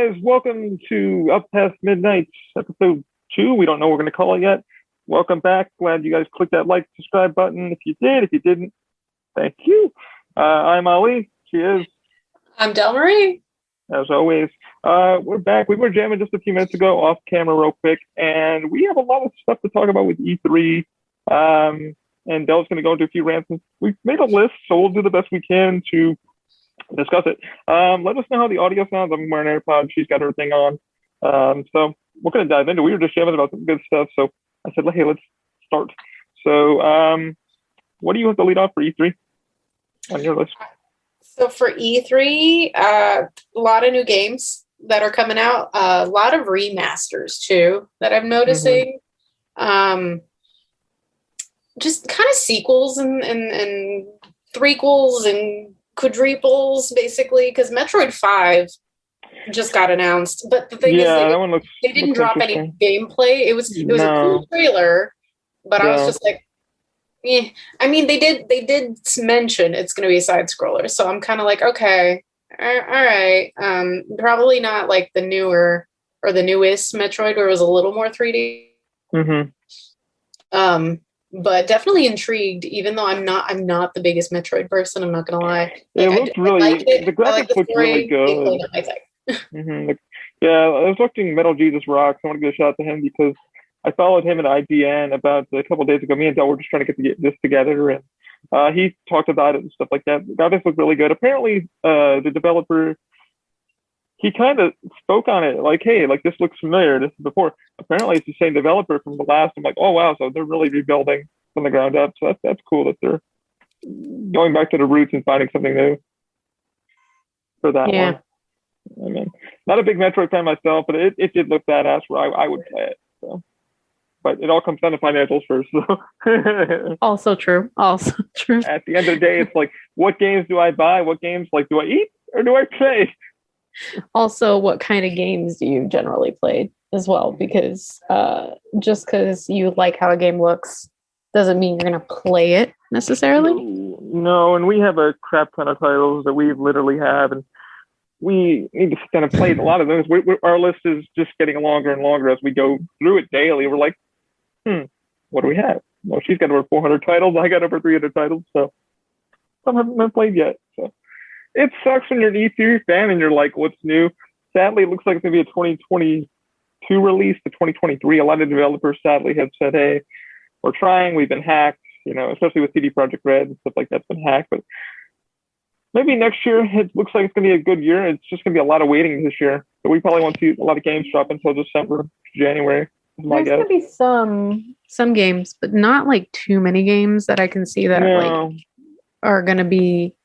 guys, welcome to Up Past Midnight, episode 2. We don't know what we're going to call it yet. Welcome back. Glad you guys clicked that like, subscribe button. If you did, if you didn't, thank you. I'm Ali. She is. I'm Delmarie. As always. We're back. We were jamming just a few minutes ago off camera real quick, and we have a lot of stuff to talk about with E3. And Del's going to go into a few rants. We've made a list, so we'll do the best we can to discuss it. Let us know how the audio sounds. I'm wearing AirPods. She's got her thing on. So we're going to dive into it. We were just jamming about some good stuff. So I said, hey, let's start. So what do you have to lead off for E3 on your list? So for E3, a lot of new games that are coming out. A lot of remasters, too, that I'm noticing. Just kind of sequels and threequels and quadruples, basically, because Metroid 5 just got announced. But the thing is, they didn't drop any gameplay. It was a cool trailer, but I was just like, eh. I mean, they did mention it's going to be a side scroller, so I'm kind of like, okay, all right. Probably not like the newer or the newest Metroid, where it was a little more 3D. But definitely intrigued, even though I'm not the biggest Metroid person. I'm not gonna lie. It looked really. The graphics looked really good. Yeah, I was watching Metal Jesus Rocks. I want to give a shout out to him because I followed him at IGN about a couple of days ago. Me and Del were just trying to get this together, and he talked about it and stuff like that. The graphics looked really good. Apparently, the developer, he kind of spoke on it like, hey, like this looks familiar. This is before. Apparently, it's the same developer from the last. I'm like, oh wow, so they're really rebuilding from the ground up. So that's cool that they're going back to the roots and finding something new for that one. I mean, not a big Metroid fan myself, but it did look badass where I would play it. So, but it all comes down to financials first. So. Also true. At the end of the day, it's like, what games do I buy? What games do I eat or do I play? Also, what kind of games do you generally play as well? Because just because you like how a game looks doesn't mean you're going to play it necessarily. No, and we have a crap ton of titles that we literally have, and we need to kind of play a lot of those. Our list is just getting longer and longer as we go through it daily. We're like, what do we have? Well, she's got over 400 titles. I got over 300 titles, so some haven't been played yet. So it sucks when you're an E3 fan and you're like, what's new? Sadly, it looks like it's going to be a 2022 release to 2023. A lot of developers sadly have said, hey, we're trying, we've been hacked, especially with CD Projekt Red and stuff like that's been hacked. But maybe next year, it looks like it's going to be a good year. It's just going to be a lot of waiting this year. So we probably won't see a lot of games drop until December, January. There's going to be some games, but not like too many games that I can see that are going to be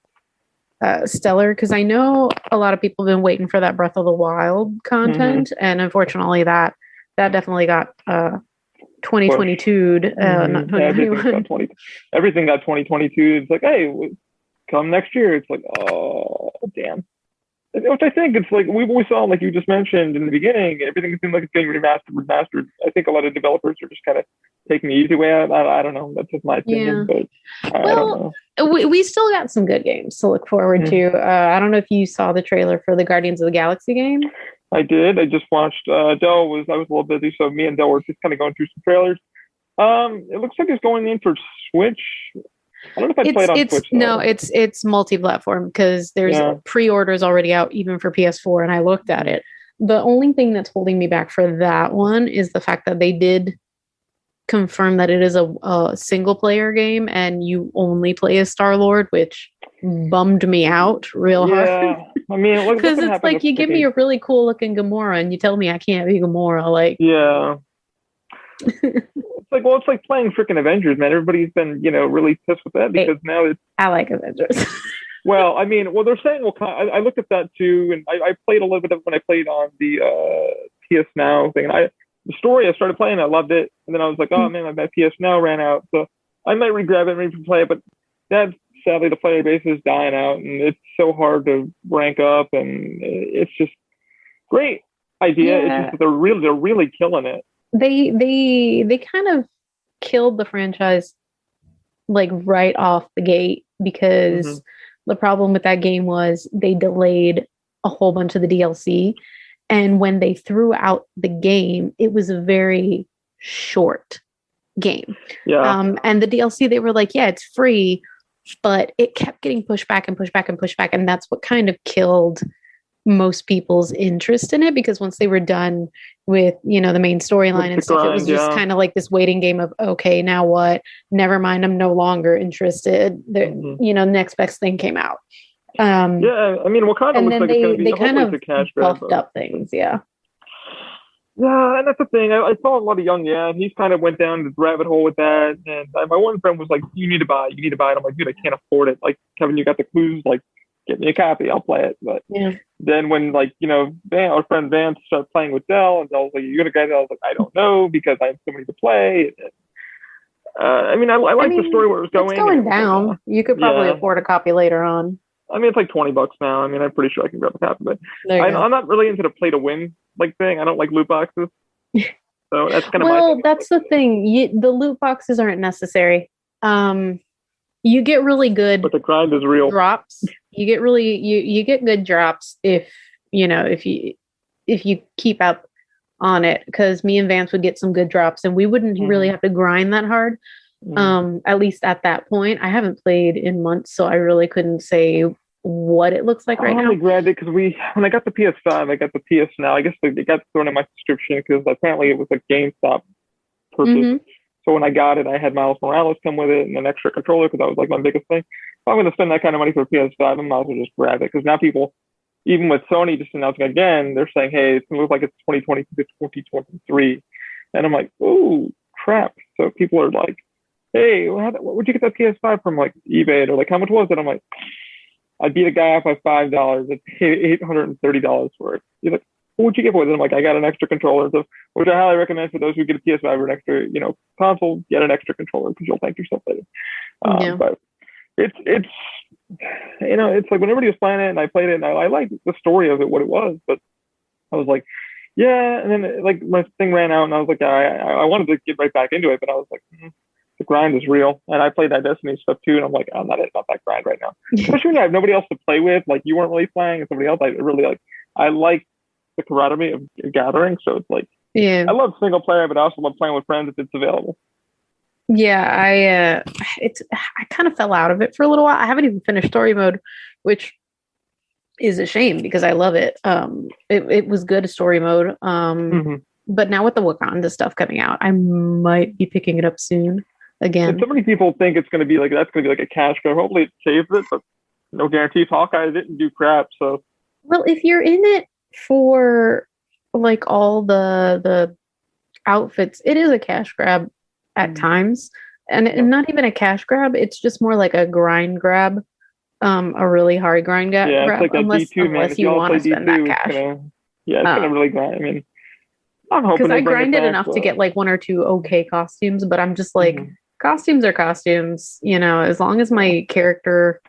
stellar, because I know a lot of people have been waiting for that Breath of the Wild content, and unfortunately that definitely got 2022'd, not 2021. Everything got 2022. It's like, hey, come next year. It's like, oh, damn. Which I think it's like we saw, like you just mentioned in the beginning, everything seems like it's getting remastered. I think a lot of developers are just kind of taking the easy way out. I don't know. That's just my opinion, but I don't know. We still got some good games to look forward to. I don't know if you saw the trailer for the Guardians of the Galaxy game. I did. I just watched. I was a little busy, so me and Del were just kind of going through some trailers. It looks like it's going in for Switch. I don't know if I played on Switch. No, it's multi-platform because there's pre-orders already out even for PS4, and I looked at it. The only thing that's holding me back for that one is the fact that they did confirm that it is a single-player game and you only play as Star-Lord, which bummed me out real hard. I mean, because it's like you give me a really cool-looking Gamora and you tell me I can't be Gamora. Like, yeah. It's like playing freaking Avengers, man. Everybody's been, really pissed with that because now it's. I like Avengers. Well, I mean, they're saying, I looked at that too, and I played a little bit of when I played on the PS Now thing. And the story, I started playing, I loved it, and then I was like, oh man, my PS Now ran out, so I might re-grab it and replay it. But that, sadly, the player base is dying out, and it's so hard to rank up, and it's just great idea. Yeah. It's just that they're really killing it. They kind of killed the franchise like right off the gate because the problem with that game was they delayed a whole bunch of the DLC, And when they threw out the game, it was a very short game. Yeah. And the DLC, they were like, yeah, it's free, but it kept getting pushed back and pushed back and pushed back. And that's what kind of killed most people's interest in it, because once they were done with, the main storyline and stuff, it was just kind of like this waiting game of, okay, now what? Never mind, I'm no longer interested. Next best thing came out. I mean, Wakanda looks like it's going to be kind of a cash grab, buffed up things, Yeah, and that's the thing. I saw a lot of young, and he's kind of went down the rabbit hole with that. And my one friend was like, you need to buy it. And I'm like, dude, I can't afford it. Like, Kevin, you got the clues. Like, get me a copy. I'll play it. But then when, our friend Vance started playing with Dell, and Dell's like, you're going to get it? I was like, I don't know, because I have so many to play. I like the story where it was going. It's going down. You could probably afford a copy later on. I mean, it's like $20 now. I mean, I'm pretty sure I can grab a copy, but I'm not really into the play to win thing. I don't like loot boxes. So that's kind of my thing. That's the thing. The loot boxes aren't necessary. You get really good, but the grind is real. Drops. You get really you get good drops if you keep up on it. Because me and Vance would get some good drops, and we wouldn't really have to grind that hard. At least at that point. I haven't played in months, so I really couldn't say what it looks like right now. I only grabbed it because when I got the PS5, I got the PS Now. I guess they got thrown in my subscription because apparently it was a GameStop purchase. So when I got it, I had Miles Morales come with it and an extra controller, because that was like my biggest thing. If I'm going to spend that kind of money for a PS5, I might as well just grab it, because now people, even with Sony just announcing again, they're saying, hey, it's going to look like it's 2020 to 2023. And I'm like, oh, crap. So people are like, hey, where'd you get that PS5 from? Like eBay, or like, how much was it? I'm like, I beat a guy up by $5. I paid $830 for it. He's like, what'd you get with it? I'm like, I got an extra controller, so, which I highly recommend for those who get a PS5 or an extra, console. Get an extra controller, because you'll thank yourself later. But it's like when everybody was playing it and I played it, and I liked the story of it, what it was, but I was like, yeah. And then like my thing ran out, and I was like, I wanted to get right back into it, but I was like, the grind is real. And I played that Destiny stuff too, and I'm like, I'm not about that grind right now. Especially when I have nobody else to play with. Like, you weren't really playing, and somebody else. I like the camaraderie of gathering. So it's like, I love single player, but I also love playing with friends if it's available. Yeah, I kind of fell out of it for a little while. I haven't even finished story mode, which is a shame, because I love it. It was good story mode. But now with the Wakanda stuff coming out, I might be picking it up soon again. And so many people think it's going to be like, that's going to be like a cash grab. Hopefully it saves it, but no guarantees. Hawkeye didn't do crap. So, well, if you're in it for like all the outfits, it is a cash grab at times, and not even a cash grab. It's just more like a grind grab, a really hard grind grab. It's like unless you want to spend that cash. It's gonna really grind. I mean, I'm hoping because I grinded enough to get like one or two okay costumes, but I'm just like, costumes are costumes, as long as my character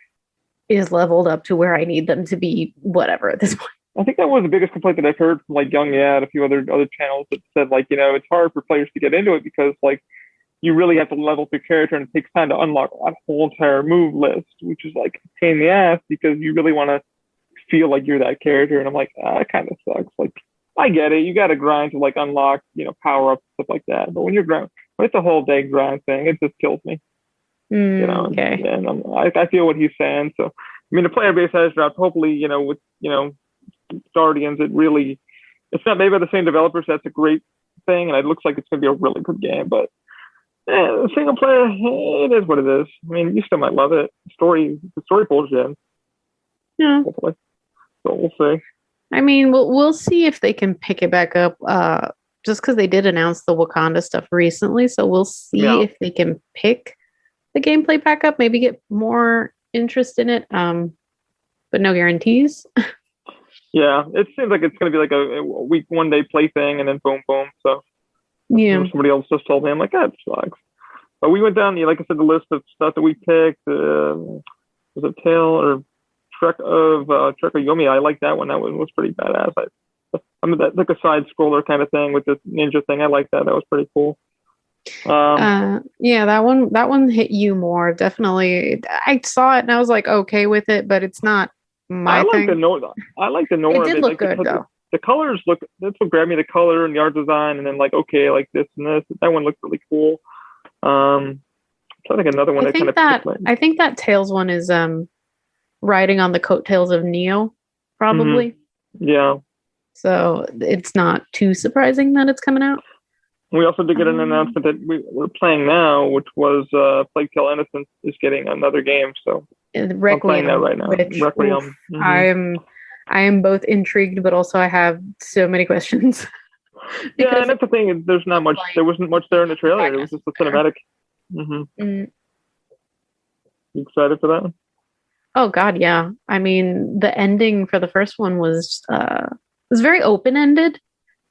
is leveled up to where I need them to be, whatever at this point. I think that was the biggest complaint that I've heard from like Young and a few other channels that said, like, it's hard for players to get into it, because like you really have to level up your character, and it takes time to unlock a whole entire move list, which is like a pain in the ass, because you really want to feel like you're that character. And I'm like, it kind of sucks. Like, I get it. You got to grind to like unlock, power ups, stuff like that. But when it's a whole day grind thing, it just kills me. Okay. And I feel what he's saying. So, I mean, the player base has dropped. Hopefully, with Guardians, it's not made by the same developers. So that's a great thing, and it looks like it's going to be a really good game. But single player, it is what it is. I mean, you still might love it. The story pulls you in. Yeah. Hopefully. So we'll see. I mean, we'll see if they can pick it back up. Just because they did announce the Wakanda stuff recently, so we'll see if they can pick the gameplay back up. Maybe get more interest in it. But no guarantees. Yeah, it seems like it's going to be like a week, 1 day play thing, and then boom, boom. So somebody else just told me, I'm like, that sucks. But we went down, like I said, the list of stuff that we picked. Was it Tale or Trek of Yomi? I like that one. That one was pretty badass. I mean, that's like a side scroller kind of thing with this ninja thing. I like that. That was pretty cool. That one hit you more, definitely. I saw it and I was like, okay with it, but it's not my thing. I like the Nora. It did look good though. the colors look. That's what grabbed me, the color and the art design, and then like okay, like this and this. That one looks really cool. I think another one. I think that Tales one is riding on the coattails of Neo, probably. Mm-hmm. Yeah. So it's not too surprising that it's coming out. We also did get an announcement that we're playing now, which was Plague Tale Innocence is getting another game. So Requiem, I'm playing that right now. Requiem. Mm-hmm. I am both intrigued, but also I have so many questions. Yeah, and that's the thing. There's not much. There wasn't much there in the trailer. It was just a cinematic. Mm-hmm. Mm. You excited for that one? Oh God, yeah. I mean, the ending for the first one was very open ended.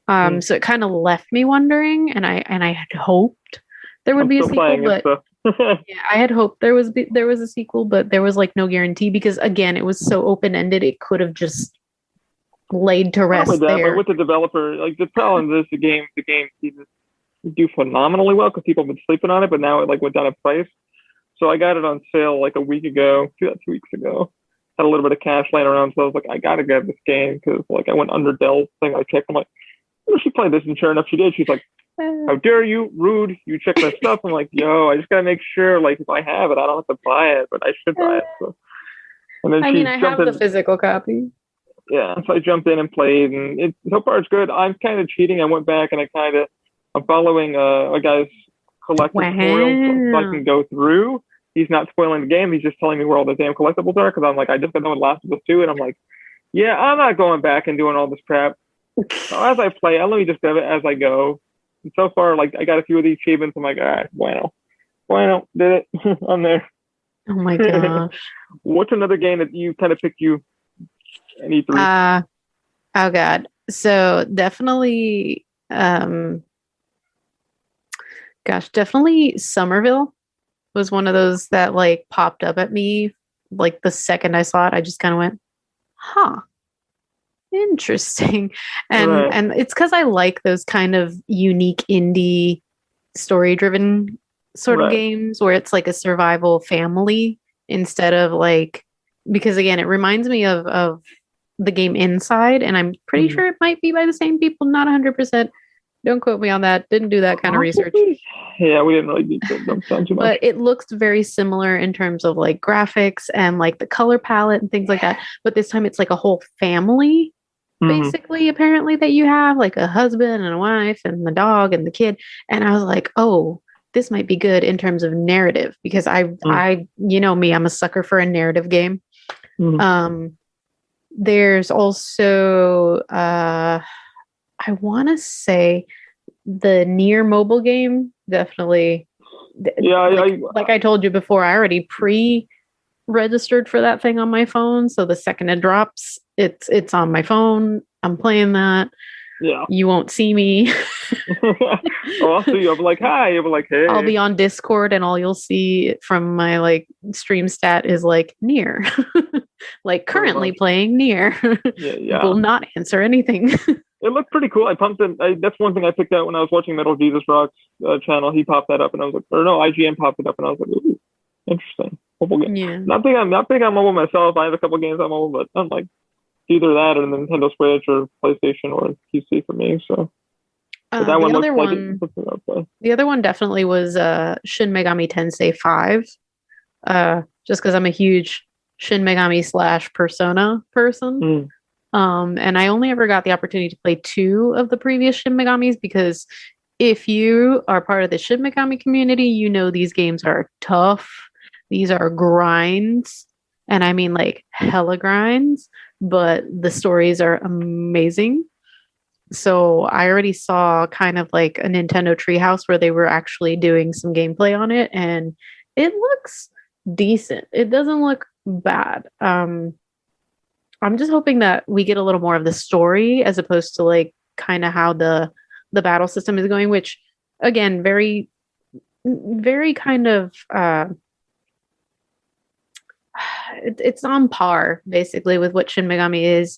So it kind of left me wondering, and I had hoped there would be a sequel, but yeah, I had hoped there was a sequel, but there was like no guarantee because again, it was so open ended. It could have just laid to rest there. But with the developer, like the problem is the game do phenomenally well because people have been sleeping on it, but now it like went down in price. So I got it on sale like a week ago, 2 weeks ago. Had a little bit of cash laying around, so I was like, I gotta get this game because like I went under Dell's thing. I checked. I'm like, she played this, and sure enough, she did. She's like, how dare you, rude! You check my stuff. I'm like, yo, I just gotta make sure, like, if I have it, I don't have to buy it, but I should buy it. So, and then I have the physical copy. Yeah, so I jumped in and played, and so far it's good. I'm kind of cheating. I went back and I'm following a guy's collectible tutorials so I can go through. He's not spoiling the game. He's just telling me where all the damn collectibles are because I'm like, I just got done with Last of Us 2, and I'm like, yeah, I'm not going back and doing all this crap. So as I play, let me just grab it as I go. And so far, like I got a few of these achievements. I'm like, all right, bueno, did it. I'm there. Oh my gosh. What's another game that you kind of picked you? Any three? Oh God. So definitely, definitely Somerville was one of those that like popped up at me. Like the second I saw it, I just kind of went, huh. Interesting. And it's because I like those kind of unique indie story driven sort of games where it's like a survival family instead of like, because again, it reminds me of the game Inside, and I'm pretty sure it might be by the same people, not 100%. Don't quote me on that. Didn't do that kind of research. Yeah, we didn't really need to dump down too much. But it looks very similar in terms of like graphics and like the color palette and things like that. But this time it's like a whole family. Basically, apparently, that you have like a husband and a wife and the dog and the kid. And I was like, oh, this might be good in terms of narrative because I, you know me, I'm a sucker for a narrative game. There's also, I want to say the Nier Mobile game, definitely. Yeah. Like I told you before, I already registered for that thing on my phone, so the second it drops, it's on my phone. I'm playing that. Yeah. You won't see me. I'll see you. I'll be like, hi. I'll be like, hey. I'll be on Discord, and all you'll see from my like stream stat is like Nier, like currently playing Nier. Yeah. Will not answer anything. It looked pretty cool. I pumped it. That's one thing I picked out when I was watching Metal Jesus Rock's channel. He popped that up, and I was like, or no, IGN popped it up, and I was like, ooh, interesting. Mobile game. Yeah. Not big on mobile myself. I have a couple games on mobile, but I'm like either that or the Nintendo Switch or PlayStation or PC for me. So that one looks like the other one definitely was Shin Megami Tensei 5. Just because I'm a huge Shin Megami / Persona person. And I only ever got the opportunity to play 2 of the previous Shin Megamis because if you are part of the Shin Megami community, you know these games are tough. These are grinds, and I mean like hella grinds, but the stories are amazing. So I already saw kind of like a Nintendo Treehouse where they were actually doing some gameplay on it, and it looks decent. It doesn't look bad. I'm just hoping that we get a little more of the story as opposed to like kind of how the battle system is going, which again, very, very kind of it's on par basically with what Shin Megami is.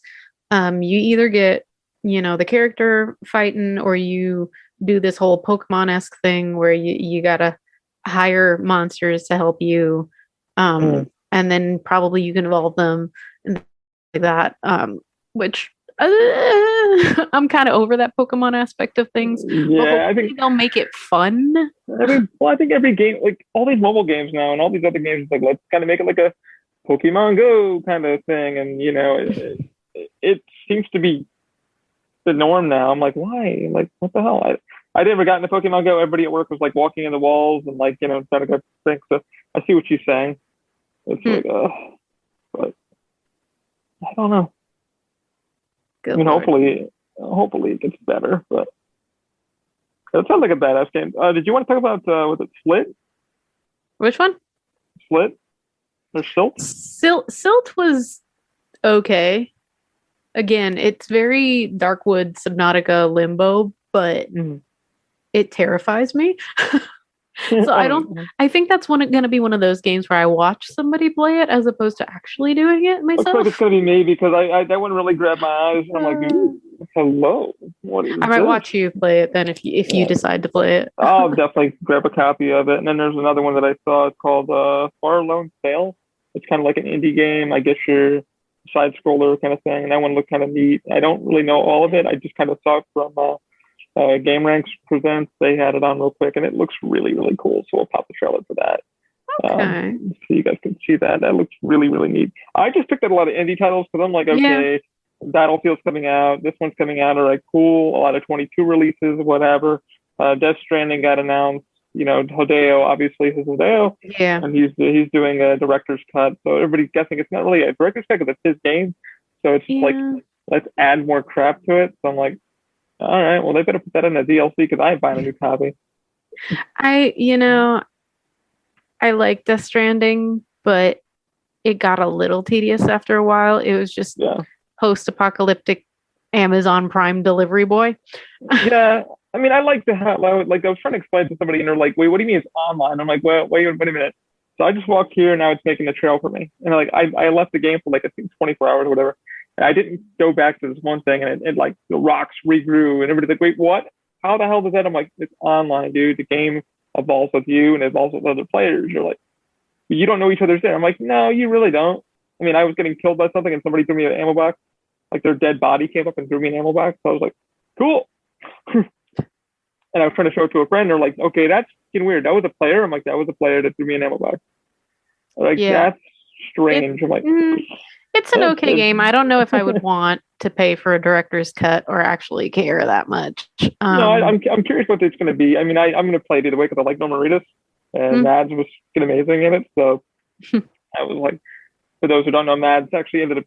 You either get, the character fighting, or you do this whole Pokemon-esque thing where you gotta hire monsters to help you, and then probably you can evolve them and like that. Which I'm kind of over that Pokemon aspect of things. Yeah, I think they'll make it fun. I think every game, like all these mobile games now and all these other games, like let's kind of make it like a Pokemon Go kind of thing, and it seems to be the norm now. I'm like, why? Like, what the hell? I never got into Pokemon Go. Everybody at work was like walking in the walls and like trying to go things. So I see what she's saying. It's like, but I don't know. Good I mean, hopefully it gets better. But it sounds like a badass game. Did you want to talk about was it Slit? Which one? Slit or Silt? Silt was okay. Again, it's very Darkwood, Subnautica, Limbo, but it terrifies me. So I think that's going to be one of those games where I watch somebody play it as opposed to actually doing it myself. Looks like it's going to be me because that one really grabbed my eyes. And I'm like, hello, what is I might watch you play it then if you decide to play it. I'll definitely grab a copy of it. And then there's another one that I saw. It's called Far Lone Sail. It's kind of like an indie game. I guess you're side scroller kind of thing. And that one looked kind of neat. I don't really know all of it. I just kind of saw it from Game Ranks Presents. They had it on real quick, and it looks really, really cool. So we'll pop the trailer for that. Okay. So you guys can see that. That looks really, really neat. I just picked up a lot of indie titles because I'm like, okay, Battlefield's coming out. This one's coming out. All right, cool. A lot of 22 releases, whatever. Death Stranding got announced. Hideo, obviously, is Hideo. Yeah. And he's doing a director's cut. So everybody's guessing it's not really a director's cut because it's his game. So it's just like, let's add more crap to it. So I'm like, all right, well, they better put that in a DLC because I ain't buying a new copy. I like Death Stranding, but it got a little tedious after a while. It was just post-apocalyptic Amazon Prime delivery boy. Yeah. I mean, I like I was trying to explain to somebody and they're like, wait, what do you mean it's online? I'm like, well, wait a minute. So I just walked here and now it's making a trail for me. And like, I left the game for like, I think 24 hours or whatever. And I didn't go back to this one thing and it like the rocks regrew and everybody's like, wait, what? How the hell does that? I'm like, it's online, dude. The game evolves with you and evolves with other players. You're like, you don't know each other's there. I'm like, no, you really don't. I mean, I was getting killed by something and somebody threw me an ammo box. Like their dead body came up and threw me an ammo box. So I was like, cool. And I was trying to show it to a friend. They're like, okay, that's getting weird. That was a player. I'm like, that was a player that threw me an ammo box. Like, that's strange. I'm like, it's an okay game. I don't know if I would want to pay for a director's cut or actually care that much. No, I'm curious what it's going to be. I mean, I'm going to play it either way because I like Norman Reedus and Mads was amazing in it. So I was like, for those who don't know, Mads actually ended up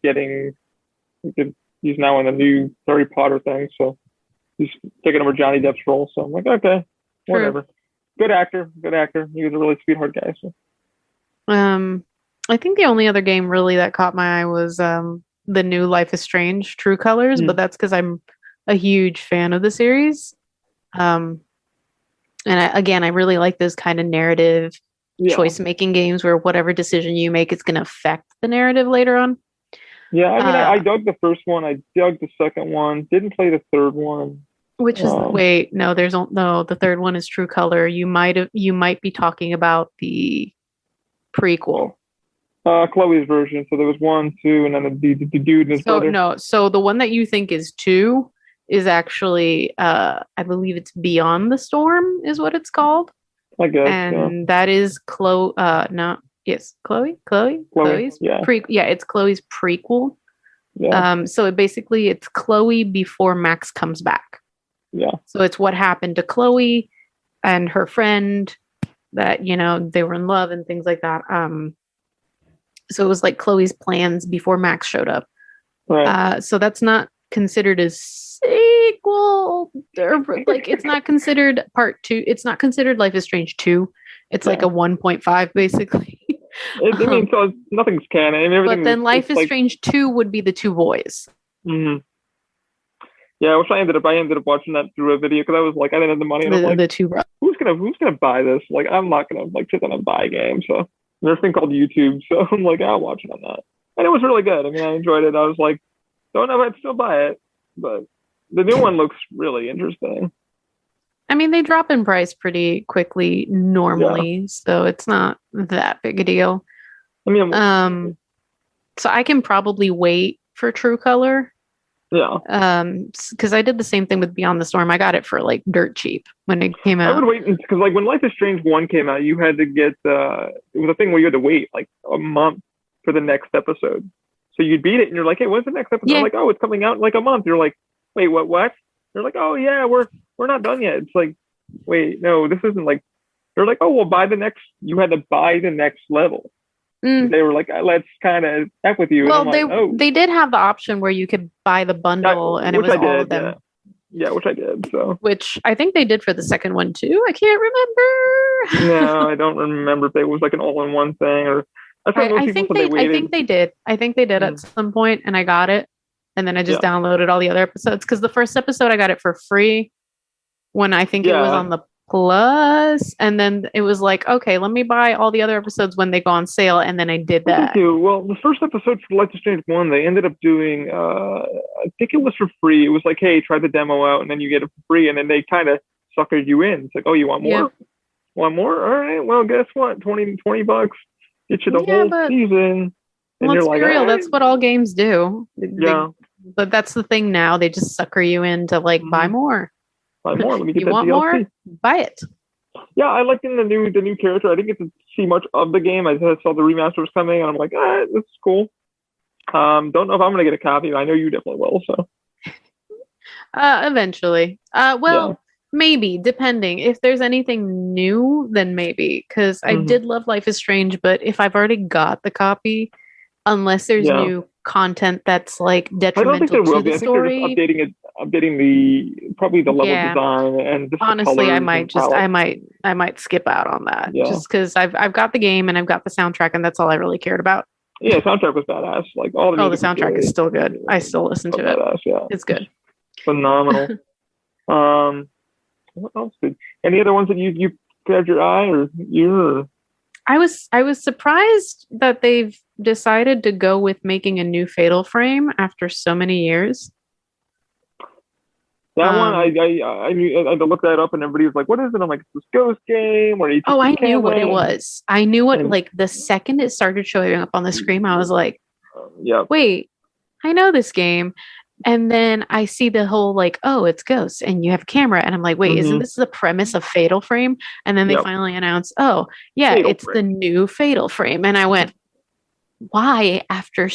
he's now in the new Harry Potter thing. So he's taking over Johnny Depp's role. So I'm like, okay, whatever. Good actor. He was a really sweetheart guy. So. I think the only other game really that caught my eye was the new Life is Strange True Colors, but that's because I'm a huge fan of the series. And I really like those kind of narrative choice-making games where whatever decision you make is going to affect the narrative later on. Yeah, I mean, I dug the first one. I dug the second one. Didn't play the third one. Which is the third one is True Color. You might be talking about the prequel. Chloe's version. So there was 1, 2, and then the dude and his brother. No, so the one that you think is 2 is actually, I believe it's Beyond the Storm is what it's called. I guess. And that is Chloe. Chloe's it's Chloe's prequel. Yeah. So it's Chloe before Max comes back. Yeah. So it's what happened to Chloe and her friend that, they were in love and things like that. So it was like Chloe's plans before Max showed up. Right. So that's not considered a sequel. Like it's not considered part 2. It's not considered Life is Strange 2. It's like a 1.5 basically. So nothing's canon. But then Life is Strange 2 would be the 2 boys. Mm-hmm. Yeah, which I ended up watching that through a video because I was like, I didn't have the money. And I'm like, the 2 brothers. Who's gonna buy this? Like, I'm not gonna sit down and buy a game. So there's a thing called YouTube. So I'm like, I'll watch it on that. And it was really good. I mean, I enjoyed it. I was like, don't know if I'd still buy it, but the new one looks really interesting. I mean, they drop in price pretty quickly normally, so it's not that big a deal. I mean, so I can probably wait for True Color Yeah. Because I did the same thing with Beyond the Storm. I got it for like dirt cheap when it came out. I would wait because like when Life is Strange 1 came out, you had to get it was a thing where you had to wait like a month for the next episode. So you'd beat it and you're like, hey, when's the next episode? Yeah. Like, oh, it's coming out in like a month. You're like, wait, what? They're like, oh yeah, we're not done yet. It's like, wait, no, this isn't like. They're like, oh, well, you had to buy the next level. They were like, let's kind of heck with you. Well, they did have the option where you could buy the bundle, and it was all of them. Yeah, which I did. So, which I think they did for the second one too. I can't remember. No, I don't remember if it was like an all-in-one thing or. I think they did. I think they did at some point, and I got it, and then I just downloaded all the other episodes because the first episode I got it for free when I think it was on the Plus, and then it was like, okay, let me buy all the other episodes when they go on sale, and then I did that. Well, the first episode for Life is Strange 1, they ended up doing, I think it was for free. It was like, hey, try the demo out, and then you get it for free, and then they kind of suckered you in. It's like, oh, you want more? Yeah. Want more? All right, well, guess what? $20 bucks, get you the whole season. And let's be real, that's what all games do. But that's the thing now, they just sucker you in to like buy more. Buy more. Let me get you that want DLC. More? Buy it. Yeah, I liked in the new character. I didn't get to see much of the game. I saw the remasters coming, and I'm like, this is cool. Don't know if I'm gonna get a copy, but I know you definitely will. So, eventually. Maybe depending if there's anything new, then maybe because I did love Life is Strange, but if I've already got the copy, unless there's new content that's like detrimental to the story. I think they're just updating the level design and just honestly, I might skip out on that just because I've got the game and I've got the soundtrack and that's all I really cared about. Yeah, soundtrack was badass. Like all the the soundtrack is still good. I still listen to it. Badass, yeah, it's good. Phenomenal. What else? Any other ones that you grabbed your eye or you? I was surprised that they've decided to go with making a new Fatal Frame after so many years. That one, I had to look that up, and everybody was like, "What is it?" I'm like, "It's this ghost game." I knew what it was. I knew what like the second it started showing up on the screen, I was like, wait, I know this game." And then I see the whole like, oh, it's ghosts and you have a camera. And I'm like, wait, isn't this the premise of Fatal Frame? And then they finally announced, oh, yeah, it's the new Fatal Frame. And I went, why after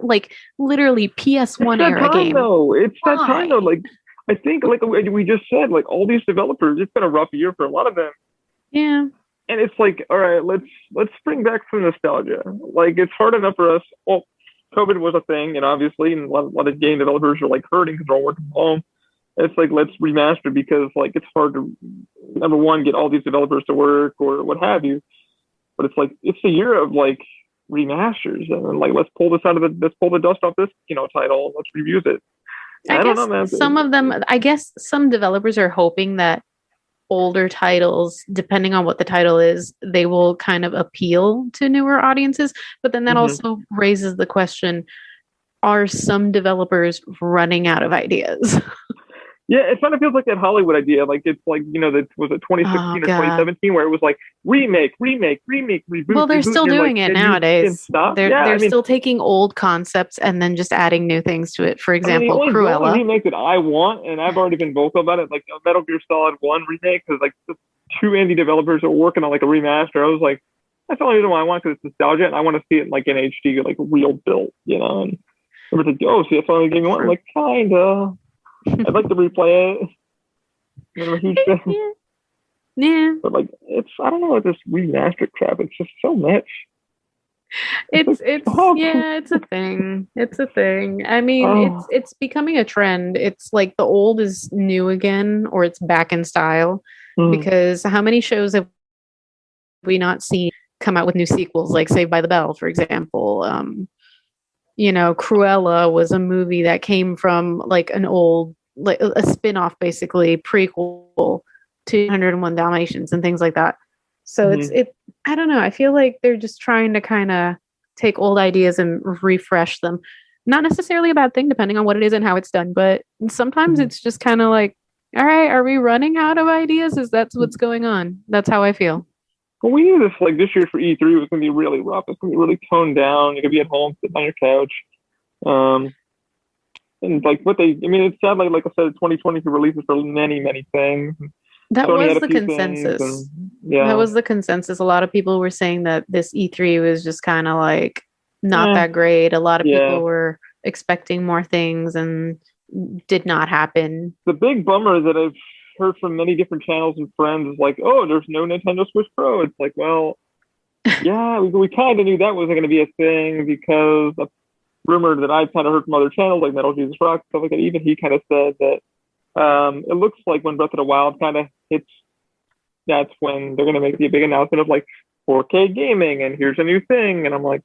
like literally PS1 era game? It's that time though. Like, I think like we just said, like all these developers, it's been a rough year for a lot of them. Yeah. And it's like, all right, let's bring back some nostalgia. Like it's hard enough for us. Well, COVID was a thing, and obviously, and a lot of game developers are like hurting because they're all working from home. It's like let's remaster because like it's hard to number one get all these developers to work or what have you. But it's like it's a year of like remasters and like let's pull the dust off this title. Let's reuse it. I don't know, man. Some of them, I guess, some developers are hoping that older titles, depending on what the title is, they will kind of appeal to newer audiences. But then that also raises the question, are some developers running out of ideas? Yeah, it kind of feels like that Hollywood idea. Like it's like, that was it 2016 or 2017 where it was like remake, reboot. Well, they're still doing it nowadays. They're still taking old concepts and then just adding new things to it. For example, Cruella. The only remake that I want, and I've already been vocal about it, like Metal Gear Solid 1 remake, because like the two indie developers are working on like a remaster. I was like, that's the only reason why I want, because it's nostalgia, and I want to see it like in HD, like real built, And everyone's like, oh, see, that's the only game you want. I'm like, kinda. I'd like to replay it. I'm a huge fan. Yeah. But like I don't know what this remastered crap. It's just so much. It's a thing. It's a thing. I mean, it's becoming a trend. It's like the old is new again, or it's back in style. Because how many shows have we not seen come out with new sequels, like Saved by the Bell, for example? Cruella was a movie that came from like an old, like a spin-off, basically prequel to 101 Dalmatians and things like that. So I don't know. I feel like they're just trying to kind of take old ideas and refresh them. Not necessarily a bad thing, depending on what it is and how it's done. But sometimes it's just kind of like, all right, are we running out of ideas? Is that what's going on? That's how I feel. Well, we knew this like this year for E3 was going to be really rough. It's going to be really toned down. You're going to be at home, sitting on your couch. And like it's sad, like I said, 2020 could releases for many things. That Sony was the consensus. That was the consensus. A lot of people were saying that this E3 was just kind of like not that great. A lot of people were expecting more things and did not happen. The big bummer that I've heard from many different channels and friends is like, oh, there's no Nintendo Switch Pro. It's like, well, yeah, we kind of knew that wasn't going to be a thing because the rumor that I've kind of heard from other channels like Metal Jesus Rock, stuff like that, even he kind of said that it looks like when Breath of the Wild kind of hits, that's when they're going to make the big announcement of like 4K gaming and here's a new thing. And I'm like,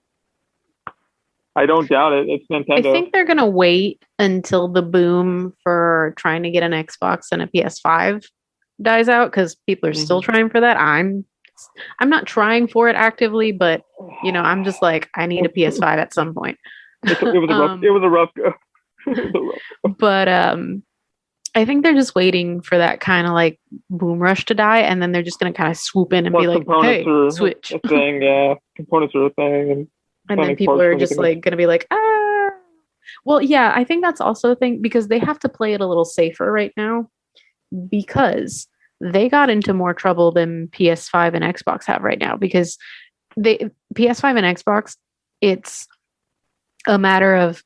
I don't doubt it. It's Nintendo. I think they're going to wait until the boom for trying to get an Xbox and a PS5 dies out because people are still trying for that. I'm not trying for it actively, but I'm just like, I need a PS5 at some point. It was a rough go. But I think they're just waiting for that kind of like boom rush to die, and then they're just going to kind of swoop in and be like, "Hey, Switch." A thing, yeah. Components are a thing, and then people are just like going to be like, "Ah." Well, yeah, I think that's also a thing because they have to play it a little safer right now because they got into more trouble than PS5 and Xbox have right now because PS5 and Xbox, it's a matter of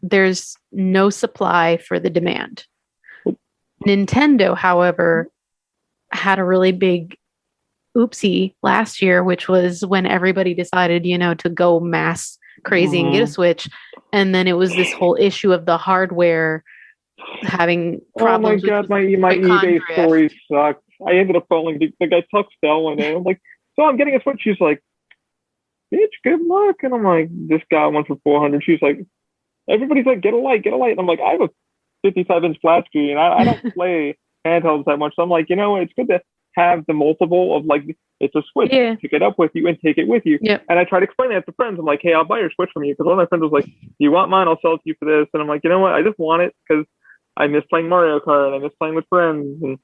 there's no supply for the demand. Nintendo, however, had a really big oopsie last year, which was when everybody decided, to go mass crazy and get a Switch. And then it was this whole issue of the hardware having problems. Oh my God, my eBay story sucked. I ended up calling the guy Tuck Stell and I'm like, so I'm getting a Switch. She's like, bitch, good luck. And I'm like, this guy went for 400. She's like, everybody's like, get a light. And I'm like, I have a 55-inch flat screen. I don't play handhelds that much. So I'm like, it's good to have the multiple of like, it's a Switch. Pick it up with you and take it with you. Yep. And I try to explain that to friends. I'm like, hey, I'll buy your Switch from you. Because one of my friends was like, do you want mine? I'll sell it to you for this. And I'm like, you know what? I just want it because I miss playing Mario Kart. I miss playing with friends. And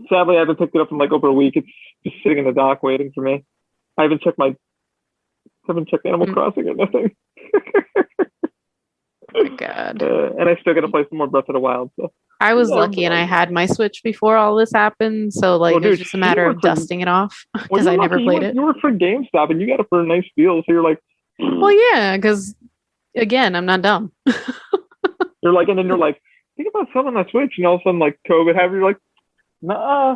sadly, I haven't picked it up in like over a week. It's just sitting in the dock waiting for me. I haven't checked Animal Crossing or nothing. Oh God. And I still got to play some more Breath of the Wild. So I was lucky and I had my Switch before all this happened. So like, it was just a matter of dusting it off because I never played it. You were for GameStop and you got it for a nice deal. So you're like, well, yeah, because again, I'm not dumb. You're like, and then you're like, think about selling my Switch. And all of a sudden, like COVID happened. You're like, nah.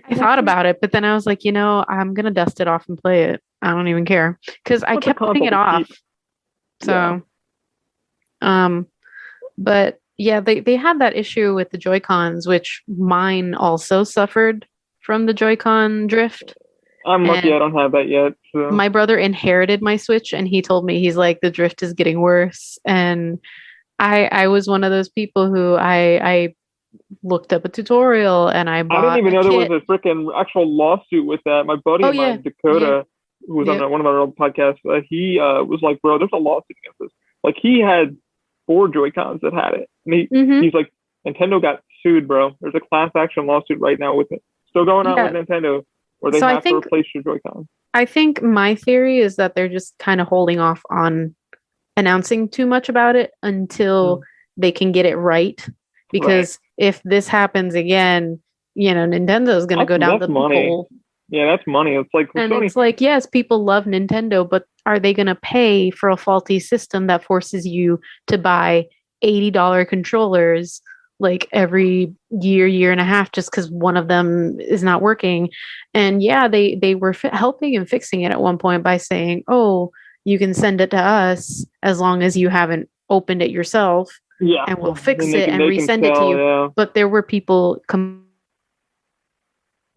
I thought about it, but then I was like, I'm going to dust it off and play it. I don't even care because I kept putting it off. So, but yeah, they had that issue with the Joy-Cons, which mine also suffered from the Joy-Con drift. I'm lucky I don't have that yet. So. My brother inherited my Switch and he told me, he's like, the drift is getting worse. And I was one of those people who I looked up a tutorial and I bought I didn't even know there was a freaking actual lawsuit with that. My buddy of mine, Dakota, who was on one of our old podcasts, he was like, bro, there's a lawsuit against this. Like, he had 4 Joy-Cons that had it. And he's like, Nintendo got sued, bro. There's a class action lawsuit right now with it. Still going on with Nintendo where they have to replace your Joy-Cons. I think my theory is that they're just kind of holding off on announcing too much about it until they can get it right. Because if this happens again, Nintendo's going to go down the hole. Yeah, that's money. It's like, and Sony. It's like, yes, people love Nintendo, but are they going to pay for a faulty system that forces you to buy $80 controllers like every year and a half just because one of them is not working? And yeah, they were helping and fixing it at one point by saying, oh, you can send it to us as long as you haven't opened it yourself. Yeah, and we'll fix it and resend it to you. Yeah. But there were people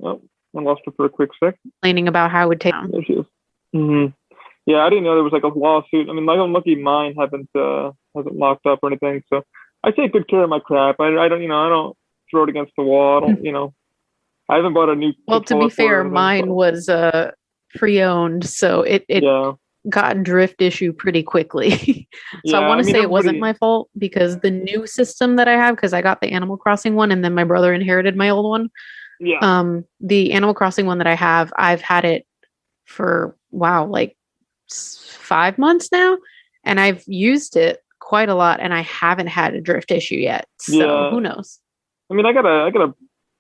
I lost her for a quick sec. Complaining about how it would take. There she is. Yeah, I didn't know there was like a lawsuit. I mean, I'm lucky mine hasn't locked up or anything. So I take good care of my crap. I don't throw it against the wall. I don't, I haven't bought a new. Well, to be fair, mine was pre-owned, so it got drift issue pretty quickly. So I want to say it wasn't my fault because the new system that I have, because I got the Animal Crossing one and then my brother inherited my old one. Yeah. The Animal Crossing one that I have, I've had it for like 5 months now, and I've used it quite a lot, and I haven't had a drift issue yet. So who knows? I mean, I got a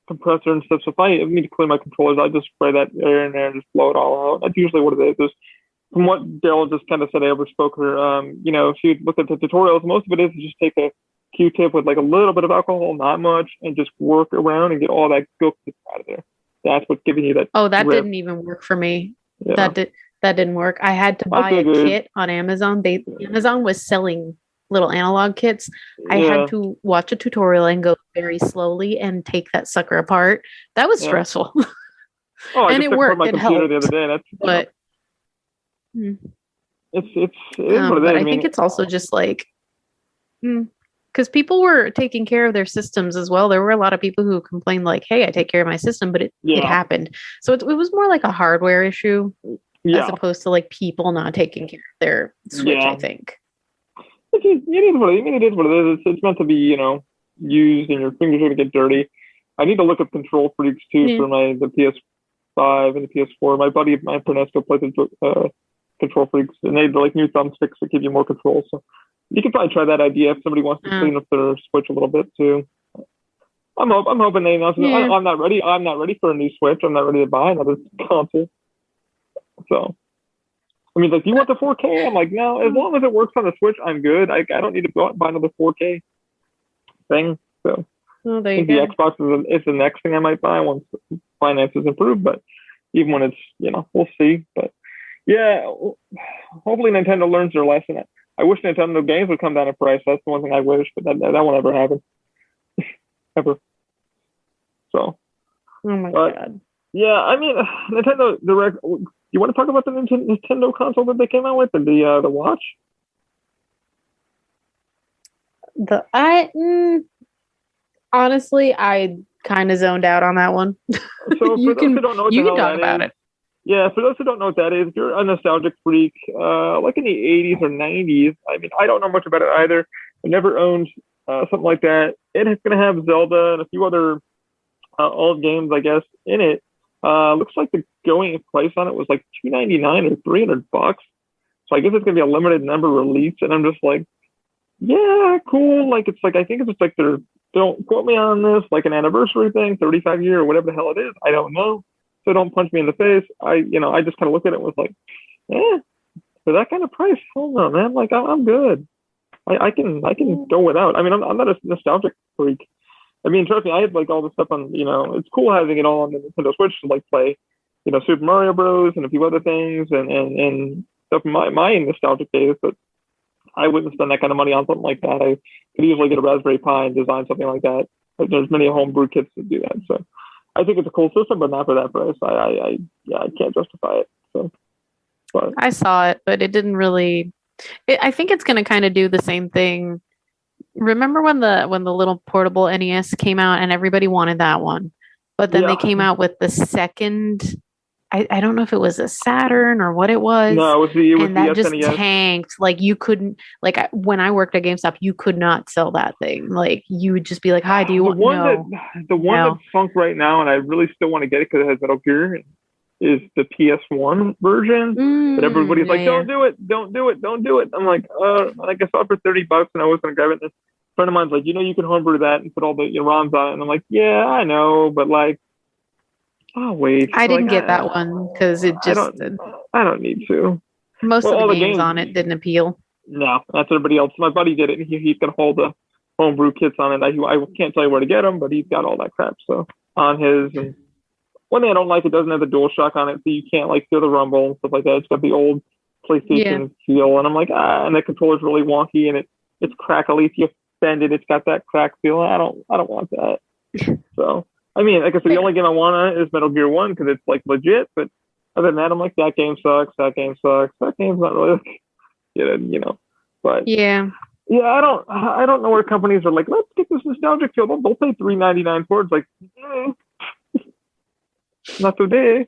compressor and stuff. So if I need to clean my controllers, I just spray that air in there and just blow it all out. That's usually what it is. From what Daryl just kind of said, I overspoke her. If you look at the tutorials, most of it is just take a Q-tip with like a little bit of alcohol, not much, and just work around and get all that gook out of there. That's what's giving you that. Oh, that didn't even work for me. Yeah. That didn't work. I had to buy a kit on Amazon. Amazon was selling little analog kits. I had to watch a tutorial and go very slowly and take that sucker apart. That was stressful. And it worked. My computer the other day. But it's what it is. I think it's also just like because people were taking care of their systems as well. There were a lot of people who complained like, hey, I take care of my system, but it happened. So it was more like a hardware issue as opposed to like people not taking care of their Switch, I think. It is what it is. It's meant to be, used, and your fingers are going to get dirty. I need to look up Control Freaks too for the PS5 and the PS4. My buddy, Pernisco, plays Control Freaks, and they like new thumbsticks that give you more control. So you can probably try that idea if somebody wants to clean up their Switch a little bit too. I'm hoping they announce. I'm not ready. I'm not ready for a new Switch. I'm not ready to buy another console. So, I mean, like, do you want the 4K? I'm like, no. As long as it works on the Switch, I'm good. I don't need to go out and buy another 4K thing. So, I think the Xbox is the next thing I might buy once finances improve. But even when it's, we'll see. But yeah, hopefully Nintendo learns their lesson. I wish Nintendo games would come down in price. That's the one thing I wish, but that won't ever happen. Ever. So. Oh my God. Yeah, I mean, Nintendo Direct. You want to talk about the Nintendo console that they came out with, the Watch? Honestly, I kind of zoned out on that one. So you can talk about it. Yeah, for those who don't know what that is, if you're a nostalgic freak, like in the 80s or 90s, I mean, I don't know much about it either. I never owned something like that. It's going to have Zelda and a few other old games, I guess, in it. Looks like the going price on it was like $299 or $300. So I guess it's going to be a limited number release. And I'm just like, yeah, cool. Like, it's like, I think it's just like don't quote me on this, like an anniversary thing, 35 year or whatever the hell it is. I don't know. So don't punch me in the face. I just kind of looked at it and was like, for that kind of price, hold on, man. Like, I'm good. I can go without. I mean, I'm not a nostalgic freak. I mean, trust me, I had like all this stuff on, it's cool having it all on the Nintendo Switch to like play, Super Mario Bros. And a few other things and stuff in my nostalgic days, but I wouldn't spend that kind of money on something like that. I could easily get a Raspberry Pi and design something like that. But there's many homebrew kits that do that. So I think it's a cool system, but not for that price. I can't justify it. So, but I saw it, but it didn't really. I think it's going to kind of do the same thing. Remember when the little portable NES came out and everybody wanted that one, but then they came out with the second. I don't know if it was a Saturn or what it was. No, it was and that the just SNES. tanked. Like you couldn't. Like when I worked at GameStop, you could not sell that thing. Like you would just be like, "Hi, do you want?" The one that's sunk right now, and I really still want to get it because it has Metal Gear, is the PS1 version. But everybody's like, "Don't do it! Don't do it! Don't do it!" I'm like, like I saw it for $30, and I was gonna grab it. And a friend of mine's like, you can homebrew that and put all the ROMs on it, and I'm like, yeah, I know, but like. Oh wait! I didn't get that one because it just. I don't need to. Most of the games on it didn't appeal. No, that's everybody else. My buddy did it. He's got all the homebrew kits on it. I can't tell you where to get them, but he's got all that crap. So on his, and one thing I don't like, it doesn't have the DualShock on it, so you can't like feel the rumble and stuff like that. It's got the old PlayStation feel, and I'm like, and the controller's really wonky, and it's crackly. If you bend it, it's got that crack feel. I don't want that. So. I mean, like I said, the only game I want is Metal Gear 1 because it's like legit. But other than that, I'm like, that game sucks. That game's not really, But yeah, I don't know where companies are like, let's get this nostalgic feel. They'll pay $3.99 for it. It's like, not today.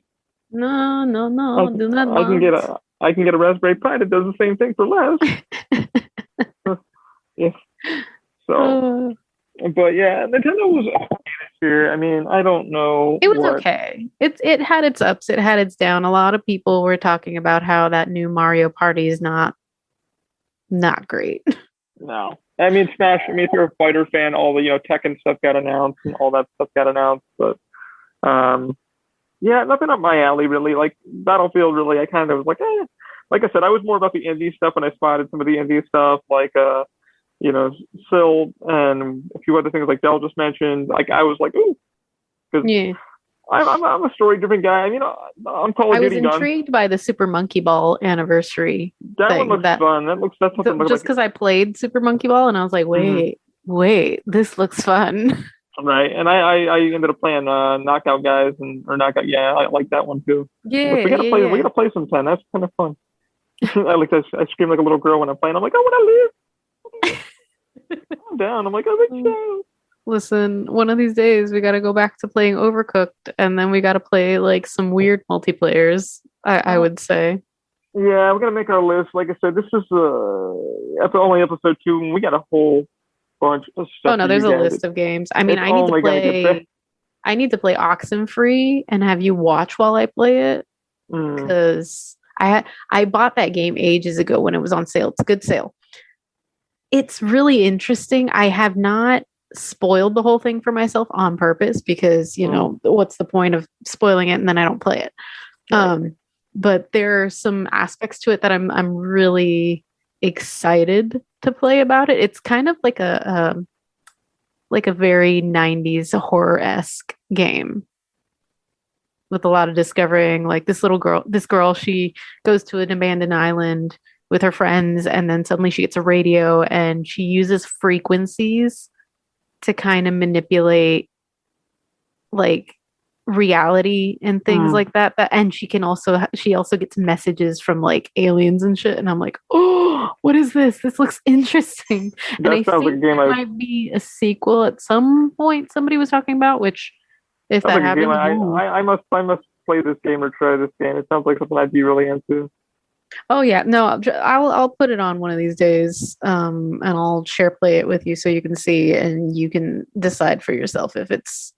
No. Do not. I can get a Raspberry Pi that does the same thing for less. Yeah. So. But yeah, Nintendo was okay this year. I mean, I don't know. It was okay. It had its ups, it had its down. A lot of people were talking about how that new Mario Party is not great. No. I mean, Smash, if you're a fighter fan, all the, Tekken stuff got announced and all that stuff got announced. But, yeah, nothing up my alley, really. Like, Battlefield, really, I kind of was like, eh. Like I said, I was more about the indie stuff when I spotted some of the indie stuff, like, Syl and a few other things like Del just mentioned. Like, I was like, ooh. Yeah. I'm a story-driven guy. I mean, I'm Call of Duty. I was intrigued by the Super Monkey Ball anniversary. That one looks fun. That's something. Just because I played Super Monkey Ball and I was like, wait, this looks fun. Right, and I ended up playing Knockout Guys or Knockout. Yeah, I like that one too. Yeah, we gotta play sometime. That's kind of fun. I scream like a little girl when I'm playing. I'm like, I want to live. I'm down. I'm like, I'm excited. Listen, one of these days we got to go back to playing Overcooked, and then we got to play like some weird multiplayers. I would say. Yeah, we're gonna make our list. Like I said, this is only episode 2, and we got a whole bunch of stuff. Oh no, there's a list of games. I mean, I need to play Oxenfree and have you watch while I play it, because I bought that game ages ago when it was on sale. It's a good sale. It's really interesting. I have not spoiled the whole thing for myself on purpose because, what's the point of spoiling it and then I don't play it. Right. But there are some aspects to it that I'm really excited to play about it. It's kind of like a very 90s horror-esque game with a lot of discovering. Like this girl, she goes to an abandoned island with her friends, and then suddenly she gets a radio and she uses frequencies to kind of manipulate like reality and things like that. And she also gets messages from like aliens and shit. And I'm like, oh, what is this? This looks interesting. And I think there might be a sequel at some point somebody was talking about, which if that happens, I must play this game or try this game. It sounds like something I'd be really into. Oh yeah, no, I'll put it on one of these days, and I'll share play it with you so you can see and you can decide for yourself if it's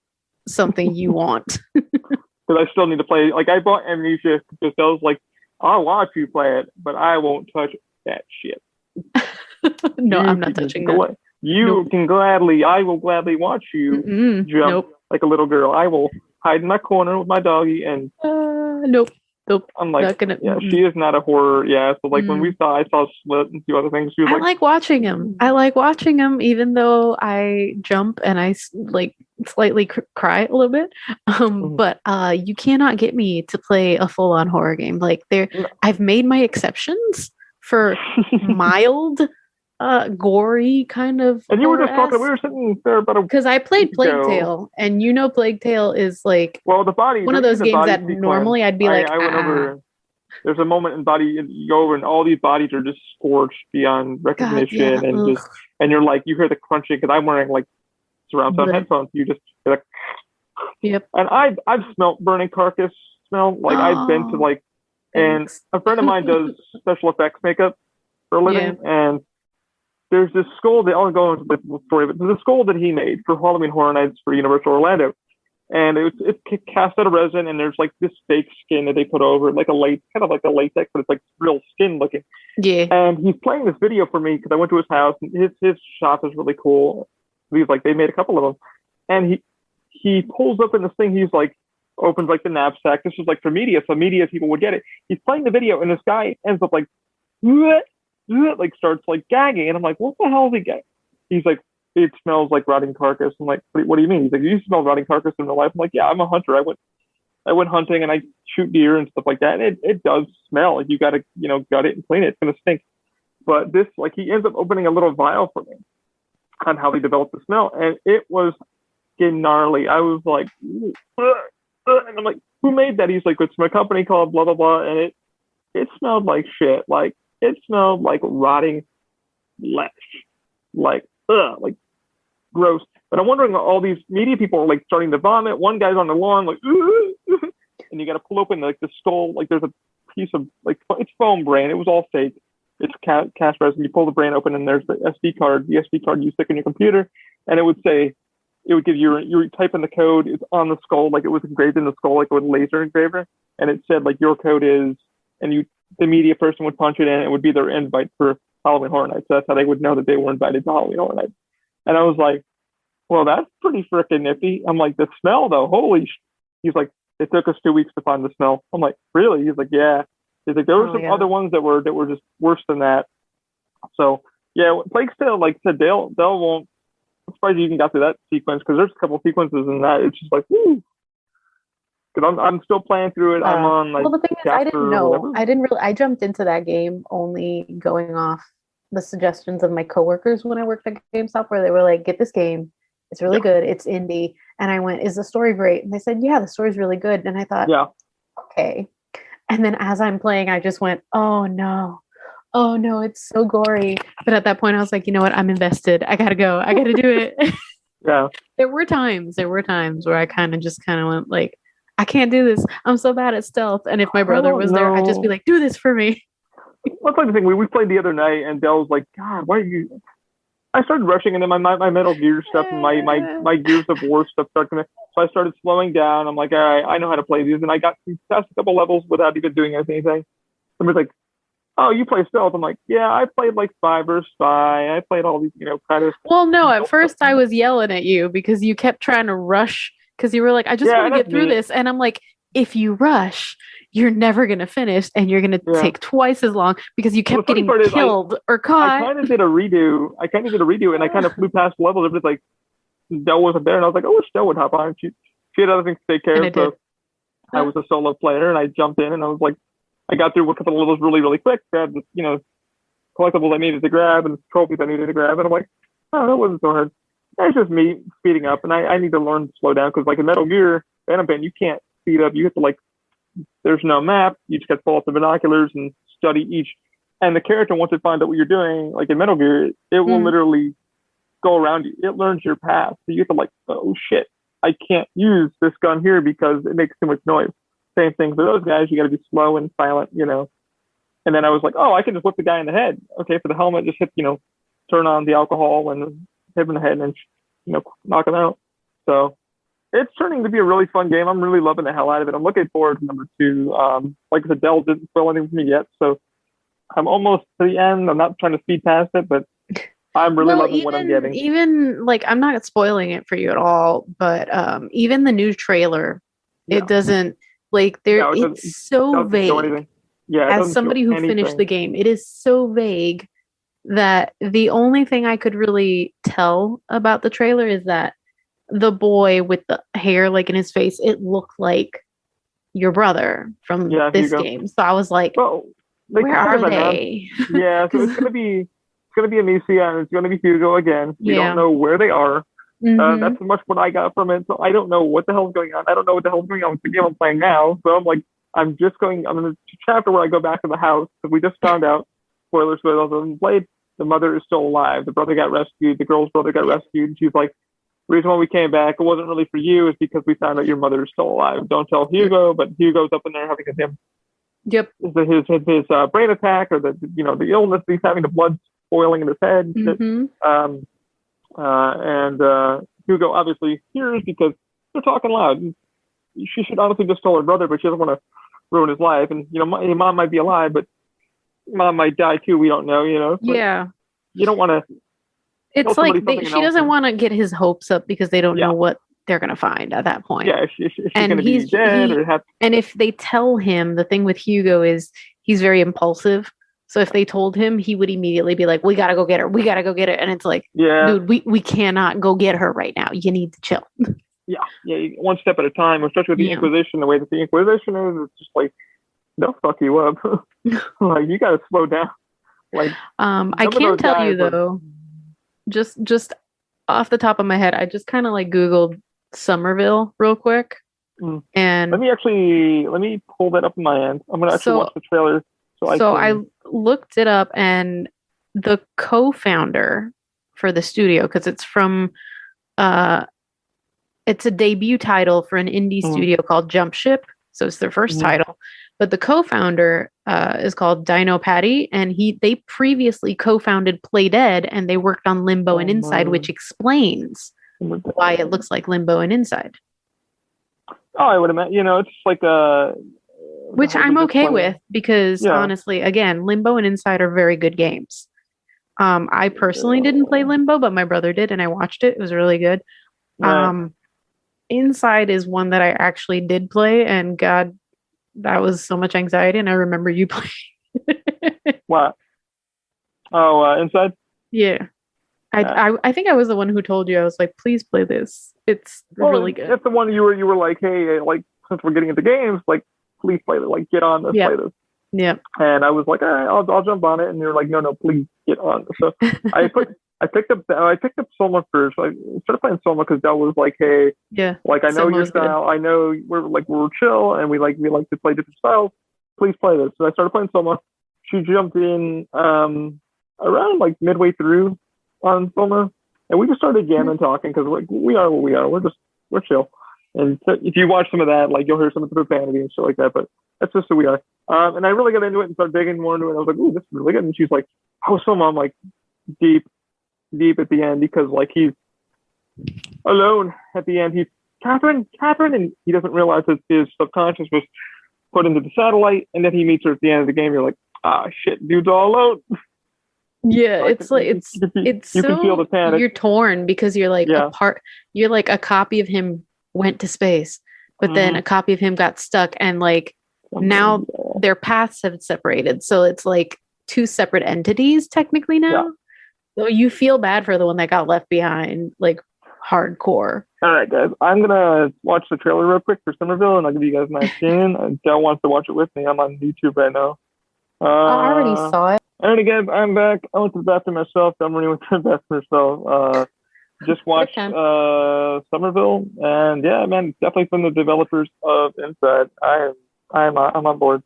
something you want. Because I still need to play. Like I bought Amnesia because I was like, I'll watch you play it, but I won't touch that shit. No, I'm not touching that. I will gladly watch you jump like a little girl. I will hide in my corner with my doggy and. Nope. I'm like, she is not a horror. Yeah, so like when I saw Slit and a few other things. She was like watching him. I like watching him, even though I jump and I like slightly cry a little bit. But you cannot get me to play a full-on horror game. Like I've made my exceptions for mild, gory kind of. And you were just talking. We were sitting there about because I played Plague Tale, and Plague Tale is like the body. One of those games that normally I'd be like. I went over. There's a moment in body you go over, and all these bodies are just scorched beyond recognition, and you're like you hear the crunching because I'm wearing like surround sound headphones. You just like. Yep. And I've smelt burning carcass smell. Like I've been to like, and a friend of mine does special effects makeup for a living, and. There's this skull that I'll go into the story, but there's a skull that he made for Halloween Horror Nights for Universal Orlando, and it's cast out of resin, and there's like this fake skin that they put over it, like kind of like a latex, but it's like real skin looking. Yeah. And he's playing this video for me because I went to his house, and his shop is really cool. He's like they made a couple of them, and he pulls up in this thing. He's like opens like the knapsack. This is like for media, so media people would get it. He's playing the video, and this guy ends up like. Like starts like gagging, and I'm like, what the hell is he gagging? He's like, it smells like rotting carcass. I'm like, what do you mean? He's like, you smell rotting carcass in real life? I'm like, yeah, I'm a hunter. I went hunting and I shoot deer and stuff like that. And it does smell. Like you gotta, gut it and clean it. It's gonna stink. But this, like, he ends up opening a little vial for me on how they developed the smell, and it was getting gnarly. I was like, and I'm like, who made that? He's like, it's my company called blah blah blah, and it smelled like shit. Like. It smelled like rotting flesh, like gross. But I'm wondering, all these media people are like starting to vomit. One guy's on the lawn, like, and you got to pull open like the skull. Like there's a piece of like it's foam brain. It was all fake. It's cast resin. You pull the brain open, and there's the SD card. The SD card you stick in your computer, and it would give you type in the code. It's on the skull, like it was engraved in the skull, like with a laser engraver, and it said like your code is, and the media person would punch it in. It would be their invite for Halloween Horror Nights. So that's how they would know that they were invited to Halloween Horror Nights. And I was like, well, that's pretty freaking nifty. I'm like, the smell though, he's like, it took us 2 weeks to find the smell. I'm like, really? He's like, yeah. He's like, there were some other ones that were just worse than that. So yeah, Plague Tale, like I said, Dale won't. I'm surprised you even got through that sequence because there's a couple of sequences in that. It's just like, woo. Because I'm still playing through it. I'm on like. Well, the thing is, I didn't know. I jumped into that game only going off the suggestions of my coworkers when I worked at GameStop, where they were like, "Get this game. It's really good. It's indie." And I went, "Is the story great?" And they said, "Yeah, the story's really good." And I thought, "Yeah, okay." And then as I'm playing, I just went, "Oh no." Oh no, it's so gory. But at that point I was like, you know what? I'm invested. I gotta go. I gotta do it. Yeah. There were times where I kind of went like, I can't do this. I'm so bad at stealth. And if my brother was there, I'd just be like, do this for me. That's like the thing. We played the other night and Dell was like, God, why are you? I started rushing and then my Metal Gear stuff and my Gears of War stuff started coming. So I started slowing down. I'm like, all right, I know how to play these. And I got past a couple levels without even doing anything. Somebody's like, oh, you play stealth? I'm like, yeah, I played like Spy vs. Spy. I played all these, kind of. Well, no, at first I was yelling at you because you kept trying to rush because you were like, I just want to get through this. And I'm like, if you rush, you're never going to finish and you're going to take twice as long because you kept getting killed or caught. I kind of did a redo and I kind of flew past levels. It was like, Dell wasn't there. And I was like, I wish Dell would hop on. She had other things to take care of. So I was a solo player and I jumped in and I was like, I got through a couple of levels really, really quick, grabbed the, collectibles I needed to grab and trophies I needed to grab. And I'm like, oh, that wasn't so hard. It's just me speeding up. And I need to learn to slow down because like in Metal Gear, Phantom Pain, you can't speed up. You have to there's no map. You just got to pull out the binoculars and study each. And the character, once it finds out what you're doing, like in Metal Gear, it will literally go around you. It learns your path. So you have to oh shit, I can't use this gun here because it makes too much noise. Same thing for those guys. You got to be slow and silent, And then I was like, oh, I can just whip the guy in the head. Okay, for the helmet, just hit, turn on the alcohol and hit him in the head and, knock him out. So it's turning to be a really fun game. I'm really loving the hell out of it. I'm looking forward to number 2. Like I said, Dell didn't spoil anything for me yet, so I'm almost to the end. I'm not trying to speed past it, but I'm really loving what I'm getting. Even I'm not spoiling it for you at all, but even the new trailer, it doesn't. It's so vague. Yeah, as somebody who finished the game, it is so vague that the only thing I could really tell about the trailer is that the boy with the hair in his face, it looked like your brother from this game. So I was like, where are they? Yeah, so it's gonna be Amicia and it's gonna be Hugo again. We don't know where they are. That's much what I got from it. So I don't know what the hell's going on. I don't know what the hell's going on with the game I'm playing now. So I'm like, I'm in the chapter where I go back to the house because we just found out, spoilers, played. The mother is still alive. The brother got rescued. The girl's brother got rescued. And she's like, the reason why we came back, it wasn't really for you. It's because we found out your mother is still alive. Don't tell Hugo, but Hugo's up in there having him. Yep. His brain attack or the illness he's having, the blood boiling in his head. And Hugo obviously hears because they're talking loud. She should honestly just tell her brother, but she doesn't want to ruin his life. And mom might be alive, but mom might die too. We don't know. Yeah. You don't want to. It's like she doesn't want to get his hopes up because they don't know what they're going to find at that point. Yeah, she's going to be dead or have. And if they tell him, the thing with Hugo is he's very impulsive. So if they told him, he would immediately be like, we got to go get her. We got to go get her. And it's like, dude, we cannot go get her right now. You need to chill. Yeah. One step at a time, especially with the Inquisition, the way that the Inquisition is, it's just like, they'll fuck you up. You got to slow down. I can tell you though, just off the top of my head, I just kind of Googled Somerville real quick. And let me pull that up in my end. I'm going to actually watch the trailer. I looked it up, and the co-founder for the studio, because it's from it's a debut title for an indie studio called Jump Ship, so it's their first title. But the co-founder is called Dino Patty, and they previously co-founded Play Dead, and they worked on Limbo and Inside, which explains why it looks like Limbo and Inside. Oh, I would imagine. It's like which I'm okay with because honestly, again, Limbo and Inside are very good games. I personally didn't play Limbo, but my brother did, and I watched it. It was really good. Right. Inside is one that I actually did play, and God, that was so much anxiety. And I remember you playing. What? Oh, Inside? Yeah. I think I was the one who told you. I was like, please play this. It's really good. That's the one you were like, hey, like, since we're getting into games, like, please play this. Like, get on this, play this. Yeah. And I was like, all right, I'll jump on it. And you're like, no, please get on. So I picked up Soma first. I started playing Soma because that was like, hey, like I know your style. Good. I know we're chill and we like to play different styles. Please play this. So I started playing Soma. She jumped in around like midway through on Soma, and we just started gammon talking because like we are what we are. We're chill. And so if you watch some of that, like you'll hear some of the profanity and shit like that. But that's just who we are. And I really got into it and started digging more into it. I was like, ooh, this is really good. And she's like, oh, Soma, I'm like deep at the end because like he's alone at the end. He's Catherine, and he doesn't realize that his subconscious was put into the satellite, and then he meets her at the end of the game. You're like, ah, shit, dude's all alone. Yeah, so it's like it's you can feel the panic. You're torn because you're like you're like a copy of him went to space, but then a copy of him got stuck, and like now their paths have separated, so it's like two separate entities technically now. So you feel bad for the one that got left behind, like hardcore. All right, guys, I'm gonna watch the trailer real quick for Somerville, and I'll give you guys my opinion. Dell wants to watch it with me. I'm on YouTube right now. I already saw it. And again, I'm back. I went to the bathroom myself. Delmarie went to the bathroom herself. Just watched Somerville, and yeah, man, definitely from the developers of Inside. I'm on board.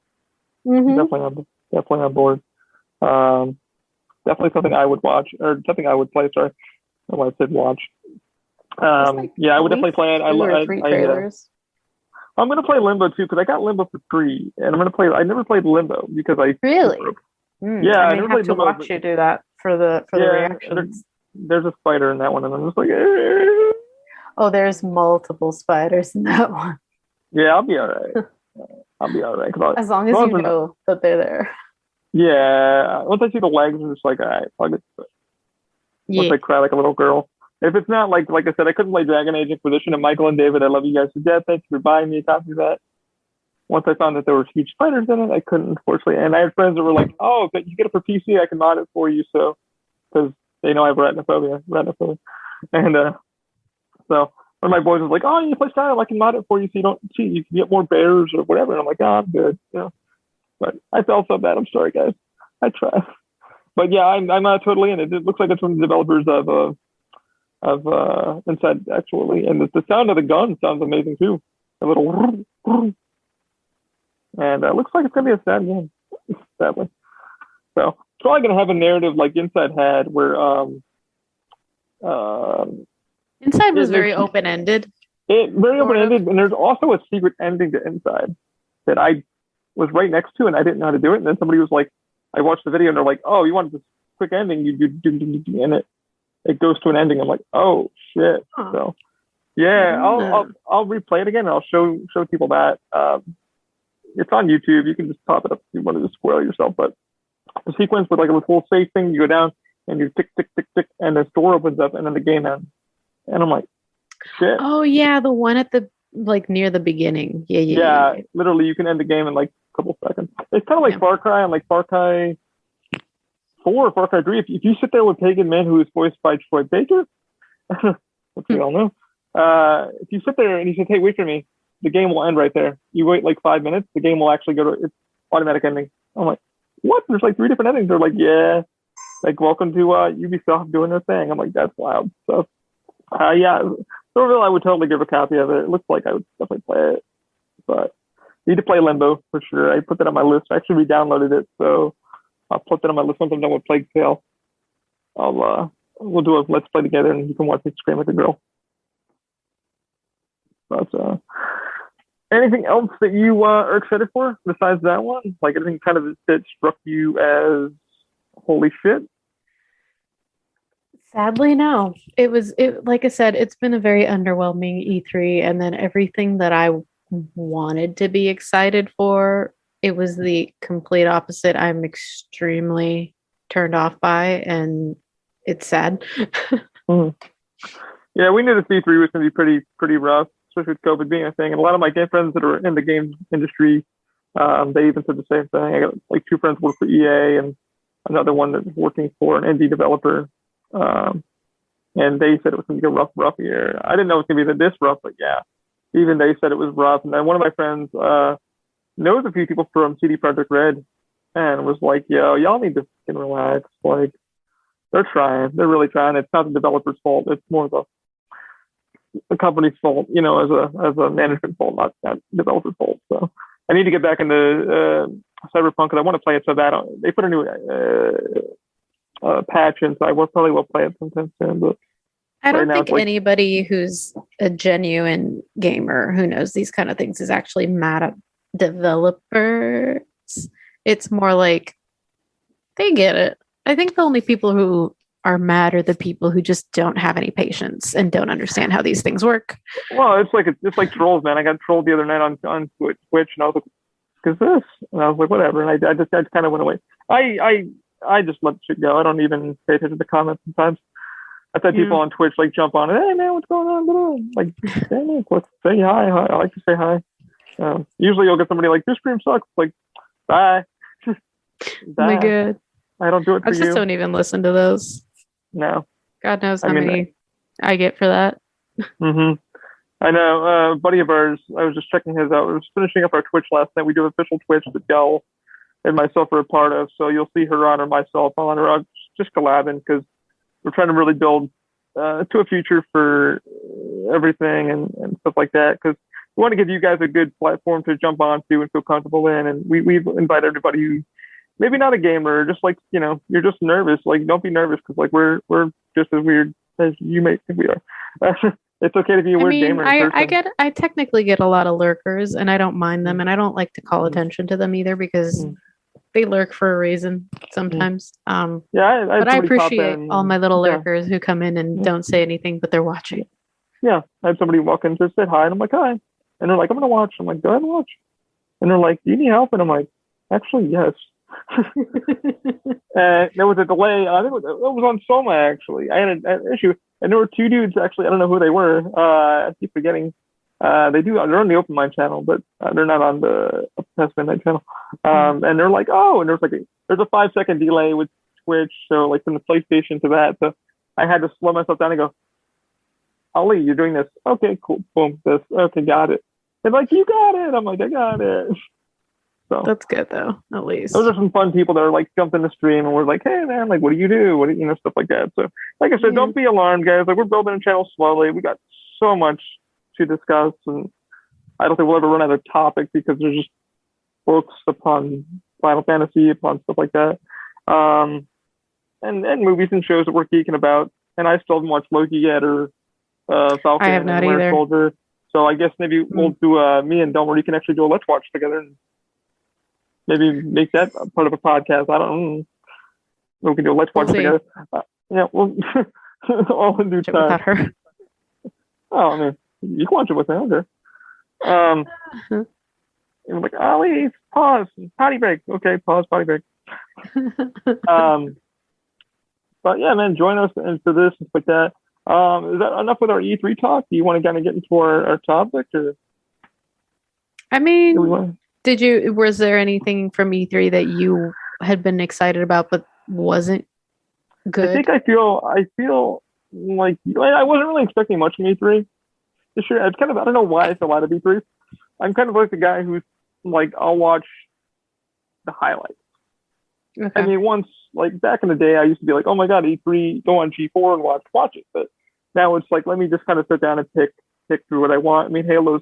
Mm-hmm. Definitely on board. Definitely something I would watch, or something I would play. Sorry, I said watch. Yeah, I would definitely play it. I'm gonna play Limbo too because I got Limbo for free, and I'm gonna play. I never played Limbo because I really. Yeah, I never have to Limbo, watch you do that for the reactions. There's a spider in that one, and I'm just like, oh, there's multiple spiders in that one. Yeah, I'll be all right. As long as you know that they're there. Yeah, once I see the legs, I'm just like, all right, fuck it. Once I cry like a little girl. If it's not like I said, I couldn't play Dragon Age Inquisition. And Michael and David, I love you guys to death. Thank you for buying me a copy of that. Once I found that there were huge spiders in it, I couldn't, unfortunately. And I had friends that were like, "Oh, but you get it for PC, I can mod it for you." So, because they know I have arachnophobia. And so one of my boys was like, "Oh, you play Skyrim, I can mod it for you, so you don't cheat. You can get more bears or whatever." And I'm like, "Oh, I'm good." But I felt so bad. I'm sorry, guys. I tried. But yeah, I'm totally in it. It looks like it's from the developers of Inside, actually, and the sound of the gun sounds amazing too. A little, and it looks like it's gonna be a sad game, sadly. So it's probably gonna have a narrative like Inside had, where Inside was very open ended. Very open ended, and there's also a secret ending to Inside that I was right next to, and I didn't know how to do it. And then somebody was like, I watched the video, and they're like, "Oh, you wanted this quick ending? You do," and it goes to an ending. I'm like, oh shit. Huh. So yeah, I'll replay it again, and I'll show people that. It's on YouTube. You can just pop it up if you want to just spoil yourself. But the sequence with like a full save thing, you go down and you tick, and the door opens up, and then the game ends. And I'm like, shit. Oh yeah, the one at the like near the beginning. Yeah. Literally, you can end the game in like a couple seconds. It's kind of like Far Cry and like Far Cry 4 or Far Cry 3. If you sit there with Pagan Man, who is voiced by Troy Baker, which we all know, if you sit there and you say, "Hey, wait for me," the game will end right there. You wait like 5 minutes, the game will actually go to its automatic ending. I'm like, what? There's like 3 different endings. They're like, yeah, like welcome to Ubisoft doing their thing. I'm like, that's wild. So yeah, Somerville, I would totally give a copy of it. It looks like I would definitely play it, but need to play Limbo for sure. I put that on my list. I actually re-downloaded it, so I'll put that on my list once I'm done with Plague Tale. We'll do a let's play together, and you can watch me scream like a girl. But anything else that you are excited for besides that one? Like anything kind of that struck you as holy shit? Sadly, no. It like I said, it's been a very underwhelming E3, and then everything that I wanted to be excited for, it was the complete opposite. I'm extremely turned off by, and it's sad. Mm-hmm. Yeah, we knew the C3 was going to be pretty rough, especially with COVID being a thing. And a lot of my game friends that are in the game industry, they even said the same thing. I got like 2 friends work for EA and another one that's working for an indie developer. And they said it was going to be a rough year. I didn't know it was going to be this rough, but yeah, even they said it was rough. And then one of my friends knows a few people from CD Projekt Red and was like, yo, y'all need to fucking relax. Like, they're trying. They're really trying. It's not the developer's fault. It's more the company's fault, you know, as a management fault, not developer's fault. So I need to get back into Cyberpunk because I want to play it so bad. They put a new patch in, so I probably will play it sometime soon. But I don't think anybody who's a genuine gamer who knows these kind of things is actually mad at developers. It's more like they get it. I think the only people who are mad are the people who just don't have any patience and don't understand how these things work. Well, it's like trolls, man. I got trolled the other night on Twitch, and I was like, "What's this?" And I was like, "Whatever." And I just kind of went away. I just let shit go. I don't even pay attention to the comments sometimes. I've had people on Twitch like jump on, "Hey man, what's going on?" Like, hey man, let's say hi. I like to say hi. Usually you'll get somebody like, "This stream sucks." Like, bye. Bye. Oh my God. I don't do it for you. I just don't even listen to those. No. God knows how many I get for that. Mm-hmm. I know. A buddy of ours, I was just checking his out. We were finishing up our Twitch last night. We do official Twitch that Del and myself are a part of. So you'll see her on or myself on or just collabing because we're trying to really build to a future for everything and stuff like that. Because we want to give you guys a good platform to jump onto and feel comfortable in. And we've invited everybody who maybe not a gamer, just like, you know, you're just nervous. Like, don't be nervous because like we're just as weird as you may think we are. It's okay to be a weird gamer. I technically get a lot of lurkers, and I don't mind them, and I don't like to call attention to them either because they lurk for a reason sometimes. But I appreciate all my little lurkers who come in and don't say anything, but they're watching. Yeah, I had somebody walk in to say hi, and I'm like, hi, and they're like, I'm gonna watch. I'm like, go ahead and watch. And they're like, do you need help? And I'm like, actually, yes. And there was a delay. I think it was on Soma actually. I had an issue, and there were 2 dudes actually. I don't know who they were. I keep forgetting. They're on the Open Mind channel, but they're not on the Past Midnight channel. And they're like, oh, and there's a 5-second delay with Twitch, so like from the PlayStation to that. So I had to slow myself down and go, Ollie, you're doing this. Okay, cool. Boom. This. Okay, got it. And like, you got it. I'm like, I got it. So that's good though, at least. Those are some fun people that are like jumped in the stream and we're like, hey man, like what do you do? What do you know, stuff like that. So like I said, don't be alarmed, guys. Like we're building a channel slowly. We got so much to discuss, and I don't think we'll ever run out of topic because there's just books upon Final Fantasy, upon stuff like that. And movies and shows that we're geeking about. And I still haven't watched Loki yet or Falcon I have not and Winter either. Soldier. So I guess maybe we'll do me and Delmarie can actually do a Let's Watch together and maybe make that part of a podcast. I don't know. We can do a Let's Watch together. Yeah, we'll all in due time. Without her. Oh, I mean, you can watch it with me. I don't care. And like, Ollie, pause, potty break. Okay, pause, potty break. But yeah, man, join us into this and like that. Is that enough with our E3 talk? Do you want to kind of get into our topic, or? I mean, was there anything from E3 that you had been excited about but wasn't good? I feel like I wasn't really expecting much from E3 this year. I don't know why I feel out of E3. I'm kind of like the guy who's like, I'll watch the highlights. Okay. I mean, once, like back in the day, I used to be like, oh my God, E3, go on G4 and watch it. But now it's like, let me just kind of sit down and pick through what I want. I mean, Halo's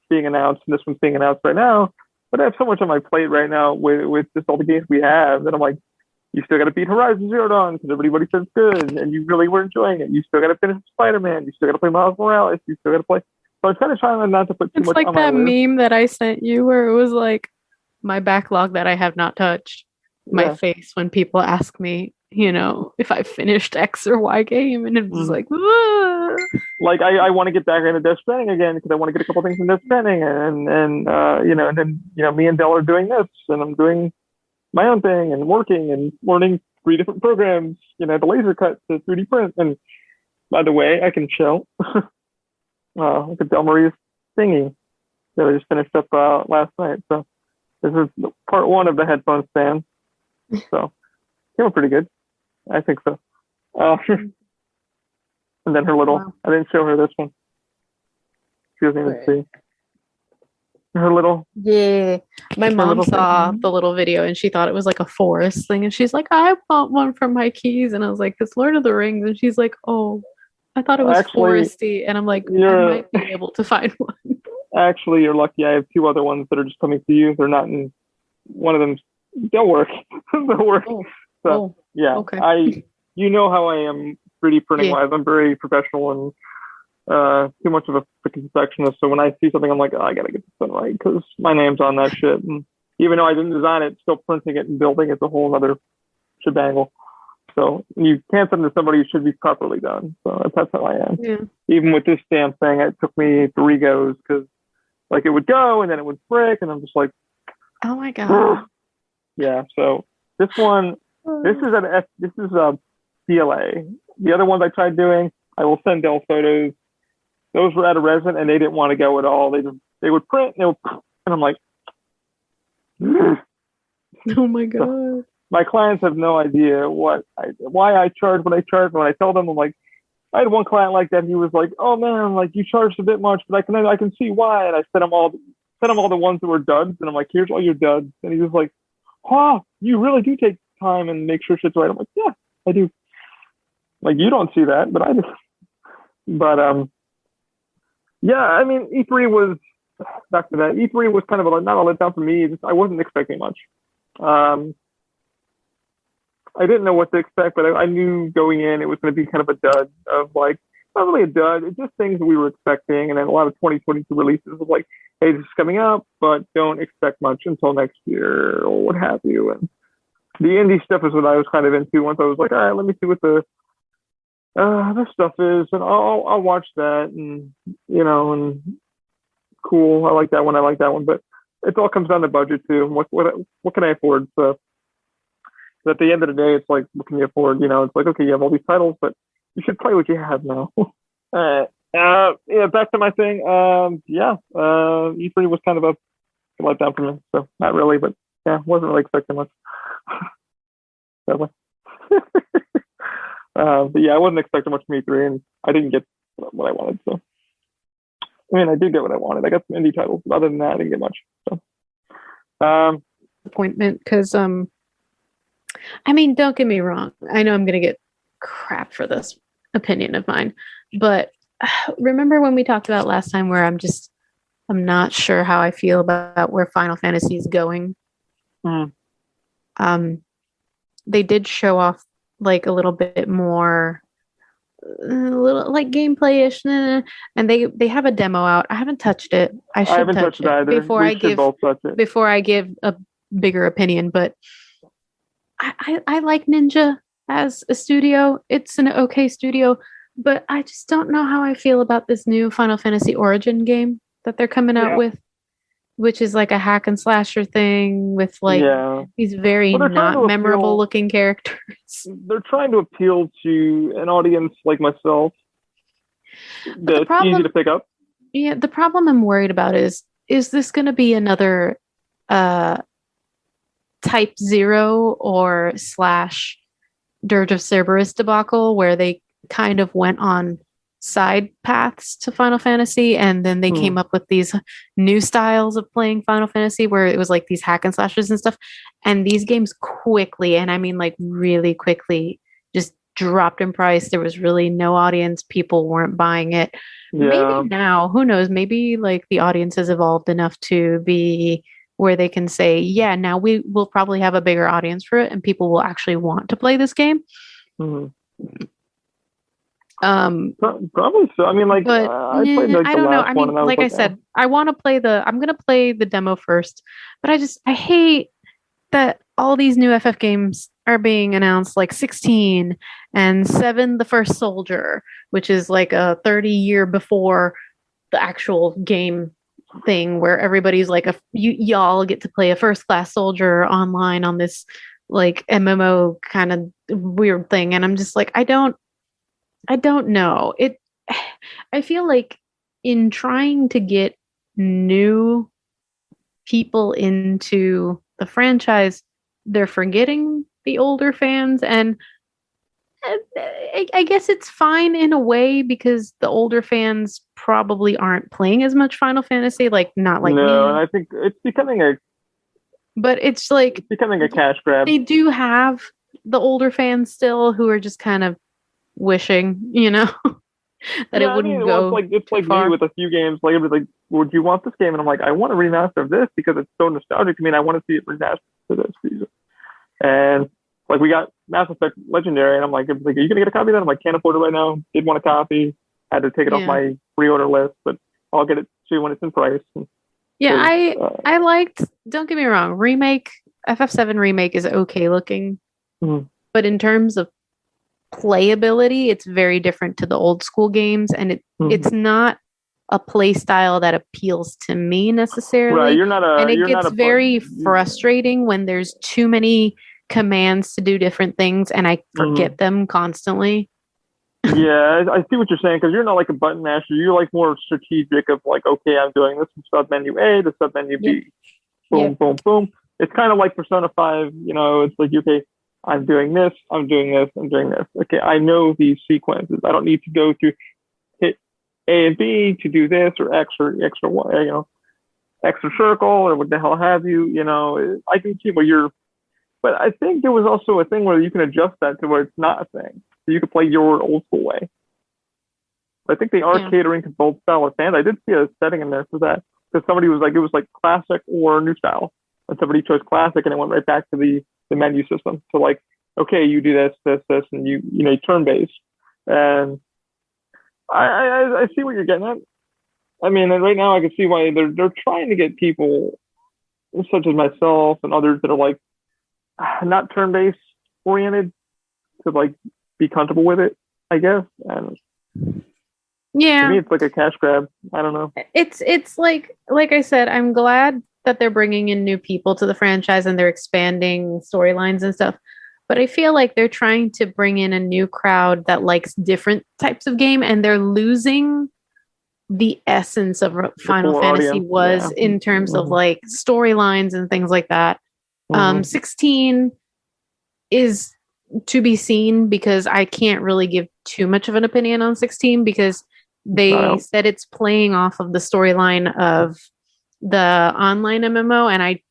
being announced and this one's being announced right now, but I have so much on my plate right now with just all the games we have that I'm like, you still got to beat Horizon Zero Dawn because everybody says it's good and you really were enjoying it. You still got to finish Spider-Man. You still got to play Miles Morales. You still got to play. So I was kind of trying not to put too much on my list. It's like that meme that I sent you where it was like my backlog that I have not touched. My face when people ask me, you know, if I finished X or Y game, and it was like, ah. Like I want to get back into Death Stranding again because I want to get a couple things from Death Stranding, and then me and Del are doing this, and I'm doing my own thing and working and learning 3 different programs, the laser cut to 3D print. And by the way, I can show look at Delmarie's thingy that I just finished up last night. So this is part 1 of the headphone stand. So came out pretty good. I think so. And then her little, wow. I didn't show her this one. She doesn't even see. Her little. Yeah. My mom saw the little video and she thought it was like a forest thing. And she's like, I want one for my keys. And I was like, it's Lord of the Rings. And she's like, oh, I thought it was foresty. And I'm like, I might be able to find one. Actually, you're lucky. I have 2 other ones that are just coming to you. They're not in one of them. They'll work. They'll work. Oh. So, yeah. Okay. You know how I am 3D printing wise. I'm very professional and too much of a freaking perfectionist. So when I see something, I'm like, I gotta get this done right because my name's on that shit. And even though I didn't design it, still printing it and building it's a whole other shebangle. So you can't send to somebody, it should be properly done. So that's how I am. Yeah. Even with this damn thing, it took me 3 goes because like it would go and then it would break, and I'm just like, oh my god. Yeah. So this one, this is a PLA. The other ones I tried doing, I will send Dell photos. Those were out of resin and they didn't want to go at all. They would print and I'm like, oh my god. So my clients have no idea why I charge what I charge. When I tell them, I'm like, I had one client like that. He was like, oh man, like you charged a bit much, but I can see why. And I sent him all the ones that were duds, and I'm like, here's all your duds. And he was like, oh, you really do take time and make sure shit's right. I'm like, yeah, I do. Like you don't see that, but I do. But yeah, I mean, E3 was back to that. E3 was kind of not a letdown for me. I wasn't expecting much. I didn't know what to expect, but I knew going in it was going to be kind of a dud of like, not really a dud, it's just things that we were expecting. And then a lot of 2022 releases of like, hey, this is coming up, but don't expect much until next year or what have you. And the indie stuff is what I was kind of into once I was like, all right, let me see what the stuff is, and I'll watch that, and and cool. I like that one, but it all comes down to budget too. What can I afford? So at the end of the day, it's like, what can you afford? It's like, okay, you have all these titles, but you should play what you have now. Yeah, back to my thing. E3 was kind of a letdown for me, so not really, but yeah, wasn't really expecting much. But yeah, I wasn't expecting much from E3, and I didn't get what I wanted. So, I mean, I did get what I wanted. I got some indie titles, but other than that, I didn't get much. So, appointment, because I mean, don't get me wrong. I know I'm gonna get crap for this opinion of mine, but remember when we talked about last time where I'm not sure how I feel about where Final Fantasy is going. They did show off like a little bit more, a little like gameplay-ish, and they have a demo out. I haven't touched it. I haven't touched it either. Before I give a bigger opinion, but I like Ninja as a studio. It's an okay studio, but I just don't know how I feel about this new Final Fantasy Origin game that they're coming out with, which is like a hack and slasher thing with like these very not memorable looking characters. They're trying to appeal to an audience like myself that's easy to pick up. Yeah, the problem I'm worried about is this going to be another Type 0 or / Dirge of Cerberus debacle where they kind of went on side paths to Final Fantasy, and then they came up with these new styles of playing Final Fantasy where it was like these hack and slashes and stuff, and these games quickly, and I mean like really quickly, just dropped in price. There was really no audience. People weren't buying it. Maybe now, who knows, maybe like the audience has evolved enough to be where they can say, yeah, now we will probably have a bigger audience for it and people will actually want to play this game. Probably so. I mean, like, I played like I don't know. I mean, like I said, I'm going to play the demo first, but I hate that all these new FF games are being announced, like 16 and 7 the First Soldier, which is like a 30-year before the actual game thing where everybody's like, y'all get to play a first class soldier online on this like MMO kind of weird thing. And I'm just like, I don't know. I feel like in trying to get new people into the franchise, they're forgetting the older fans. And I guess it's fine in a way because the older fans probably aren't playing as much Final Fantasy, like not like me. And I think it's becoming a cash grab. They do have the older fans still who are just kind of wishing, that it wouldn't go. It's like me with a few games. Like, it was like, would you want this game? And I'm like, I want a remaster of this because it's so nostalgic. I mean, I want to see it remastered for this season. And like, we got Mass Effect Legendary, and I'm like, are you gonna get a copy of that? I'm like, can't afford it right now. Did want a copy. Had to take it off my pre-order list, but I'll get it soon when it's in price. I liked. Don't get me wrong. FF7 remake is okay looking, but in terms of playability, it's very different to the old school games, and it's not a play style that appeals to me necessarily. Right, it gets very frustrating when there's too many commands to do different things, and I forget them constantly. Yeah, I see what you're saying, because you're not like a button masher. You're like more strategic of like, okay, I'm doing this from sub menu A to sub menu B. Boom, boom, boom. It's kind of like Persona 5. It's like, okay, I'm doing this, I'm doing this, I'm doing this. Okay, I know these sequences. I don't need to go to hit A and B to do this, or X or Y, extra circle, or what the hell have you. I can see where you're. But I think there was also a thing where you can adjust that to where it's not a thing. So you could play your old school way. I think they are catering to both style of fans. I did see a setting in there for that. Because somebody was like, it was like classic or new style. And somebody chose classic, and it went right back to the menu system. So like, okay, you do this, and you turn-based. And I see what you're getting at. I mean, right now I can see why they're trying to get people such as myself and others that are like, not turn-based oriented to like be comfortable with it, I guess. And to me, it's like a cash grab. I don't know. It's like I said, I'm glad that they're bringing in new people to the franchise and they're expanding storylines and stuff. But I feel like they're trying to bring in a new crowd that likes different types of game, and they're losing the essence of what Final Fantasy was in terms of like storylines and things like that. 16 is to be seen, because I can't really give too much of an opinion on 16 because they said it's playing off of the storyline of the online MMO, and I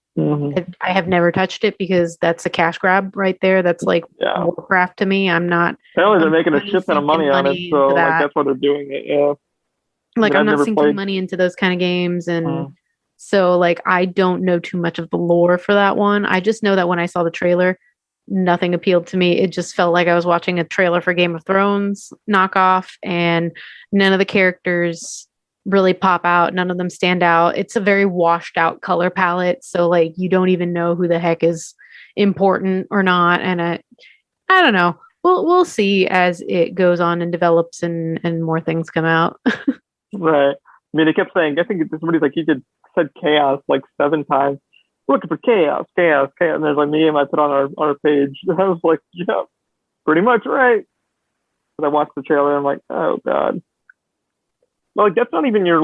have never touched it because that's a cash grab right there. That's like Warcraft to me. I'm not. Apparently, they're making a shit ton of money on it, so like that's why they're doing it. Yeah. Like, I'm not sinking money into those kind of games, and so like I don't know too much of the lore for that one. I just know that when I saw the trailer, nothing appealed to me. It just felt like I was watching a trailer for Game of Thrones knockoff, and none of the characters really pop out. None of them stand out. It's a very washed out color palette, so like you don't even know who the heck is important or not. And I don't know. We'll see as it goes on and develops and more things come out. Right. I mean, they kept saying, I think somebody's like, he said chaos like 7 times. Looking for chaos. And there's like me and I put on our page. And I was like, yeah, pretty much right. But I watched the trailer and I'm like, oh God. Well, like, that's not even your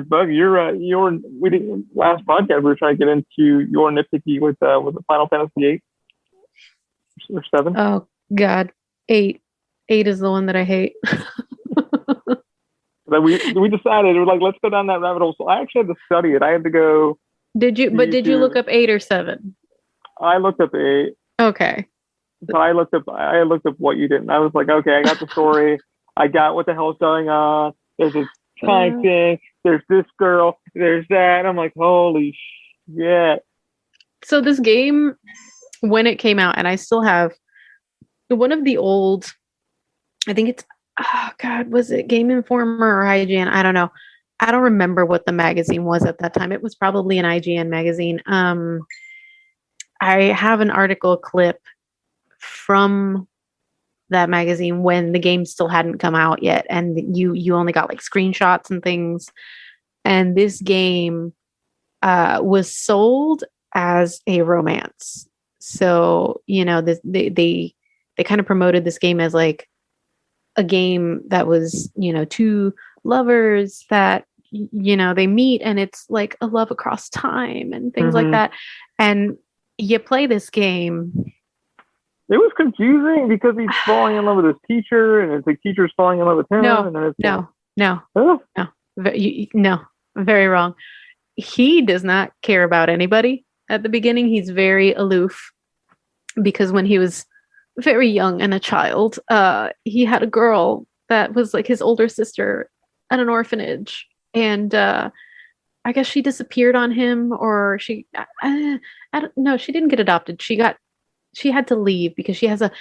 bug. We didn't last podcast. We were trying to get into your nitpicky with the Final Fantasy 8 or 7. Oh God, 8 is the one that I hate. But we decided, we were like, let's go down that rabbit hole. So I actually had to study it. I had to go. Did you look up 8 or 7? I looked up 8. Okay. So I looked up what you didn't. I was like, okay, I got the story. I got what the hell's going on. There's this time thing. There's this girl. There's that. I'm like, holy shit. So this game, when it came out, and I still have one of the old, I think it's, oh God, was it Game Informer or IGN? I don't know. I don't remember what the magazine was at that time. It was probably an IGN magazine. I have an article clip from that magazine when the game still hadn't come out yet, and you only got like screenshots and things. And this game was sold as a romance. So, they kind of promoted this game as like a game that was, two lovers that, they meet, and it's like a love across time and things like that. And you play this game. It was confusing because he's falling in love with his teacher, and it's like teacher's falling in love with him. No, very wrong. He does not care about anybody at the beginning. He's very aloof because when he was very young and a child, he had a girl that was like his older sister at an orphanage, and I guess she disappeared on him, or she didn't get adopted. She had to leave because she has a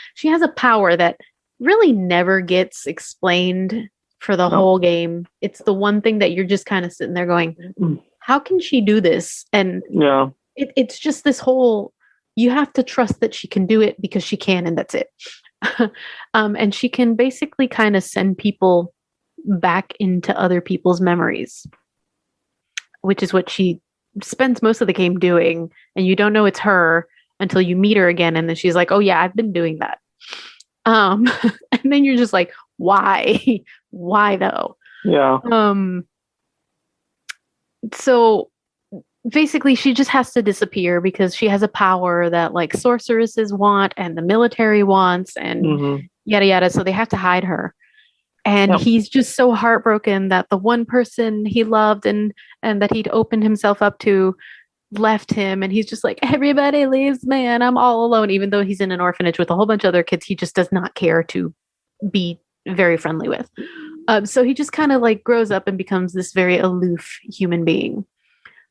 power that really never gets explained for the whole game. It's the one thing that you're just kind of sitting there going, how can she do this? And it's just this whole, you have to trust that she can do it because she can, and that's it. And she can basically kind of send people back into other people's memories, which is what she spends most of the game doing. And you don't know it's her until you meet her again, and then she's like, oh yeah, I've been doing that. And then you're just like, why though? So basically she just has to disappear because she has a power that like sorceresses want and the military wants, and yada yada, so they have to hide her. And he's just so heartbroken that the one person he loved and that he'd opened himself up to left him, and he's just like, everybody leaves me and I'm all alone, even though he's in an orphanage with a whole bunch of other kids he just does not care to be very friendly with. So he just kind of like grows up and becomes this very aloof human being,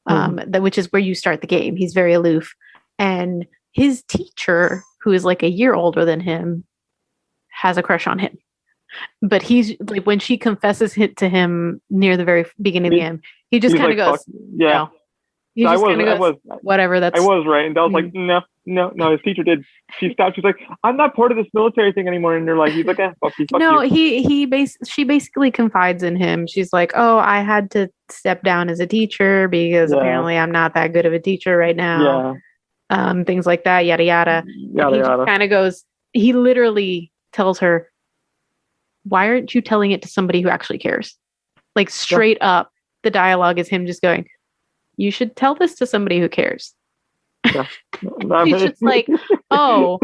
which is where you start the game. He's very aloof, and his teacher, who is like a year older than him, has a crush on him. But he's like, when she confesses it to him near the very beginning of the game, he just kind of goes, no. He just kind of goes, whatever. I was right, and I was like, no. His teacher did. She stopped. She's like, I'm not part of this military thing anymore. And they're like, he's like, fuck you. No, she basically confides in him. She's like, oh, I had to step down as a teacher because apparently I'm not that good of a teacher right now. Things like that, yada yada. Yada yada. Just kind of goes. He literally tells her, why aren't you telling it to somebody who actually cares? Like straight up, the dialogue is him just going, you should tell this to somebody who cares. He's just like, oh,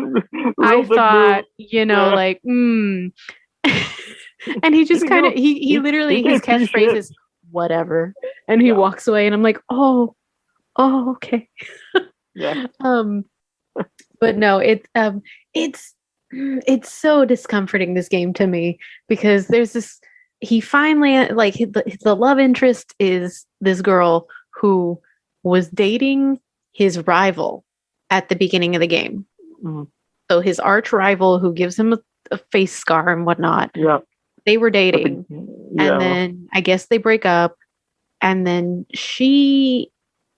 I thought, like, and he just kind of, he literally, his catchphrase is whatever. And he walks away, and I'm like, oh, okay. But no, it's so discomforting, this game, to me, because there's this, he finally, like, the love interest is this girl who was dating his rival at the beginning of the game. So his arch rival, who gives him a face scar and whatnot, they were dating. And then I guess they break up, and then she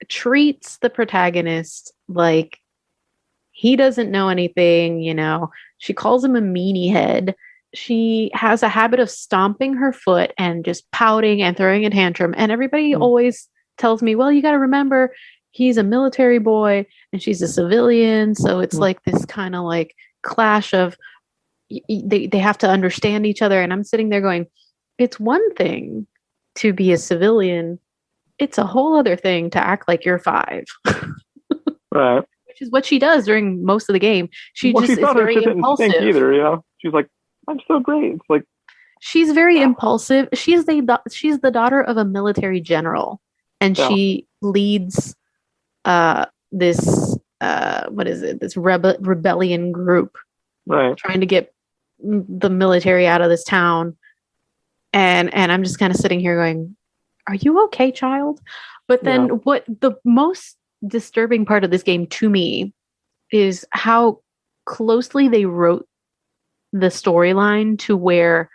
treats the protagonist like he doesn't know anything, She calls him a meanie head. She has a habit of stomping her foot and just pouting and throwing a tantrum. And everybody always tells me, well, you got to remember, he's a military boy and she's a civilian. So it's like this kind of like clash of, they have to understand each other. And I'm sitting there going, it's one thing to be a civilian. It's a whole other thing to act like you're 5. Right. Which is what she does during most of the game. She is very impulsive. Either, She's like, I'm so great. It's like, she's very impulsive. She's the daughter of a military general, and she leads this this rebellion group, right, trying to get the military out of this town. And I'm just kind of sitting here going, are you okay, child? But then what the most disturbing part of this game to me is how closely they wrote the storyline to where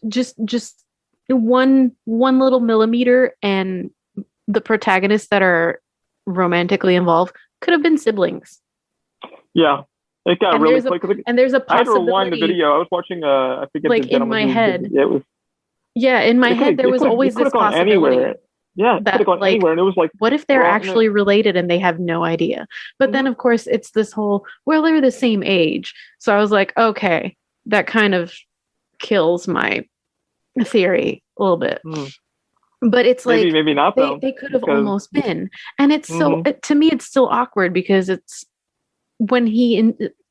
just one little millimeter and the protagonists that are romantically involved could have been siblings. Yeah. It got really quick. And there's a possibility. I had to rewind the video. I was watching I think it's like in my head. It was. Yeah, in my head there was always this possibility. Yeah, it could have gone anywhere, and it was like, what if they're actually related and they have no idea? But then, of course, it's this whole, well, they're the same age. So I was like, okay, that kind of kills my theory a little bit. But it's maybe not, though. They could have almost been. And it's so, to me, it's still awkward because it's when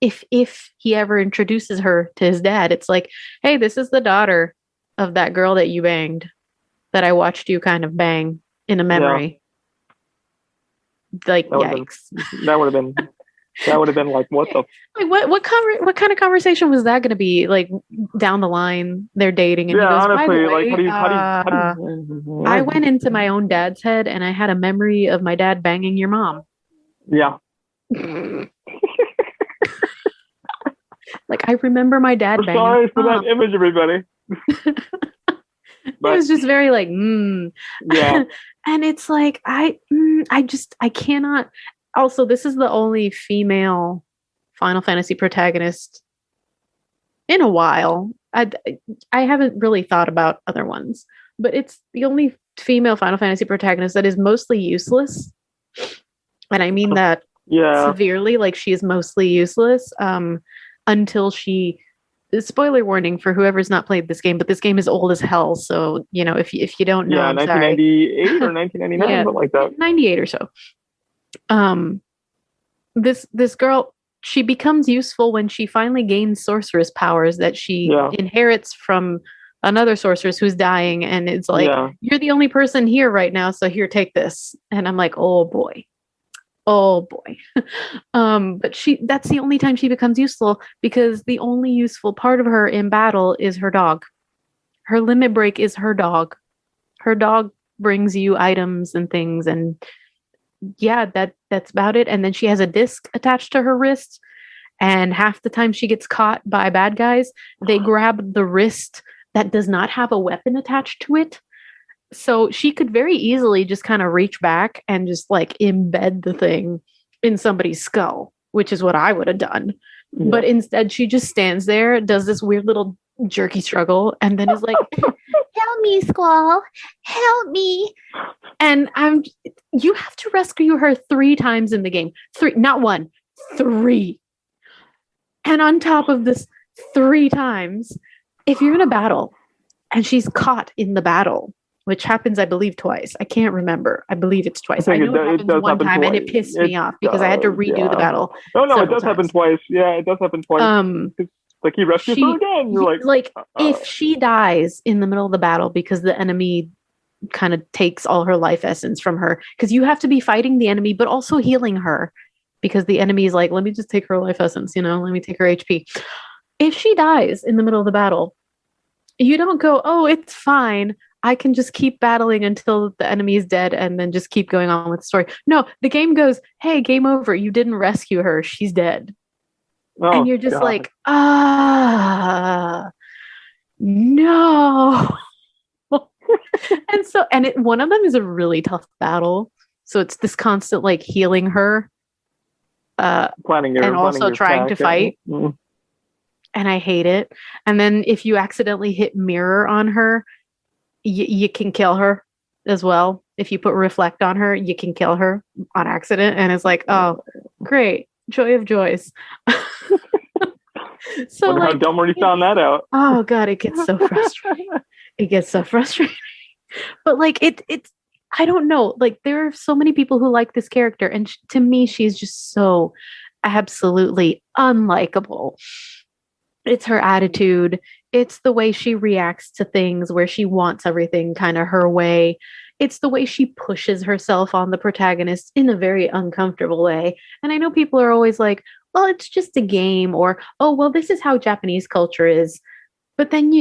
if he ever introduces her to his dad, it's like, hey, this is the daughter of that girl that you banged, that I watched you kind of bang in a memory. Yeah. Like, yikes. That would have been like, what the? Like, what kind of conversation was that going to be? Like, down the line, they're dating, and he goes, honestly, way, like, how do you I went into my own dad's head, and I had a memory of my dad banging your mom. Yeah. Like, I remember my dad banging. Sorry for that image, everybody. It was just very like, yeah. And it's like, I cannot. Also, this is the only female Final Fantasy protagonist in a while. I haven't really thought about other ones, but it's the only female Final Fantasy protagonist that is mostly useless. And I mean that severely, like, she is mostly useless until she... Spoiler warning for whoever's not played this game, but this game is old as hell. So, you know, if you don't know, 1998 or 1999, something like that. 98 or so. This girl, she becomes useful when she finally gains sorceress powers that she inherits from another sorceress who's dying, and it's like, you're the only person here right now, so here, take this. And I'm like, oh boy. But that's the only time she becomes useful, because the only useful part of her in battle is her dog. Her limit break is her dog. Her dog brings you items and things, and that's about it. And then she has a disc attached to her wrist, and half the time she gets caught by bad guys, they grab the wrist that does not have a weapon attached to it. So she could very easily just kind of reach back and just like embed the thing in somebody's skull, which is what I would have done. Yeah. But instead she just stands there, does this weird little jerky struggle, and then is like, help me, Squall, help me. And you have to rescue her 3 times in the game. 3, not 1, 3. And on top of this 3 times, if you're in a battle and she's caught in the battle, which happens, I believe, twice. I can't rember. I believe it's twice. I know it happens one time, and it pissed me off because I had to redo the battle. No, it does happen twice. Yeah, it does happen twice. Like, he rescues her again. You're like, if she dies in the middle of the battle because the enemy kind of takes all her life essence from her, because you have to be fighting the enemy, but also healing her, because the enemy is like, let me just take her life essence, let me take her HP. If she dies in the middle of the battle, you don't go, oh, it's fine, I can just keep battling until the enemy is dead and then just keep going on with the story. No, the game goes, hey, game over. You didn't rescue her. She's dead. Oh, and you're just like, no. And one of them is a really tough battle. So it's this constant like healing her. And also trying to fight. Mm-hmm. And I hate it. And then if you accidentally hit mirror on her, you can kill her as well. If you put reflect on her, you can kill her on accident. And it's like, oh, great. Joy of joys. So like, how Delmarie found that out. Oh God, it gets so frustrating. But like, it's, I don't know. Like, there are so many people who like this character. And to me, she's just so absolutely unlikable. It's her attitude. It's the way she reacts to things, where she wants everything kind of her way. It's the way she pushes herself on the protagonist in a very uncomfortable way. And I know people are always like, well, it's just a game, or, oh, well, this is how Japanese culture is. But then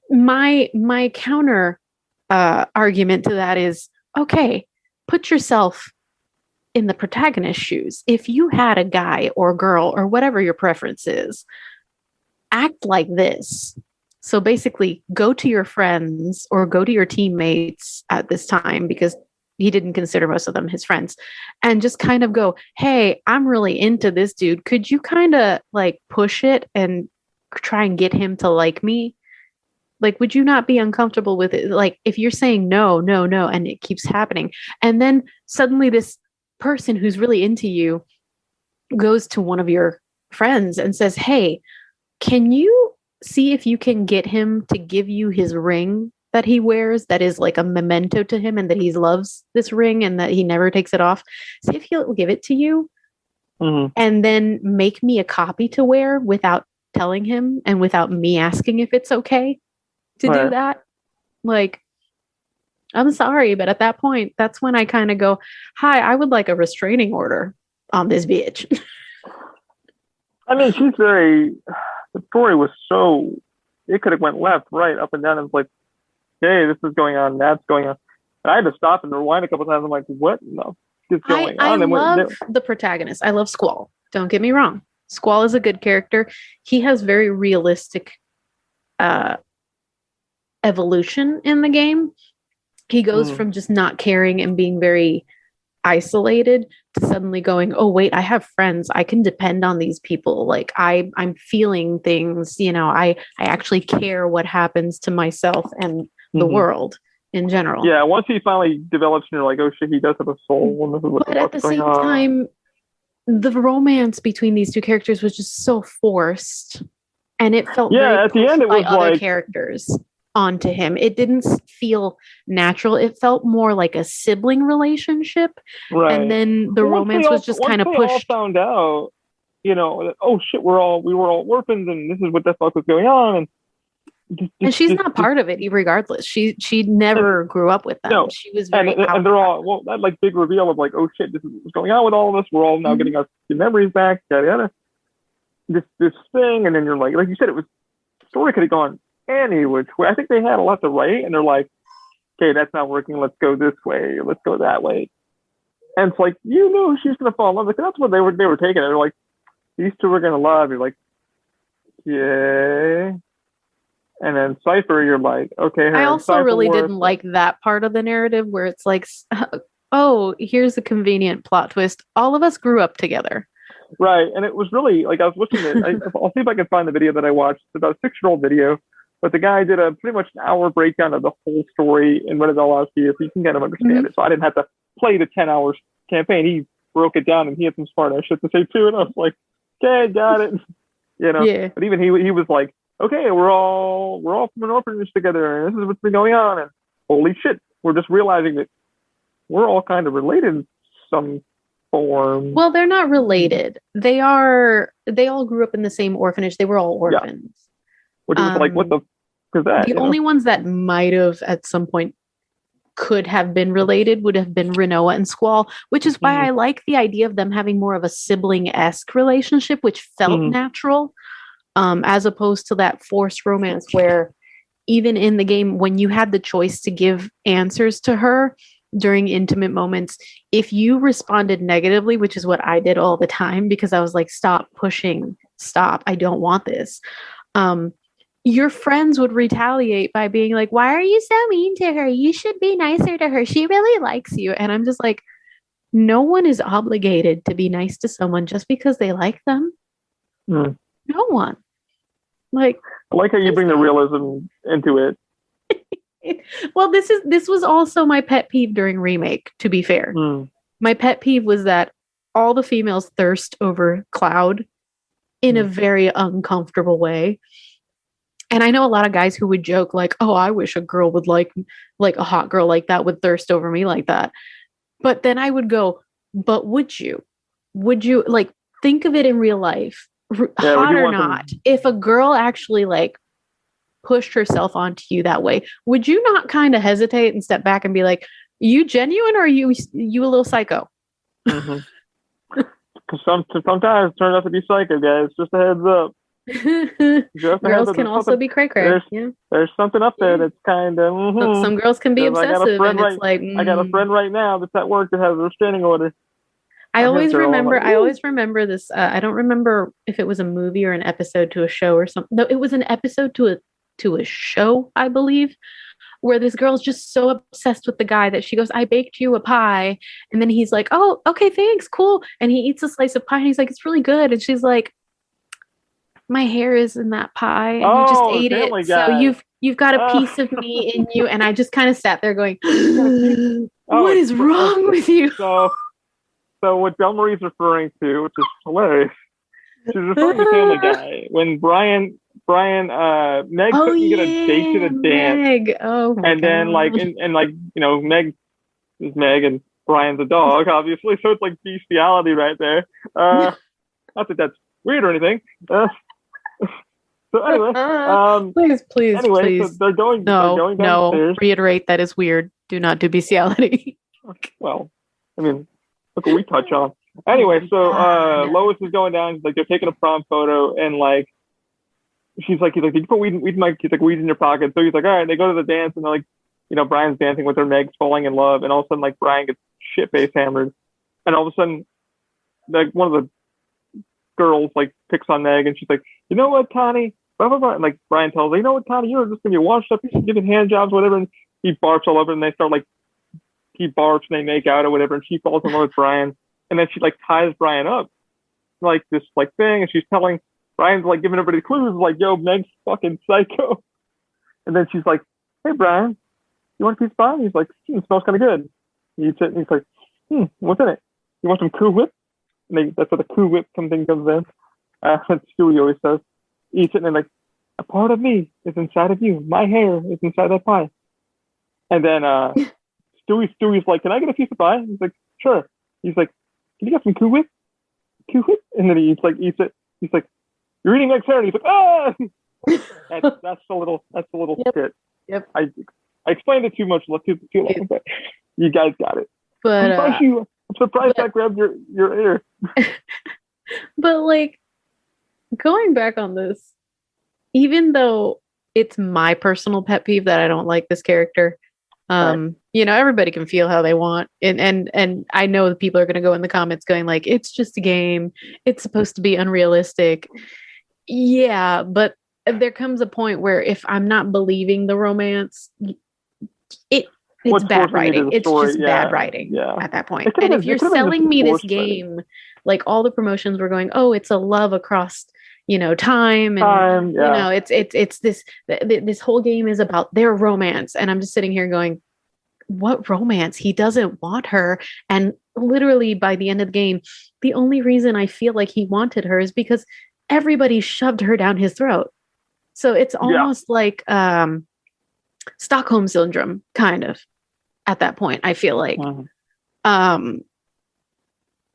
my counter argument to that is, okay, put yourself in the protagonist's shoes. If you had a guy or girl or whatever your preference is, act like this. So basically, go to your friends or go to your teammates at this time, because he didn't consider most of them his friends, and just kind of go, hey, I'm really into this dude. Could you kind of like push it and try and get him to like me? Like, would you not be uncomfortable with it? Like, if you're saying no, no, no, and it keeps happening, and then suddenly this person who's really into you goes to one of your friends and says, hey, can you see if you can get him to give you his ring that he wears that is like a memento to him, and that he loves this ring and that he never takes it off? See if he'll give it to you, and then make me a copy to wear without telling him and without me asking if it's okay to do that. Like, I'm sorry, but at that point, that's when I kind of go, hi, I would like a restraining order on this bitch. I mean, the story was so, it could have went left, right, up and down. It was like, hey, this is going on, that's going on. And I had to stop and rewind a couple times. I'm like, what is going on? I love the protagonist. I love Squall. Don't get me wrong. Squall is a good character. He has very realistic evolution in the game. He goes from just not caring and being very isolated to suddenly going, oh wait, I have friends. I can depend on these people. Like I'm feeling things, I actually care what happens to myself and the world in general. Yeah, once he finally develops and you're like, oh shit, he does have a soul. And this is what but at the same time, the romance between these two characters was just so forced, and it felt very at the end it was other like characters onto him. It didn't feel natural. It felt more like a sibling relationship, and then the romance was just kind of pushed. All found out, oh shit, we were all orphans, and this is what the fuck was going on, and she's not part of it, regardless. She never grew up with them. No, she was very and they're all that like big reveal of like, oh shit, this is what's going on with all of us. We're all now getting our memories back, yada yada. This thing, and then you're like you said, the story could have gone any which way. I think they had a lot to write, and they're like, okay, that's not working. Let's go this way. Let's go that way. And it's like, she's gonna fall in love. Like, that's what they were taking. They're like, these two are gonna love. You're like, yay. And then Cypher, you're like, okay. I also really didn't like that part of the narrative where it's like, oh, here's a convenient plot twist. All of us grew up together. Right. And it was really like, I was looking at, I'll see if I can find the video that I watched. It's about a 6-year-old video, but the guy did a pretty much an hour breakdown of the whole story and read it all out to you so you can kind of understand it. So I didn't have to play the 10 hours campaign. He broke it down and he had some smart ass shit to say too. And I was like, okay, got it. Yeah. But even he was like, okay, we're all from an orphanage together, and this is what's been going on, and holy shit, we're just realizing that we're all kind of related in some form. Well, they're not related. They all grew up in the same orphanage. They were all orphans. Yeah. Which was like, what the fuck is that? The only ones that might have at some point could have been related would have been Renoa and Squall, which is why I like the idea of them having more of a sibling-esque relationship, which felt natural. As opposed to that forced romance where even in the game, when you had the choice to give answers to her during intimate moments, if you responded negatively, which is what I did all the time because I was like, stop pushing, stop, I don't want this. Your friends would retaliate by being like, why are you so mean to her? You should be nicer to her. She really likes you. And I'm just like, no one is obligated to be nice to someone just because they like them. No one. Like, I like how you bring the realism into it. Well, this was also my pet peeve during Remake, to be fair. My pet peeve was that all the females thirst over Cloud in a very uncomfortable way. And I know a lot of guys who would joke like, oh, I wish a girl would like a hot girl like that would thirst over me like that. But then I would go, but would you like think of it in real life? Hot or not, if a girl actually like pushed herself onto you that way, would you not kind of hesitate and step back and be like, you genuine or are you a little psycho? Because sometimes it turns out to be psycho, guys. Just a heads up. Girls can also be cray-cray. There's something up there that's kind of some girls can be obsessive, and it's like I got a friend right now that's at work that has a restraining order. I always remember this. I don't remember if it was a movie or an episode to a show or something. No, it was an episode to a show, I believe, where this girl's just so obsessed with the guy that she goes, I baked you a pie. And then he's like, oh, okay, thanks, cool. And he eats a slice of pie and he's like, it's really good. And she's like, my hair is in that pie and you just ate it. So You've got a piece of me in you. And I just kind of sat there going, what is wrong with you? So what Delmarie's referring to, which is hilarious, she's referring to Family Guy when Meg couldn't get a date to the dance. Meg. Oh my and God. then Meg is Meg and Brian's a dog, obviously, so it's like bestiality right there. Not that that's weird or anything. So anyway, please. So they're going downstairs. No, reiterate that is weird. Do not do bestiality. Well, I mean, look what we touch on. Anyway, so Lois is going down. Like they're taking a prom photo, and like he's like, did you put weed in my? He's like, weed's in your pocket. So he's like, all right. They go to the dance, and they're like, Brian's dancing with her, Meg's falling in love, and all of a sudden, like Brian gets shit-face hammered, and all of a sudden, like one of the girls like picks on Meg, and she's like, you know what, Connie? Blah blah blah. And like Brian tells her, you know what, Connie, you're just gonna be washed up, you're giving hand jobs, whatever. And he barfs all over, and they start like he barfs, and they make out or whatever, and she falls in love with Brian, and then she like ties Brian up like this like thing, and she's telling Brian's like giving everybody clues like, yo, Meg's fucking psycho. And then she's like, hey Brian, you want a piece of pie? And he's like, it smells kind of good. He eats it, and he's like, what's in it? You want some Cool Whip? And that's where the Cool Whip comes in. Stewie always says. Eats it, and then like, a part of me is inside of you. My hair is inside that pie. And then Stewie's like, can I get a piece of pie? He's like, sure. He's like, can you get some Cool Whip? Cool Whip? And then he eats it. He's like, you're eating Meg's hair. And he's like, ah! That's a little skit. Yep. I explained it too much, too long, but you guys got it. But I'm surprised I grabbed your ear. But like, going back on this, even though it's my personal pet peeve that I don't like this character, right. Everybody can feel how they want, and I know that people are going to go in the comments going like, it's just a game, it's supposed to be unrealistic. Yeah, but there comes a point where if I'm not believing the romance, it's bad writing. It's just bad writing at that point. And if you're selling me this game, like all the promotions were going, oh, it's a love across, time. And, it's this whole game is about their romance. And I'm just sitting here going, what romance? He doesn't want her. And literally by the end of the game, the only reason I feel like he wanted her is because everybody shoved her down his throat. So it's almost like Stockholm syndrome, kind of, at that point, I feel like.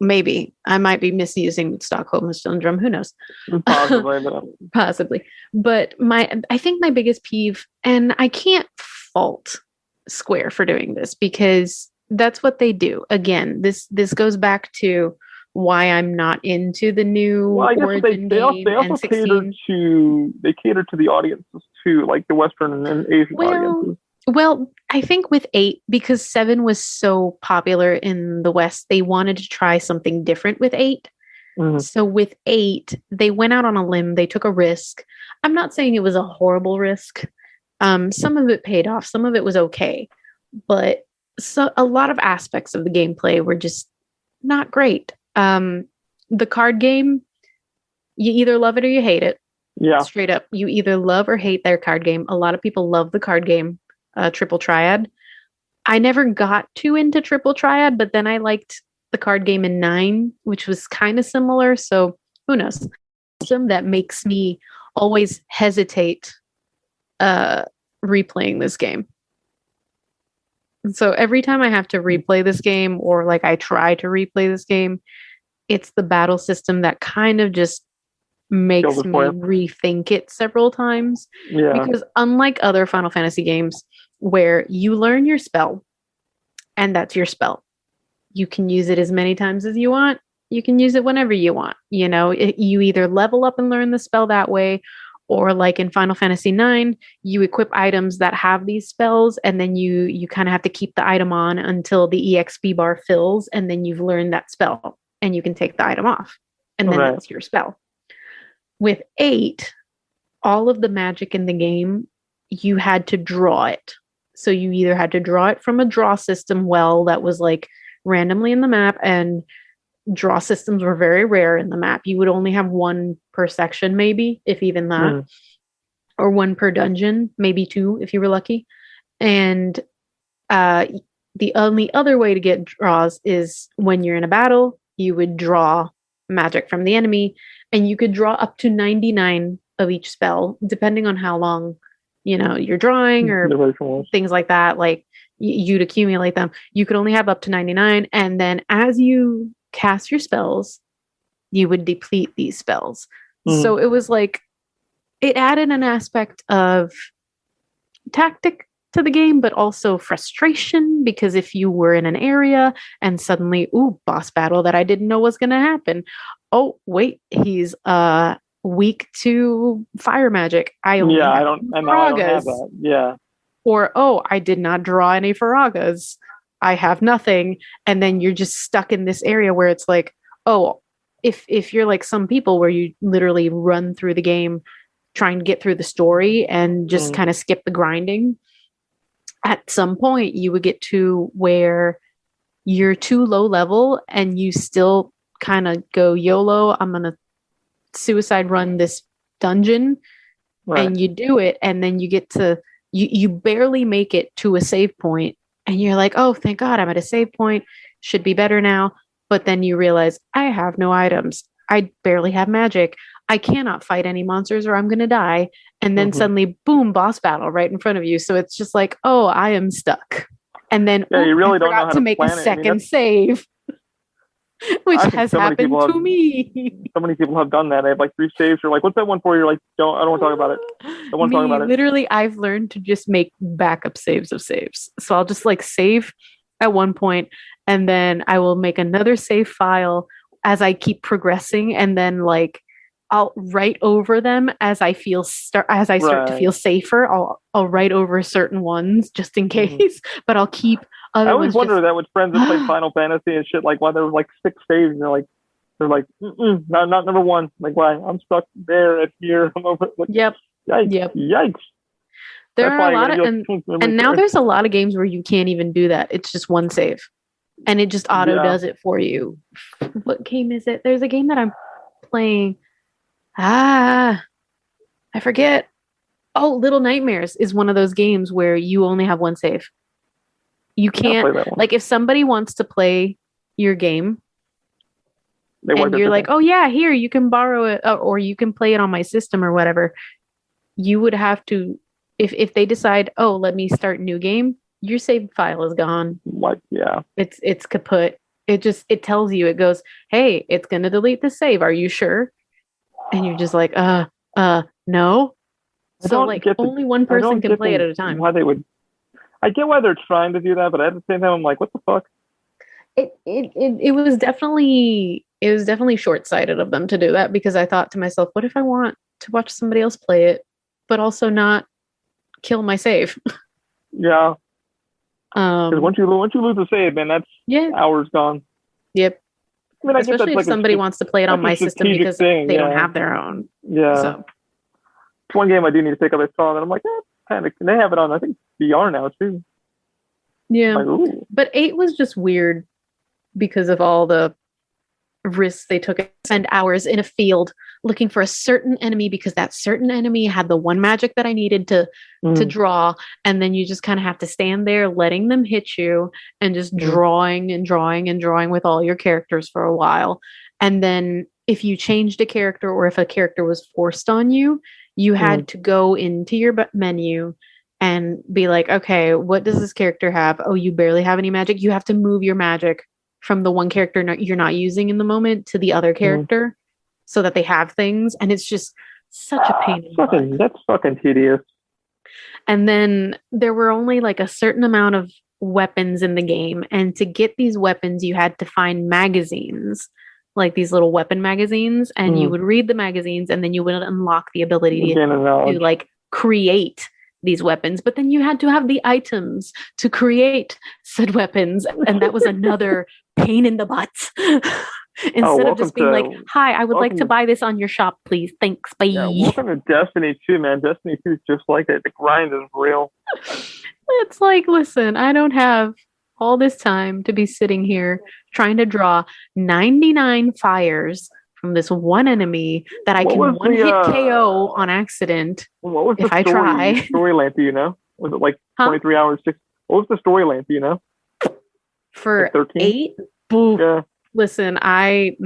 Maybe I might be misusing Stockholm syndrome. Who knows? Possibly. But I think my biggest peeve, and I can't fault Square for doing this because that's what they do. Again, this goes back to why I'm not into the new Origin game. They also cater to the audiences too, like the Western and Asian audiences. Well, I think with 8, because 7 was so popular in the West, they wanted to try something different with 8. Mm-hmm. So with 8, they went out on a limb. They took a risk. I'm not saying it was a horrible risk. Some of it paid off. Some of it was okay. But a lot of aspects of the gameplay were just not great. The card game, you either love it or you hate it. Yeah. Straight up. You either love or hate their card game. A lot of people love the card game. Triple Triad. I never got too into Triple Triad, but then I liked the card game in 9, which was kind of similar. So who knows? Some that makes me always hesitate replaying this game. So every time I have to replay this game, or like I try to replay this game, it's the battle system that kind of just makes me rethink it several times. Yeah. Because unlike other Final Fantasy games where you learn your spell and that's your spell, you can use it as many times as you want. You can use it whenever you want. You either level up and learn the spell that way, or like in Final Fantasy 9, you equip items that have these spells, and then you kind of have to keep the item on until the EXP bar fills, and then you've learned that spell and you can take the item off, and then that's your spell. With 8, all of the magic in the game, you had to draw it. So you either had to draw it from a draw system that was like randomly in the map, and draw systems were very rare in the map. You would only have one per section, maybe, if even that. or one per dungeon, maybe 2 if you were lucky. And the only other way to get draws is when you're in a battle, you would draw magic from the enemy, and you could draw up to 99 of each spell, depending on how long, you're drawing or things like that. Like you'd accumulate them. You could only have up to 99. And then as you cast your spells, you would deplete these spells. So it was like, it added an aspect of tactic to the game, but also frustration, because if you were in an area and suddenly, boss battle that I didn't know was going to happen. Oh, wait, he's weak to fire magic. I don't have that. Yeah. Or, I did not draw any Faragas. I have nothing. And then you're just stuck in this area where it's like, if you're like some people where you literally run through the game trying to get through the story and just kind of skip the grinding, at some point you would get to where you're too low level and you still kind of go YOLO, I'm going to suicide run this dungeon. Right. And you do it, and then you get to, you barely make it to a save point, and you're like, oh, thank God I'm at a save point, should be better now. But then you realize, I have no items, I barely have magic, I cannot fight any monsters or I'm going to die. And then suddenly, boom, boss battle right in front of you. So it's just like, I am stuck. And then you really I don't know how to make a second save, which has happened to me. So many people have done that. I have like 3 saves. You're like, what's that one for? You're like, I don't want to talk about it. I don't want to talk about it. Literally, I've learned to just make backup saves of saves. So I'll just like save at one point, and then I will make another save file as I keep progressing, and then like I'll write over them as I start to feel safer. I'll write over certain ones just in case, but I'll keep other ones. I always wonder that with friends that play Final Fantasy and shit, like why there were like 6 saves and they're like, not number 1. Like, why? I'm stuck there at here. I'm over. Like, yep. Yikes. There are a lot of, and now there's a lot of games where you can't even do that. It's just one save, and it just auto does it for you. What game is it? There's a game that I'm playing. I forget. Oh, Little Nightmares is one of those games where you only have one save. You can't, like, if somebody wants to play your game and you're like, oh yeah, here, you can borrow it, or you can play it on my system or whatever, you would have to, if they decide, let me start a new game, your save file is gone. What? Yeah. It's kaput. It tells you, it goes, hey, it's going to delete the save. Are you sure? And you're just like, no. So like only one person can play it at a time. Why they would? I get why they're trying to do that, but at the same time, I'm like, what the fuck? It was definitely short-sighted of them to do that, because I thought to myself, what if I want to watch somebody else play it, but also not kill my save? Yeah. Because once you lose a save, man, that's hours gone. Yep. I mean, especially if somebody wants to play it on my system because they don't have their own. Yeah. So. One game I do need to pick up. I saw that I'm like, panic. And they have it on, I think, VR now too. Yeah. Like, but 8 was just weird because of all the risks they took. Spend hours in a field looking for a certain enemy because that certain enemy had the one magic that I needed to draw, and then you just kind of have to stand there letting them hit you and just drawing and drawing and drawing with all your characters for a while. And then if you changed a character, or if a character was forced on you, you had to go into your menu and be like, okay, what does this character have? Oh, you barely have any magic. You have to move your magic from the one character you're not using in the moment to the other character so that they have things. And it's just such a pain in the butt. That's fucking tedious. And then there were only like a certain amount of weapons in the game. And to get these weapons, you had to find magazines, like these little weapon magazines. And you would read the magazines, and then you would unlock the ability to like create these weapons. But then you had to have the items to create said weapons. And that was another pain in the butt. Instead of just being like, hi, I would like to buy this on your shop, please. Thanks. Bye. Yeah, welcome to Destiny 2, man. Destiny 2 is just like it. The grind is real. It's like, listen, I don't have all this time to be sitting here trying to draw 99 fires from this one enemy that I can one hit KO on accident. What was if I try? Story length, do you know? Was it like 23 hours? What was the story length, do you know? For like 8? Yeah. Listen, I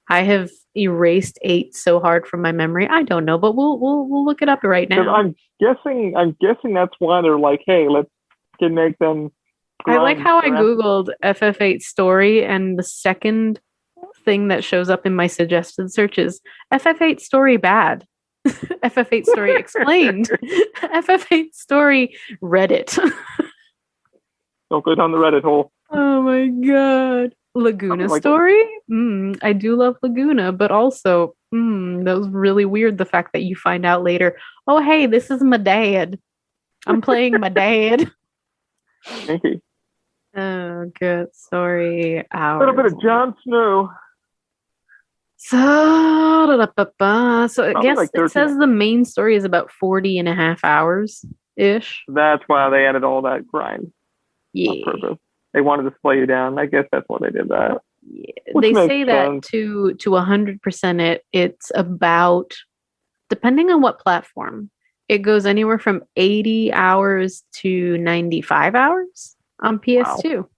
have erased 8 so hard from my memory. I don't know, but we'll look it up right now. I'm guessing that's why they're like, hey, let's make them. I like how I googled FF8 story, and the second thing that shows up in my suggested search is FF8 story bad. FF8 story explained. FF8 story Reddit. Don't go down the Reddit hole. Oh my god. Laguna story? I do love Laguna, but also, that was really weird, the fact that you find out later, oh, hey, this is my dad. I'm playing my dad. Thank you. Oh, good. Sorry. A little bit of Jon Snow. So I guess like it says the main story is about 40 and a half hours-ish. That's why they added all that grind. Yeah. On purpose. They wanted to slow you down. I guess that's why they did that. Yeah. They say that to 100% it's about, depending on what platform, it goes anywhere from 80 hours to 95 hours on PS2. Wow.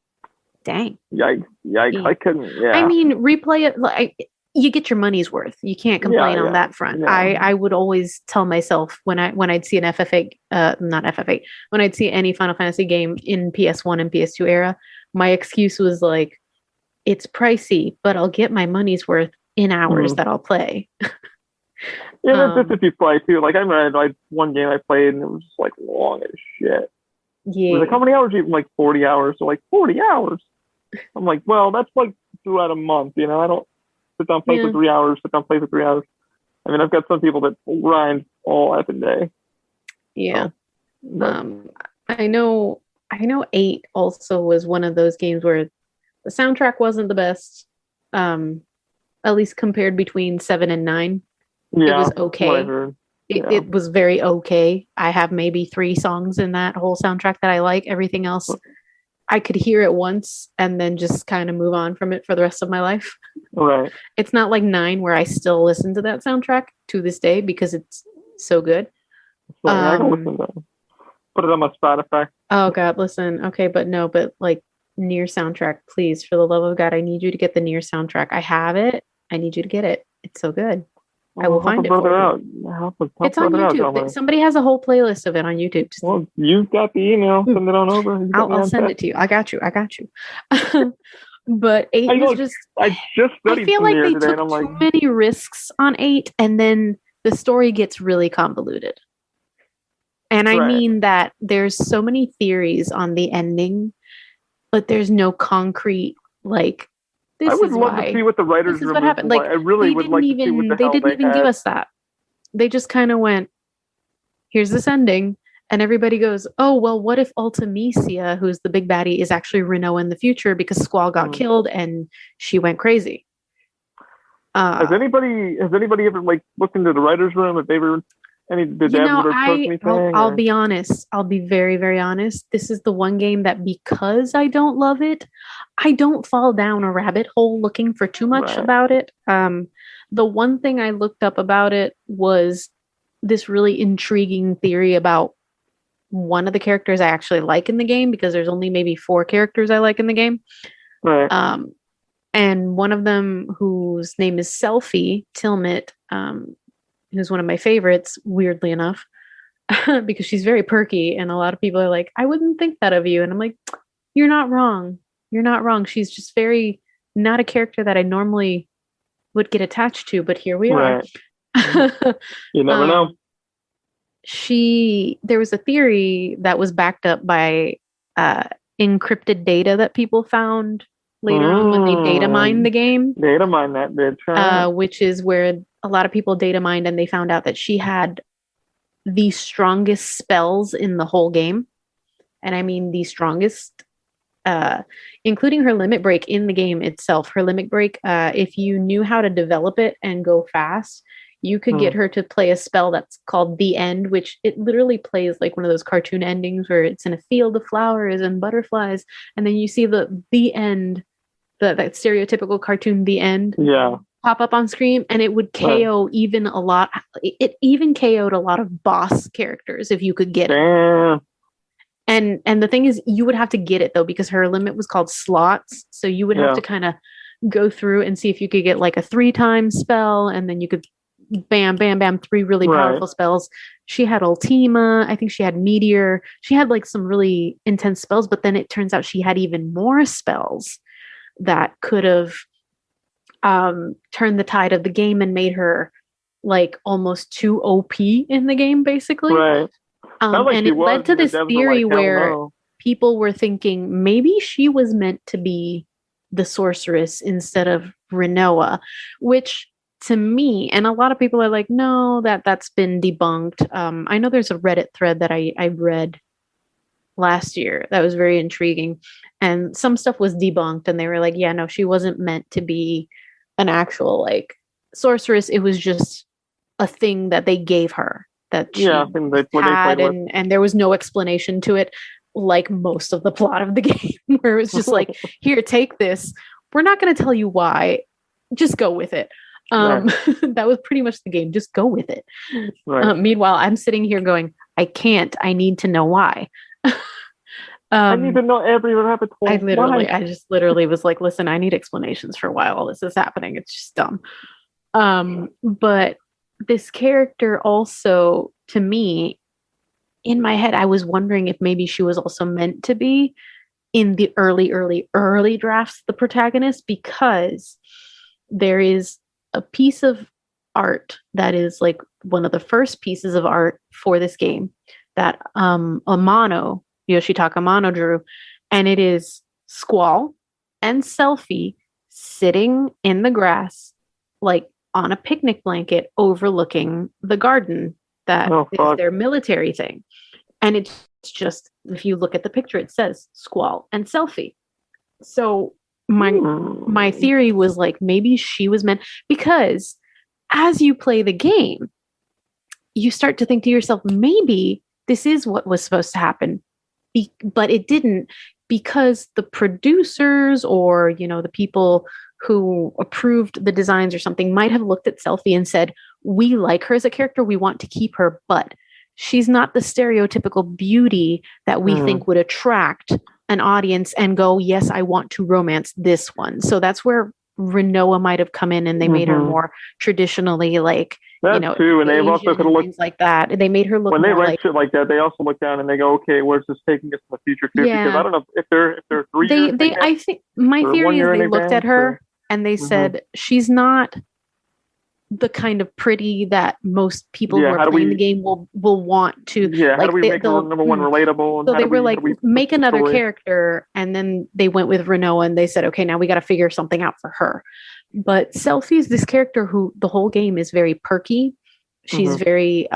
Dang. Yikes. Yeah. I couldn't, I mean, replay it, like, you get your money's worth. You can't complain on that front. Yeah. I would always tell myself when I'd see an FF8, not FF8, when I'd see any Final Fantasy game in PS1 and PS2 era, my excuse was like, it's pricey, but I'll get my money's worth in hours that I'll play. Yeah, that's if you play too. Like I remember like one game I played and it was just like long as shit. Yeah. Like how many hours? Even like 40 hours. So like 40 hours. I'm like, well, that's like throughout a month. You know, I don't sit down play for 3 hours. Sit down play for 3 hours. I mean, I've got some people that grind all effing day. Yeah. So, I know 8 also was one of those games where the soundtrack wasn't the best. At least compared between 7 and 9. Yeah, it was okay. It was very okay. I have maybe 3 songs in that whole soundtrack that I like. Everything else, I could hear it once and then just kind of move on from it for the rest of my life. Right. It's not like 9 where I still listen to that soundtrack to this day because it's so good. I can listen to it. Put it on my Spotify. Oh God, listen. Okay, but like Nier soundtrack, please, for the love of God, I need you to get the Nier soundtrack. I have it. I need you to get it. It's so good. I will find it for you. It's on YouTube. Somebody has a whole playlist of it on YouTube. Well, you've got the email. Send it on over. I'll send it to you. I got you. But 8 was just... I feel like they took too many risks on 8, and then the story gets really convoluted. And I mean that there's so many theories on the ending, but there's no concrete, like... I would love to see what the writers room is. Like, I really would like to see what the hell they didn't even give us that. They just kind of went, here's this ending, and everybody goes, oh, well, what if Ultimisia, who's the big baddie, is actually Renault in the future because Squall got killed and she went crazy? Has anybody ever like looked into the writers room? Have they ever I'll be honest. I'll be very, very honest. This is the one game that, because I don't love it, I don't fall down a rabbit hole looking for too much about it. The one thing I looked up about it was this really intriguing theory about one of the characters I actually like in the game, because there's only maybe 4 characters I like in the game. Right. And one of them, whose name is Selphie, Tilmitt, who's one of my favorites, weirdly enough, because she's very perky, and a lot of people are like, I wouldn't think that of you. And I'm like, you're not wrong. You're not wrong. She's just very not a character that I normally would get attached to, but here we are. You never know. There was a theory that was backed up by encrypted data that people found later on when they data mined the game. Data mine that bitch. Which is where a lot of people data mined, and they found out that she had the strongest spells in the whole game. And I mean the strongest, including her limit break in the game itself. Her limit break, if you knew how to develop it and go fast, you could get her to play a spell that's called The End, which it literally plays like one of those cartoon endings where it's in a field of flowers and butterflies, and then you see the end, that stereotypical cartoon The End. Yeah. pop up on screen, and it would KO even a lot. It even KO'd a lot of boss characters if you could get it. And the thing is, you would have to get it though, because her limit was called slots. So you would have to kind of go through and see if you could get like a 3-time spell, and then you could bam, bam, bam, 3 really powerful spells. She had Ultima. I think she had Meteor. She had like some really intense spells, but then it turns out she had even more spells that could have turned the tide of the game and made her like almost too OP in the game, basically. Right. And it led to this theory where people were thinking maybe she was meant to be the sorceress instead of Rinoa, which to me, and a lot of people are like, no, that's been debunked. I know there's a Reddit thread that I read last year that was very intriguing, and some stuff was debunked, and they were like, yeah, no, she wasn't meant to be an actual like sorceress. It was just a thing that they gave her that she had, and there was no explanation to it, like most of the plot of the game, where it was just like, here, take this. We're not going to tell you why. Just go with it. That was pretty much the game. Just go with it. Meanwhile, I'm sitting here going, I can't. I need to know why. I need to know every rabbit hole. I just literally was like, listen, I need explanations for why all this is happening. It's just dumb. But this character also, to me, in my head, I was wondering if maybe she was also meant to be in the early drafts, the protagonist, because there is a piece of art that is like one of the first pieces of art for this game that Yoshitaka Amano drew, and it is Squall and Selphie sitting in the grass, like on a picnic blanket overlooking the garden that is their military thing. And it's just, if you look at the picture, it says Squall and Selphie. So my theory was like, maybe she was meant, because as you play the game, you start to think to yourself, maybe this is what was supposed to happen. But it didn't, because the producers or, the people who approved the designs or something might have looked at Selphie and said, we like her as a character, we want to keep her, but she's not the stereotypical beauty that we think would attract an audience and go, yes, I want to romance this one. So that's where Rinoa might have come in, and they made her more traditionally like, that too, and they've also could look things like that. They made her look when more they write like, shit like that. They also look down and they go, okay, where's this taking us in the future too? Yeah. Because I don't know if they're 3 years. I think my theory is they looked at her and they said, she's not the kind of pretty that most people who are playing the game will want to. Yeah, how do we make her number one relatable? So they were like, make another character, and then they went with Rinoa and they said, okay, now we got to figure something out for her. But Selphie is this character who the whole game is very perky. She's very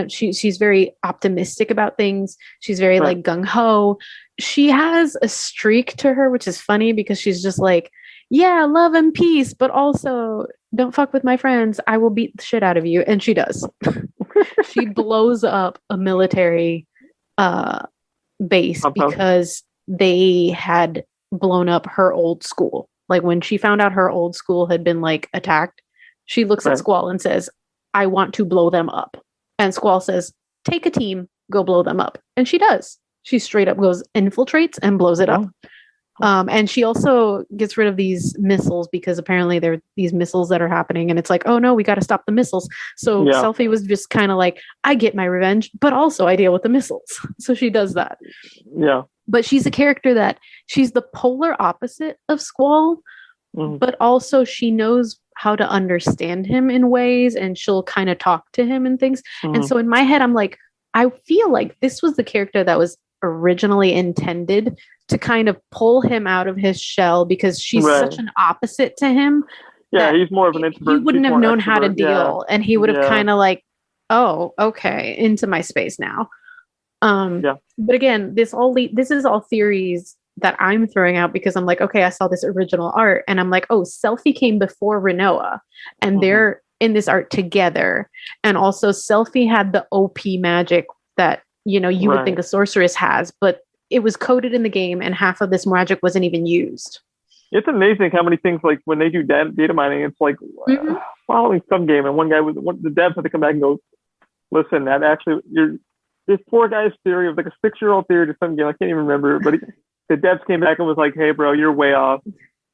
she's very optimistic about things. She's very like gung-ho. She has a streak to her, which is funny because she's just like, yeah, love and peace, but also don't fuck with my friends. I will beat the shit out of you. And she does. She blows up a military base because they had blown up her old school. Like when she found out her old school had been like attacked, she looks at Squall and says, I want to blow them up. And Squall says, take a team, go blow them up. And she does. She straight up goes, infiltrates and blows it up. And she also gets rid of these missiles because apparently there are these missiles that are happening. And it's like, oh no, we got to stop the missiles. So Selphie was just kind of like, I get my revenge, but also I deal with the missiles. So she does that. Yeah. But she's a character that she's the polar opposite of Squall, but also she knows how to understand him in ways, and she'll kind of talk to him and things. And so in my head, I'm like, I feel like this was the character that was originally intended to kind of pull him out of his shell, because she's such an opposite to him. Yeah, he's more of an introvert. He wouldn't have known how to deal, and he would have kind of like, oh, okay, into my space now. But again, this is all theories that I'm throwing out because I'm like, okay, I saw this original art, and I'm like, oh, Selphie came before Rinoa, and they're in this art together, and also Selphie had the OP magic that you would think a sorceress has, but it was coded in the game, and half of this magic wasn't even used. It's amazing how many things, like when they do data mining, it's like following some game, and the devs had to come back and go, listen, that actually this poor guy's theory of like a 6-year-old theory to some game, I can't even remember, but the devs came back and was like, hey bro, you're way off.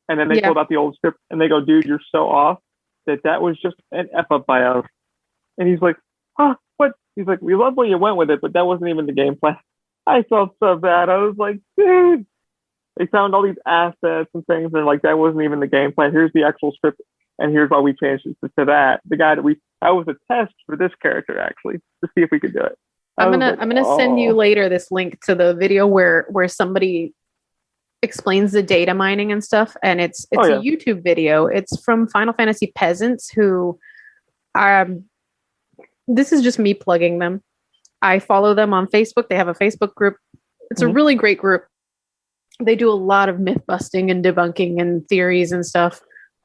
And then they pulled out the old script and they go, dude, you're so off that was just an F up by us. And he's like, what? He's like, we love where you went with it, but that wasn't even the game plan. I felt so bad. I was like, dude, they found all these assets and things, and like that wasn't even the game plan. Here's the actual script, and here's why we changed it to that. The guy that was a test for this character actually to see if we could do it. I'm gonna send you later this link to the video where somebody explains the data mining and stuff, and it's a YouTube video. It's from Final Fantasy Peasants, who this is just me plugging them. I follow them on Facebook. They have a Facebook group. It's a really great group. They do a lot of myth busting and debunking and theories and stuff.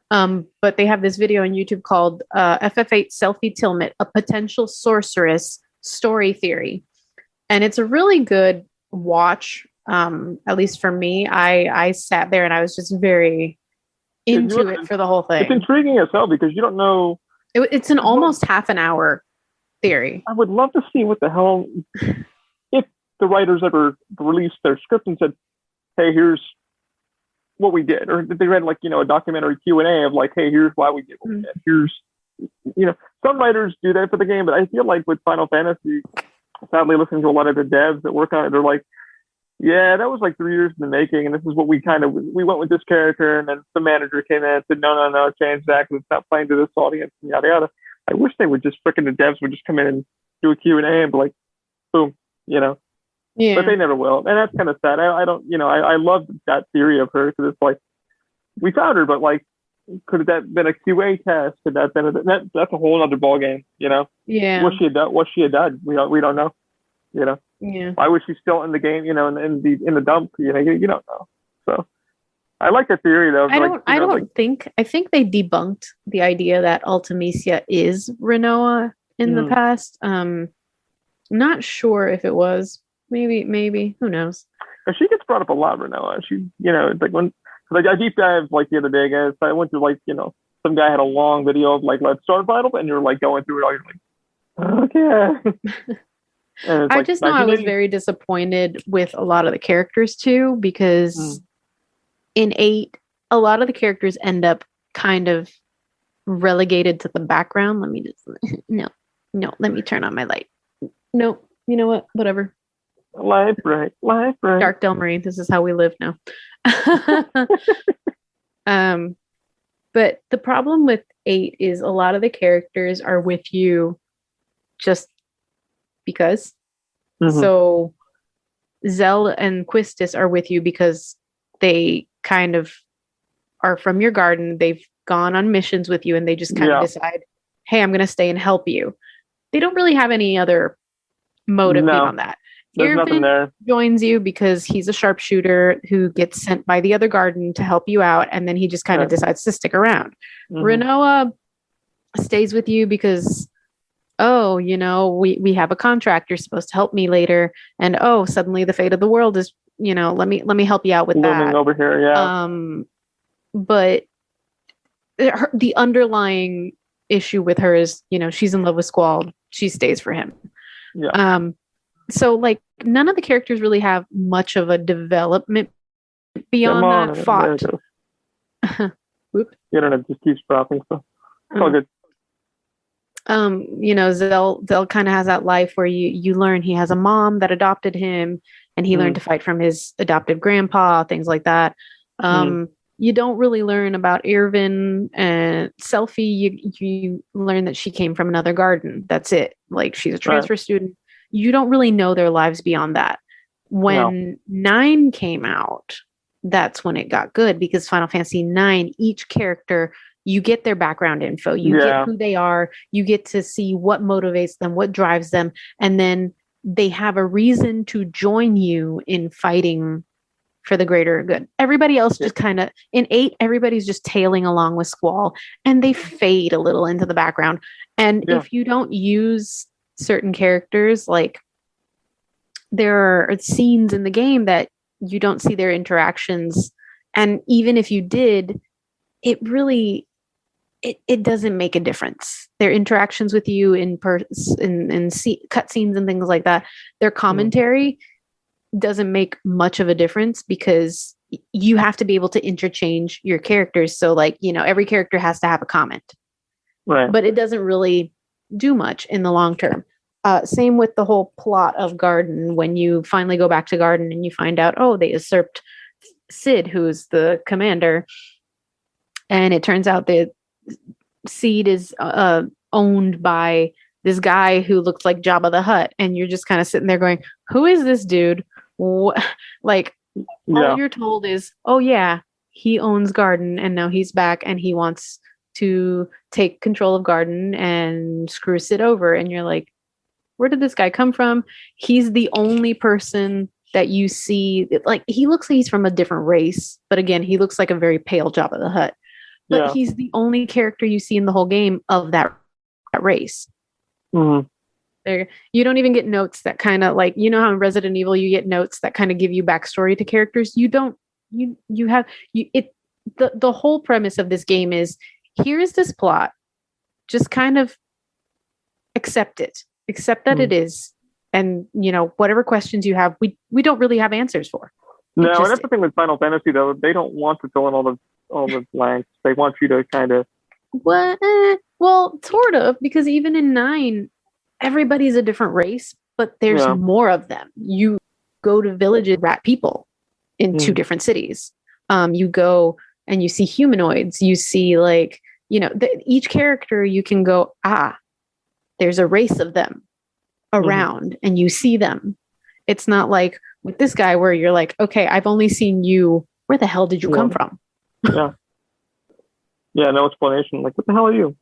But they have this video on YouTube called FF8 Selphie Tilmitt, a potential sorceress story theory. And it's a really good watch. At least for me, I sat there and I was just very into it for the whole thing. It's intriguing as hell because you don't know. It's an almost half an hour theory. I would love to see what the hell, if the writers ever released their script and said, hey, here's what we did. Or they read like, a documentary Q&A of like, hey, here's why we did what we did. Here's, some writers do that for the game, but I feel like with Final Fantasy, sadly listening to a lot of the devs that work on it, they're like, yeah, that was like 3 years in the making, and this is what we went with this character, and then the manager came in and said, no, change that because it's not playing to this audience, and yada, yada. I wish they would just the devs would just come in and do a Q&A and be like, boom, Yeah. But they never will. And that's kind of sad. I don't, I love that theory of her because it's like, we found her, but like, could that been a QA test? Could that been that's a whole other ball game, Yeah. What she had done? We don't know, Yeah. Why was she still in the game, in the dump? You don't know. So I like the theory though. I think they debunked the idea that Ultimecia is Renoa in the past. Not sure if it was. Maybe. Who knows? She gets brought up a lot, Renoa. She, it's like I deep dive like the other day, guys. I went through like, some guy had a long video of like Let's Start Vital, and you're like going through it all. You're like, okay. I just know I was very disappointed with a lot of the characters too, because in 8, a lot of the characters end up kind of relegated to the background. Let me just let me turn on my light. No, you know what? Whatever. Life right. Dark Delmarie. This is how we live now. But the problem with 8 is a lot of the characters are with you just because. So Zell and Quistis are with you because they kind of are from your garden. They've gone on missions with you and they just kind of decide, hey, I'm going to stay and help you. They don't really have any other motive beyond that. There's nothing there. Joins you because he's a sharpshooter who gets sent by the other garden to help you out, and then he just kind of decides to stick around. Renoa stays with you because, we have a contract. You're supposed to help me later, and suddenly the fate of the world is, let me help you out with that. Over here, but the underlying issue with her is, she's in love with Squall. She stays for him. Yeah. So, like, none of the characters really have much of a development beyond that fought. Whoop. The internet just keeps dropping, so it's all good. Zell kind of has that life where you learn he has a mom that adopted him, and he learned to fight from his adoptive grandpa, things like that. You don't really learn about Irvin and Selphie. You learn that she came from another garden. That's it. Like, she's a transfer student. You don't really know their lives beyond that. When 9 came out, that's when it got good, because Final Fantasy 9, each character, you get their background info. You get who they are. You get to see what motivates them, what drives them. And then they have a reason to join you in fighting for the greater good. Everybody else just kind of, in 8, everybody's just tailing along with Squall, and they fade a little into the background. And if you don't use certain characters, like, there are scenes in the game that you don't see their interactions And even if you did, it really it doesn't make a difference. Their interactions with you in cutscenes and things like that, their commentary doesn't make much of a difference because you have to be able to interchange your characters. So like, every character has to have a comment. Right. But it doesn't really do much in the long term. Same with the whole plot of Garden. When you finally go back to Garden and you find out, they usurped Sid, who's the commander. And it turns out that Seed is owned by this guy who looks like Jabba the Hutt. And you're just kind of sitting there going, who is this dude? All you're told is, he owns Garden and now he's back and he wants to take control of Garden and screw Sid over. And you're like, where did this guy come from? He's the only person that you see. Like, he looks like he's from a different race, but again, he looks like a very pale Jabba the Hutt. But he's the only character you see in the whole game of that race. Mm-hmm. There, you don't even get notes that kind of like, how in Resident Evil you get notes that kind of give you backstory to characters. You don't. The whole premise of this game is, here is this plot. Just kind of accept it. Accept that it is, and whatever questions you have, we don't really have answers for. No, and that's the thing with Final Fantasy though. They don't want to fill in all the blanks. They want you to kind of. Well, sort of, because even in 9, everybody's a different race, but there's more of them. You go to villages, rat people in 2 different cities. You go and you see humanoids. You see each character you can go, there's a race of them around and you see them. It's not like with this guy where you're like, okay, I've only seen you. Where the hell did you come from? No explanation. Like, what the hell are you?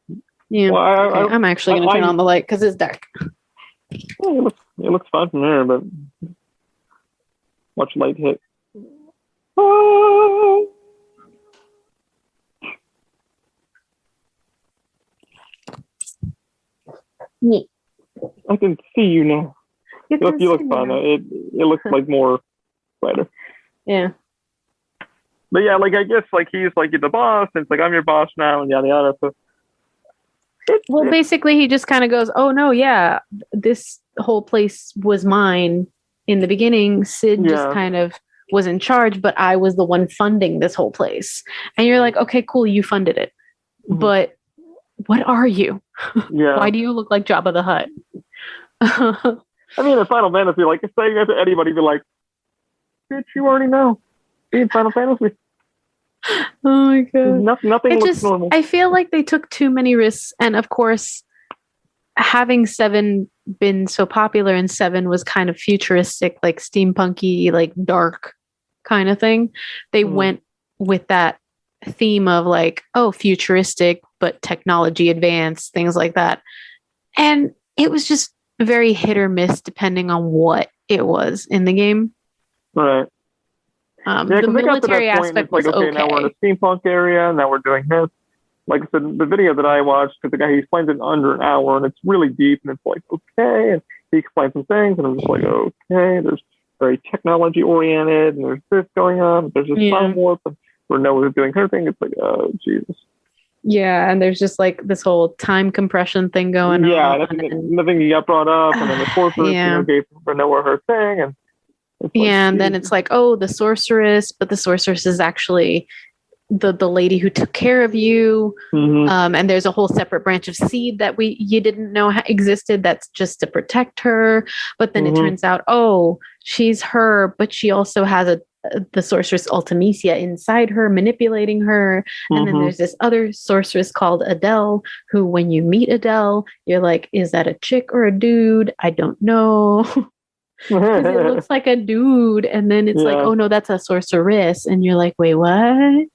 Yeah, well, I'm actually going to turn on the light because it's dark. It looks fine from here, but watch light hit. Oh! Yeah. I can see you now. You look fine. It looks like more brighter. Yeah. But yeah, I guess he's the boss, and it's I'm your boss now, and yada yada. So basically he just kind of goes, oh no, this whole place was mine in the beginning. Sid just kind of was in charge, but I was the one funding this whole place. And you're like, okay, cool, you funded it. But what are you? Why do you look like Jabba the Hutt? I mean, in Final Fantasy, if saying that to anybody, be like, bitch, you already know. In Final Fantasy. Oh my god. Nothing looks normal. I feel like they took too many risks. And of course, having 7 been so popular, and 7 was kind of futuristic, steampunky, dark kind of thing. They went with that theme of futuristic, but technology advanced, things like that. And it was just very hit or miss depending on what it was in the game. Right. The military aspect was okay. Now we're in a steampunk area, now we're doing this. Like I said, the video that I watched, because the guy, he explains it in under an hour, and it's really deep, and it's okay, and he explains some things, and I'm just okay, there's very technology oriented, and there's this going on, there's this time warp, and Renoa's doing her thing. It's oh, Jesus. Yeah, and there's just this whole time compression thing going on. Yeah, nothing got brought up, and then the sorceress gave Renoa her thing, and and then it's the sorceress, but the sorceress is actually the lady who took care of you. And there's a whole separate branch of Seed that you didn't know existed that's just to protect her. But then it turns out, she's her, but she also has the sorceress Ultimecia inside her, manipulating her. And then there's this other sorceress called Adele, who when you meet Adele, you're like, is that a chick or a dude? I don't know. Because it looks like a dude, and then it's oh no, that's a sorceress, and you're like, wait, what? Once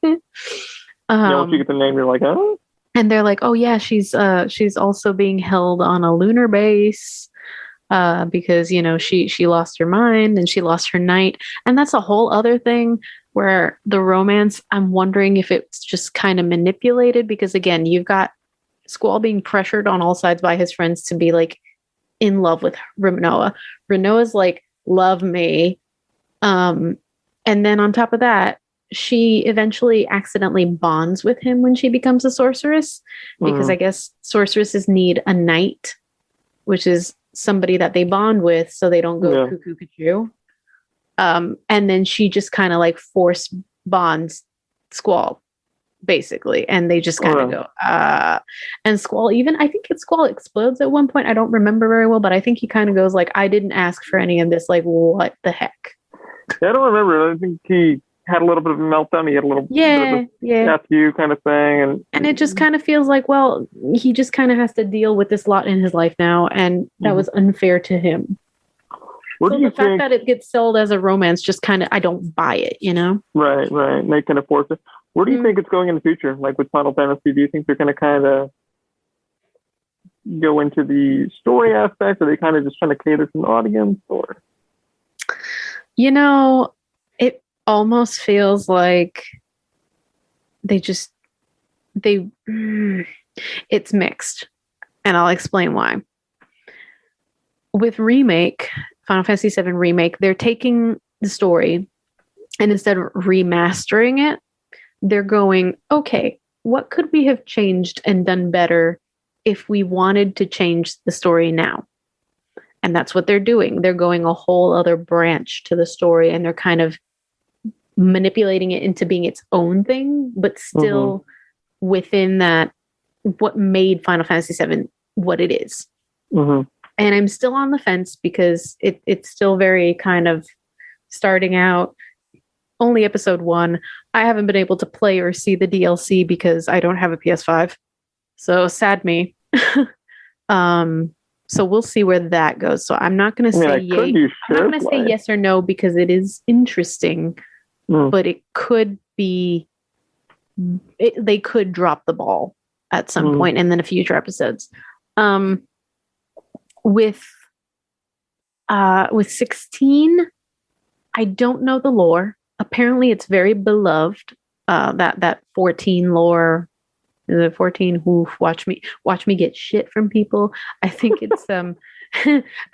you get the name, you're like, oh. And they're like, oh yeah, she's also being held on a lunar base, because she lost her mind and she lost her knight, and that's a whole other thing where the romance. I'm wondering if it's just kind of manipulated, because again, you've got Squall being pressured on all sides by his friends to be in love with Renoa. Renoa's love me. And then on top of that, she eventually accidentally bonds with him when she becomes a sorceress, because I guess sorceresses need a knight, which is somebody that they bond with so they don't go cuckoo cuckoo. And then she just kind of like force bonds Squall, basically, and they just kind of go and Squall, even I think Squall explodes at one point. I don't remember very well, but I think he kind of goes like, I didn't ask for any of this, like what the heck. Yeah, I don't remember. I think he had a little bit of a meltdown. He had a little bit of a F you kind of thing, and it just kind of feels like, well, he just kind of has to deal with this lot in his life now, and that was unfair to him. So the fact that it gets sold as a romance just kind of, I don't buy it, you know? Right. They kind of force it. Where do you think it's going in the future? Like with Final Fantasy, do you think they're going to kind of go into the story aspect? Are they kind of just trying to cater to an audience, or? You know, it almost feels like it's mixed, and I'll explain why. With Final Fantasy VII Remake, they're taking the story, and instead of remastering it, they're going, okay, what could we have changed and done better if we wanted to change the story now? And that's what they're doing. They're going a whole other branch to the story, and they're kind of manipulating it into being its own thing, but still within that, what made Final Fantasy VII what it is. And I'm still on the fence because it's still very kind of starting out. Only episode 1. I haven't been able to play or see the DLC because I don't have a PS5. So sad me. So we'll see where that goes. So I'm not going to say yay. I'm not going to say yes or no because it is interesting, but it could be. They could drop the ball at some point in the future episodes. With 16, I don't know the lore. Apparently, it's very beloved. That 14 lore. Is it 14? Oof, watch me get shit from people. I think it's I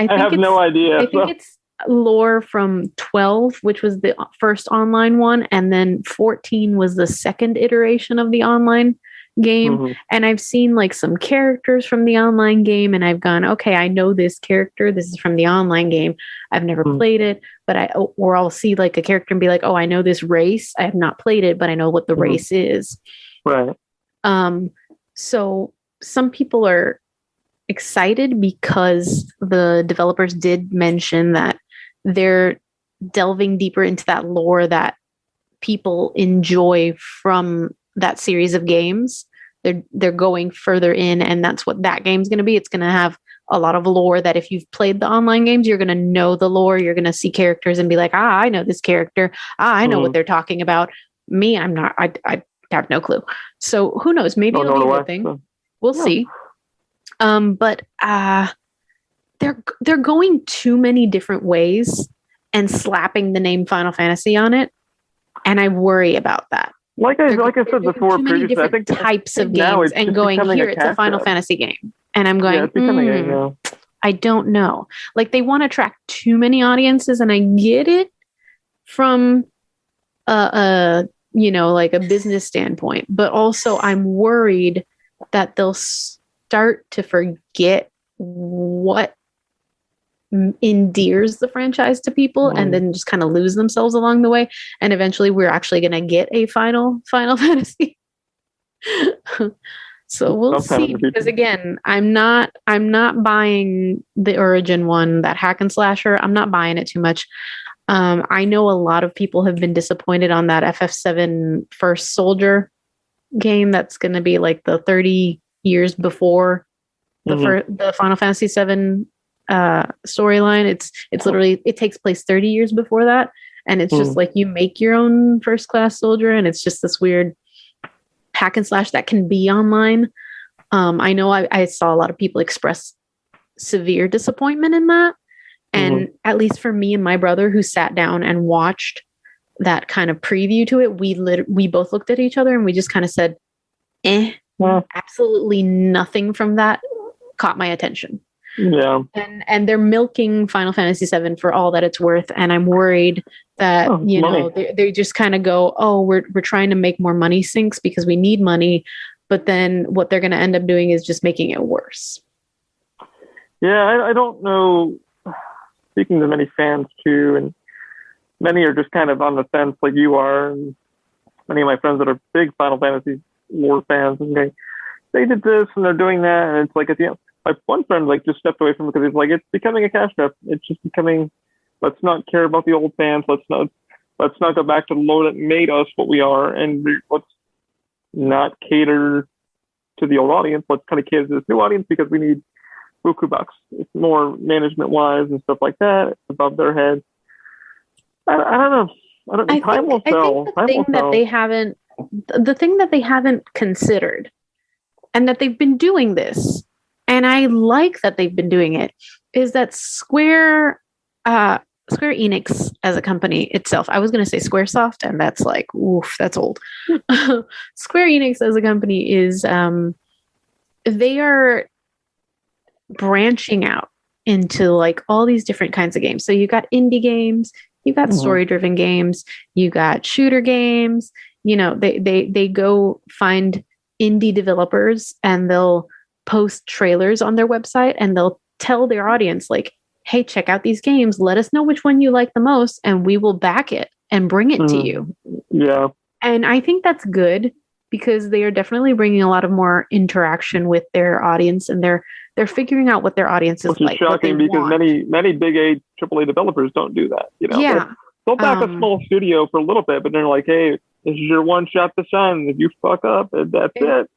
have no idea. I think it's lore from 12, which was the first online one, and then 14 was the second iteration of the online game. And I've seen like some characters from the online game, and I've gone, okay, I know this character. This is from the online game. I've never played it, but I'll see like a character and be like, oh, I know this race. I have not played it, but I know what the race is. Right. So some people are excited because the developers did mention that they're delving deeper into that lore that people enjoy from that series of games. They're going further in, and that's what that game's going to be. It's going to have a lot of lore that if you've played the online games, you're going to know the lore. You're going to see characters and be like, I know this character. I know what they're talking about. Me, I'm not. I have no clue. So who knows? Maybe it'll be a good thing. We'll see. But they're going too many different ways and slapping the name Final Fantasy on it, and I worry about that. Like I said before, too many different types of games and going here. It's a Final Fantasy game, and I'm going. I don't know. Like they want to attract too many audiences, and I get it from like a business standpoint, but also I'm worried that they'll start to forget what endears the franchise to people and then just kind of lose themselves along the way, and eventually we're actually going to get a Final Fantasy. So we'll see, because again, I'm not buying the Origin one, that hack and slasher. I'm not buying it too much. I know a lot of people have been disappointed on that FF7 First Soldier game that's going to be like the 30 years before the Final Fantasy VII storyline. It's literally, it takes place 30 years before that, and it's just like you make your own first class soldier, and it's just this weird hack and slash that can be online. I know I saw a lot of people express severe disappointment in that. And at least for me and my brother, who sat down and watched that kind of preview to it, we both looked at each other and we just kind of said, absolutely nothing from that caught my attention. Yeah. And they're milking Final Fantasy VII for all that it's worth. And I'm worried that, they just kind of go, oh, we're trying to make more money sinks because we need money. But then what they're going to end up doing is just making it worse. Yeah, I don't know. Speaking to many fans too, and many are just kind of on the fence like you are. And many of my friends that are big Final Fantasy lore fans and they did this and they're doing that, and it's like at the end, my one friend like just stepped away from it because he's like, it's becoming a cash grab. It's just becoming. Let's not care about the old fans. Let's not go back to the lore that made us what we are, and let's not cater to the old audience. Let's kind of cater to this new audience because we need buku bucks. It's more management wise and stuff like that. It's above their head. I don't know. Time will tell. The thing that they haven't considered, and that they've been doing this, and I like that they've been doing it, is that Square Enix as a company itself. I was going to say Squaresoft, and that's like, oof, that's old. Square Enix as a company is, they are branching out into like all these different kinds of games. So you got indie games, you got story-driven games, you got shooter games. They go find indie developers and they'll post trailers on their website and they'll tell their audience like, hey, check out these games. Let us know which one you like the most and we will back it and bring it to you. Yeah. And I think that's good because they are definitely bringing a lot of more interaction with their audience, and they're figuring out what their audience is like. Which is shocking because many big AAA developers don't do that. Yeah. They'll back a small studio for a little bit, but they're like, hey, this is your one shot to shine. If you fuck up, that's it.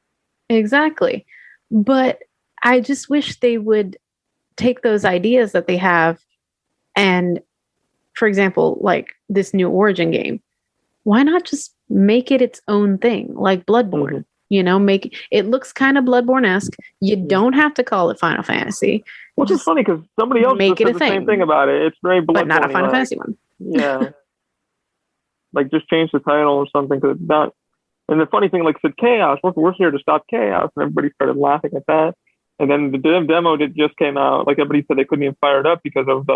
Exactly. But I just wish they would take those ideas that they have and, for example, like this new Origin game, why not just make it its own thing, like Bloodborne? Make it looks kind of Bloodborne-esque. You don't have to call it Final Fantasy. Which is funny because somebody else said the same thing about it. It's very Bloodborne, but not a Final Fantasy one. Yeah. Like just change the title or something because it's not. And the funny thing, like said chaos. We're here to stop chaos, and everybody started laughing at that. And then the demo that just came out, like everybody said they couldn't even fire it up because of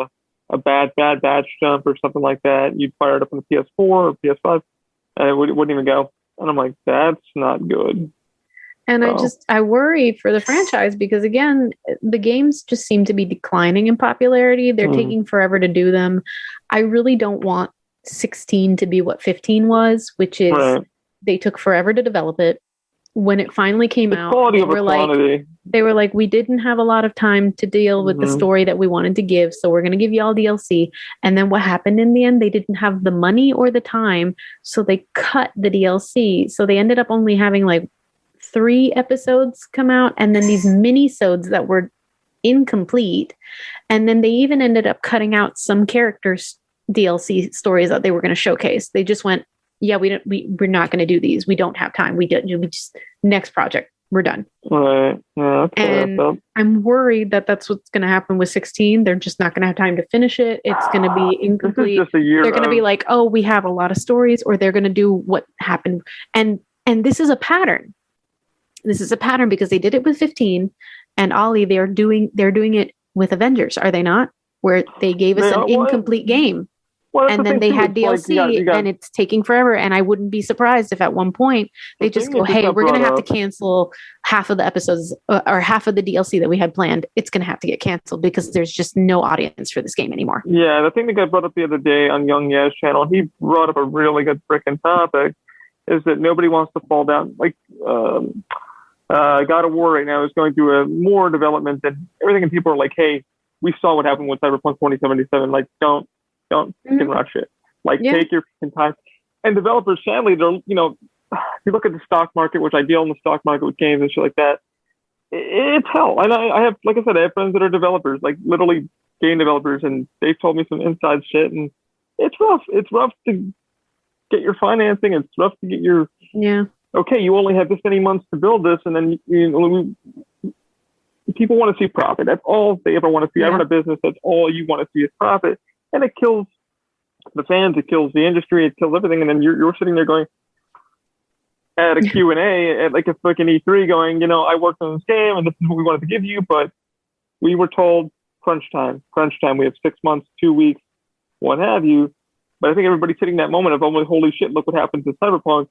a bad batch jump or something like that. You'd fire it up on the PS4 or PS5, and it wouldn't even go. And I'm like, that's not good. And I worry for the franchise because, again, the games just seem to be declining in popularity. They're taking forever to do them. I really don't want 16 to be what 15 was, which is they took forever to develop it. When it finally came out, they were like, we didn't have a lot of time to deal with the story that we wanted to give, so we're going to give you all DLC. And then what happened in the end? They didn't have the money or the time, so they cut the DLC. So they ended up only having like 3 episodes come out, and then these mini-sodes that were incomplete. And then they even ended up cutting out some characters' DLC stories that they were going to showcase. They just went, yeah, we're not going to do these. We don't have time. We just next project. We're done. Right. Yeah, and I'm worried that that's what's going to happen with 16. They're just not going to have time to finish it. It's going to be incomplete. They're going to be like, oh, we have a lot of stories, or they're going to do what happened. And this is a pattern. This is a pattern because they did it with 15 and Ollie. They're doing it with Avengers, are they not? Where they gave us an incomplete game. And then they had DLC and it's taking forever. And I wouldn't be surprised if at one point they just go, hey, we're going to have to cancel half of the episodes or half of the DLC that we had planned. It's going to have to get canceled because there's just no audience for this game anymore. Yeah, the thing that got brought up the other day on Young Yaz channel, he brought up a really good freaking topic, is that nobody wants to fall down. Like God of War right now is going through more development than everything, and people are like, hey, we saw what happened with Cyberpunk 2077. Like, don't rush it. Like, take your time. And developers, sadly, they're, if you look at the stock market, which I deal in the stock market with games and shit like that, it's hell. And I have, like I said, I have friends that are developers, like literally game developers, and they've told me some inside shit, and it's rough. It's rough to get your financing. It's rough to get your, okay, you only have this many months to build this, and then people want to see profit. That's all they ever want to see. I run a business. That's all you want to see is profit. And it kills the fans, it kills the industry, it kills everything. And then you're sitting there going at a Q&A at like a fucking E3 going, I worked on this game and this is what we wanted to give you, but we were told crunch time. We have 6 months, 2 weeks, what have you. But I think everybody's hitting that moment of, oh, holy shit, look what happened to Cyberpunk.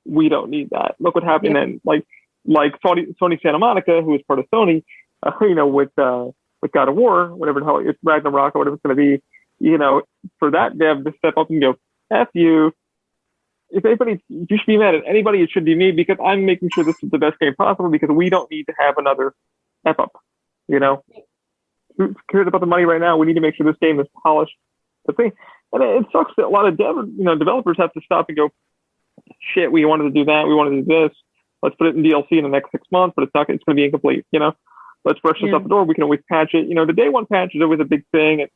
We don't need that. Look what happened. And like Sony Santa Monica, who is part of Sony, with God of War, whatever the hell it's Ragnarok or whatever it's going to be, for that dev to step up and go, F you. If anybody, you should be mad at anybody, it should be me, because I'm making sure this is the best game possible, because we don't need to have another F up. Who cares about the money right now? We need to make sure this game is polished. And it sucks that a lot of developers have to stop and go, shit, we wanted to do that, we wanted to do this. Let's put it in DLC in the next 6 months, but it's going to be incomplete. Let's brush this out the door. We can always patch it. The day one patch is always a big thing. And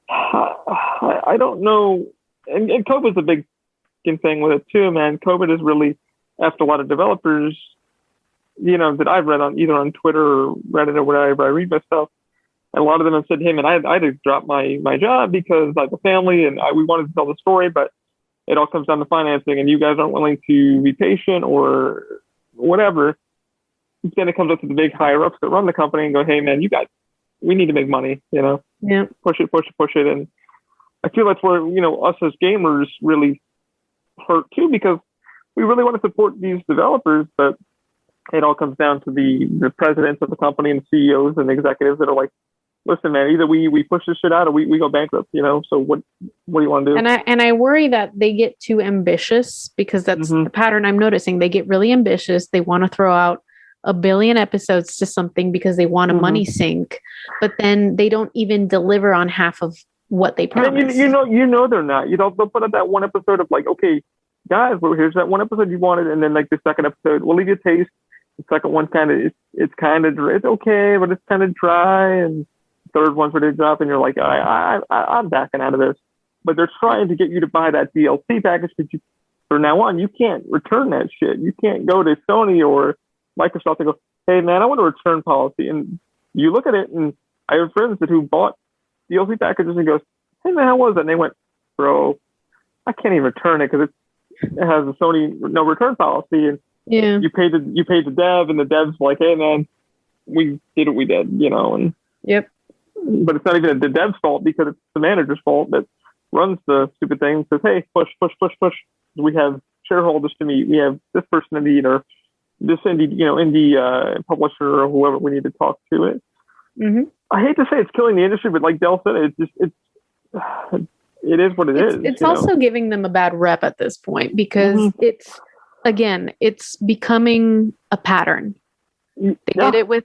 I don't know. And COVID's a big thing with it too, man. COVID has really effed a lot of developers, that I've read on either on Twitter or Reddit or whatever. I read my stuff. And a lot of them have said, hey, man, I had to drop my job because I have a family and we wanted to tell the story, but it all comes down to financing and you guys aren't willing to be patient or whatever. Then it comes up to the big higher ups that run the company and go, hey, man, we need to make money, push it. And I feel that's where, us as gamers really hurt too, because we really want to support these developers, but it all comes down to the presidents of the company and CEOs and executives that are like, listen, man, either we push this shit out or we go bankrupt, so what do you want to do? And I worry that they get too ambitious, because that's the pattern I'm noticing. They get really ambitious. They want to throw out 1 billion episodes to something because they want a money sink, but then they don't even deliver on half of what they promise. You know they're not. They'll put up that one episode of like, okay, guys, well, here's that one episode you wanted, and then like the second episode, we'll leave you a taste. The second one it's kind of it's okay, but it's kind of dry, and the third one's where they drop, and you're like, I'm backing out of this. But they're trying to get you to buy that DLC package, because from now on you can't return that shit. You can't go to Sony or Microsoft and go, hey man, I want a return policy. And you look at it, and I have friends who bought DLC packages and goes, hey man, how was it? And they went, bro, I can't even return it because it has a Sony no return policy. And you paid the dev, and the dev's like, hey man, we did what we did, and but it's not even the dev's fault, because it's the manager's fault that runs the stupid thing. Says, hey, push. We have shareholders to meet. We have this person to meet, or this indie publisher or whoever we need to talk to it. Mm-hmm. I hate to say it's killing the industry, but like Del said, it is what it is. It's also giving them a bad rep at this point, because it's becoming a pattern. They did it with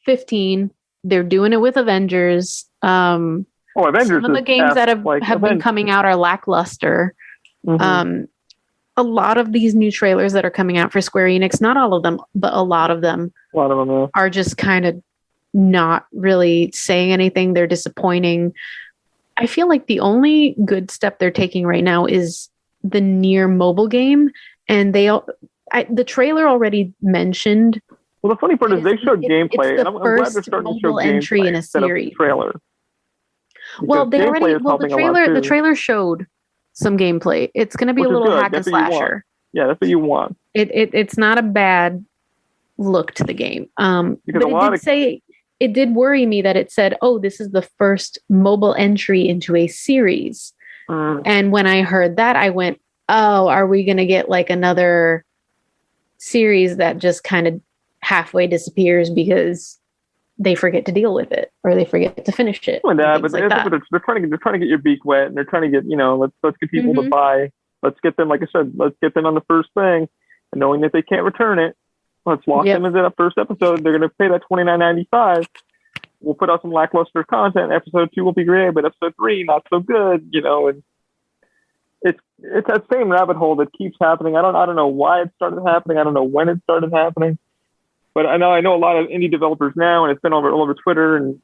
15. They're doing it with Avengers. Avengers. Some of the games that have been coming out are lackluster. Mm-hmm. A lot of these new trailers that are coming out for Square Enix, not all of them, but a lot of them are just kind of not really saying anything. They're disappointing. I feel like the only good step they're taking right now is the Nier Mobile game, and the trailer already mentioned. Well, the funny part is they showed gameplay, and I'm glad they're starting to show gameplay entry in a series. Trailer. Well, the trailer showed some gameplay. It's going to be a little hack and slasher. Yeah, that's what you want. It's not a bad look to the game. But it did worry me that it said, "Oh, this is the first mobile entry into a series." And when I heard that, I went, "Oh, are we going to get like another series that just kind of halfway disappears because they forget to deal with it or they forget to finish it?" But they're trying to get your beak wet, and they're trying to get let's get people to buy. Let's get them, like I said, let's get them on the first thing, and knowing that they can't return it. Let's lock them into that first episode. They're going to pay that $29.95. We'll put out some lackluster content. Episode 2 will be great, but episode 3 not so good. And it's that same rabbit hole that keeps happening. I don't know why it started happening. I don't know when it started happening. But I know a lot of indie developers now, and it's been all over Twitter. And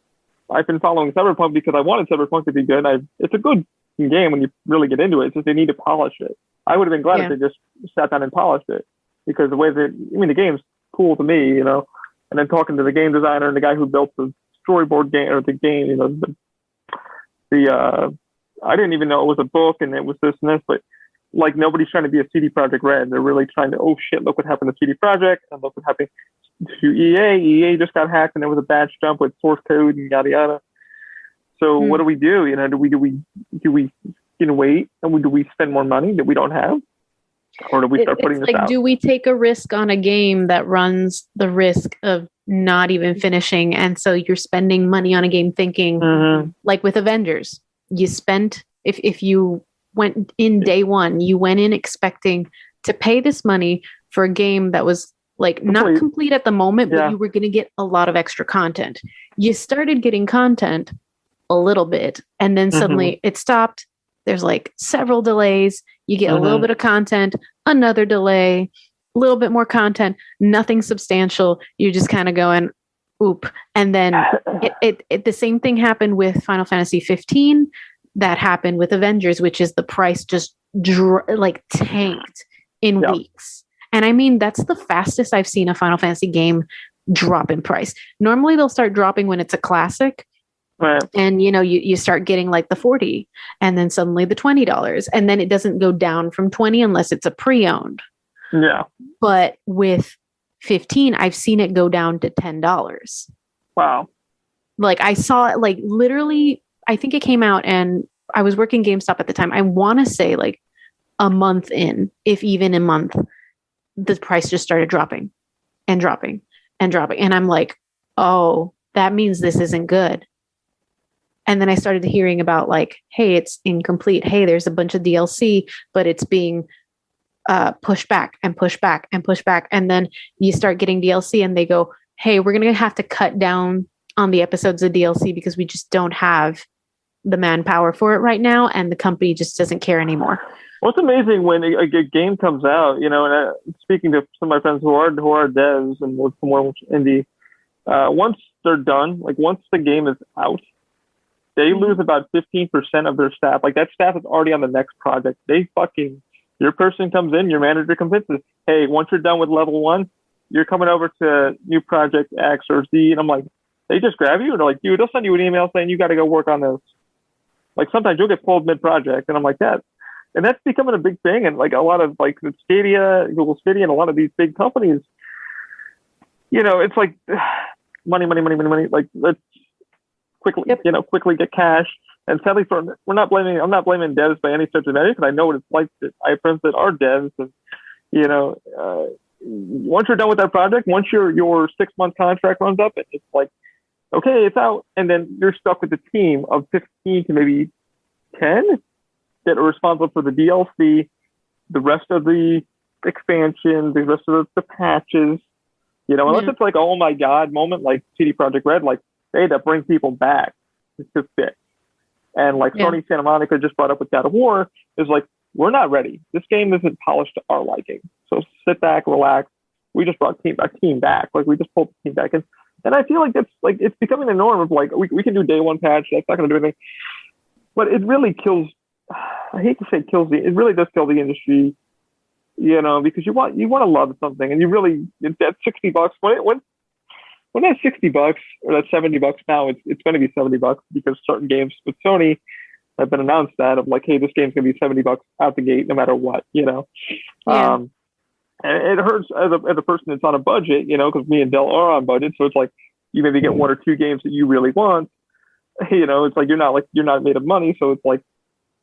I've been following Cyberpunk because I wanted Cyberpunk to be good. It's a good game when you really get into it. It's just they need to polish it. I would have been glad if they just sat down and polished it, because the way the game's cool to me, And then talking to the game designer and the guy who built the storyboard game or the game, I didn't even know it was a book and it was this and this, but like nobody's trying to be a CD Projekt Red. They're really trying to, oh shit, look what happened to CD Projekt and look what happened. to EA. EA just got hacked, and there was a batch dump with source code and yada yada. So what do we do? You know, do we wait, and do we spend more money that we don't have, or do we start putting this out? Do we take a risk on a game that runs the risk of not even finishing, and so you're spending money on a game thinking, like with Avengers, you spent if you went in day one, you went in expecting to pay this money for a game that was like not complete at the moment, but you were going to get a lot of extra content. You started getting content a little bit, and then suddenly it stopped. There's like several delays. You get a little bit of content, another delay, a little bit more content, nothing substantial. You're just kind of going, oop. And then the same thing happened with Final Fantasy 15. That happened with Avengers, which is the price just tanked in weeks. And I mean, that's the fastest I've seen a Final Fantasy game drop in price. Normally they'll start dropping when it's a classic. Right. And, you know, you start getting like the $40 and then suddenly the $20. And then it doesn't go down from 20 unless it's a pre-owned. Yeah. But with 15, I've seen it go down to $10. Wow. Like I saw it like literally, I think it came out and I was working GameStop at the time. I want to say like a month in, if even a month, the price just started dropping and dropping and dropping. And I'm like, oh, that means this isn't good. And then I started hearing about like, hey, it's incomplete. Hey, there's a bunch of DLC, but it's being pushed back and pushed back and pushed back. And then you start getting DLC and they go, hey, we're going to have to cut down on the episodes of DLC because we just don't have the manpower for it right now. And the company just doesn't care anymore. Well, it's amazing when a game comes out, you know, and speaking to some of my friends who are devs and work for more indie, once they're done, like once the game is out, they lose about 15% of their staff. Like that staff is already on the next project. Your person comes in, your manager convinces, hey, once you're done with level 1, you're coming over to new project X or Z. And I'm like, they just grab you and they're like, dude, they'll send you an email saying you got to go work on this. Like sometimes you'll get pulled mid-project. And I'm like, that. And that's becoming a big thing. And like a lot of like Stadia, Google Stadia, and a lot of these big companies, you know, it's like money. Like let's quickly get cash. And sadly, I'm not blaming devs by any stretch of measure because I know what it's like. I have friends that are devs, and you know, once you're done with that project, once your 6-month contract runs up, it's like, okay, it's out, and then you're stuck with a team of 15 to maybe 10 that are responsible for the DLC, the rest of the expansion, the rest of the patches. You know, unless it's like, oh my god moment, like CD Projekt Red, like they that bring people back to fix. And like Sony Santa Monica just brought up with God of War, is like, we're not ready. This game isn't polished to our liking. So sit back, relax. We just brought a team back. Like we just pulled the team back. And I feel like that's like, it's becoming the norm of like, we can do day one patch. That's not going to do anything. But it really kills, I hate to say it really does kill the industry, you know, because you want to love something and you really, that $60, when that's $60 or that's $70 now, it's going to be $70 because certain games with Sony have been announced that of like, hey, this game's going to be $70 out the gate no matter what, you know. Yeah. And it hurts as a person that's on a budget, you know, because me and Del are on budget, so it's like you maybe get 1 or 2 games that you really want, you know. It's like you're not made of money, so it's like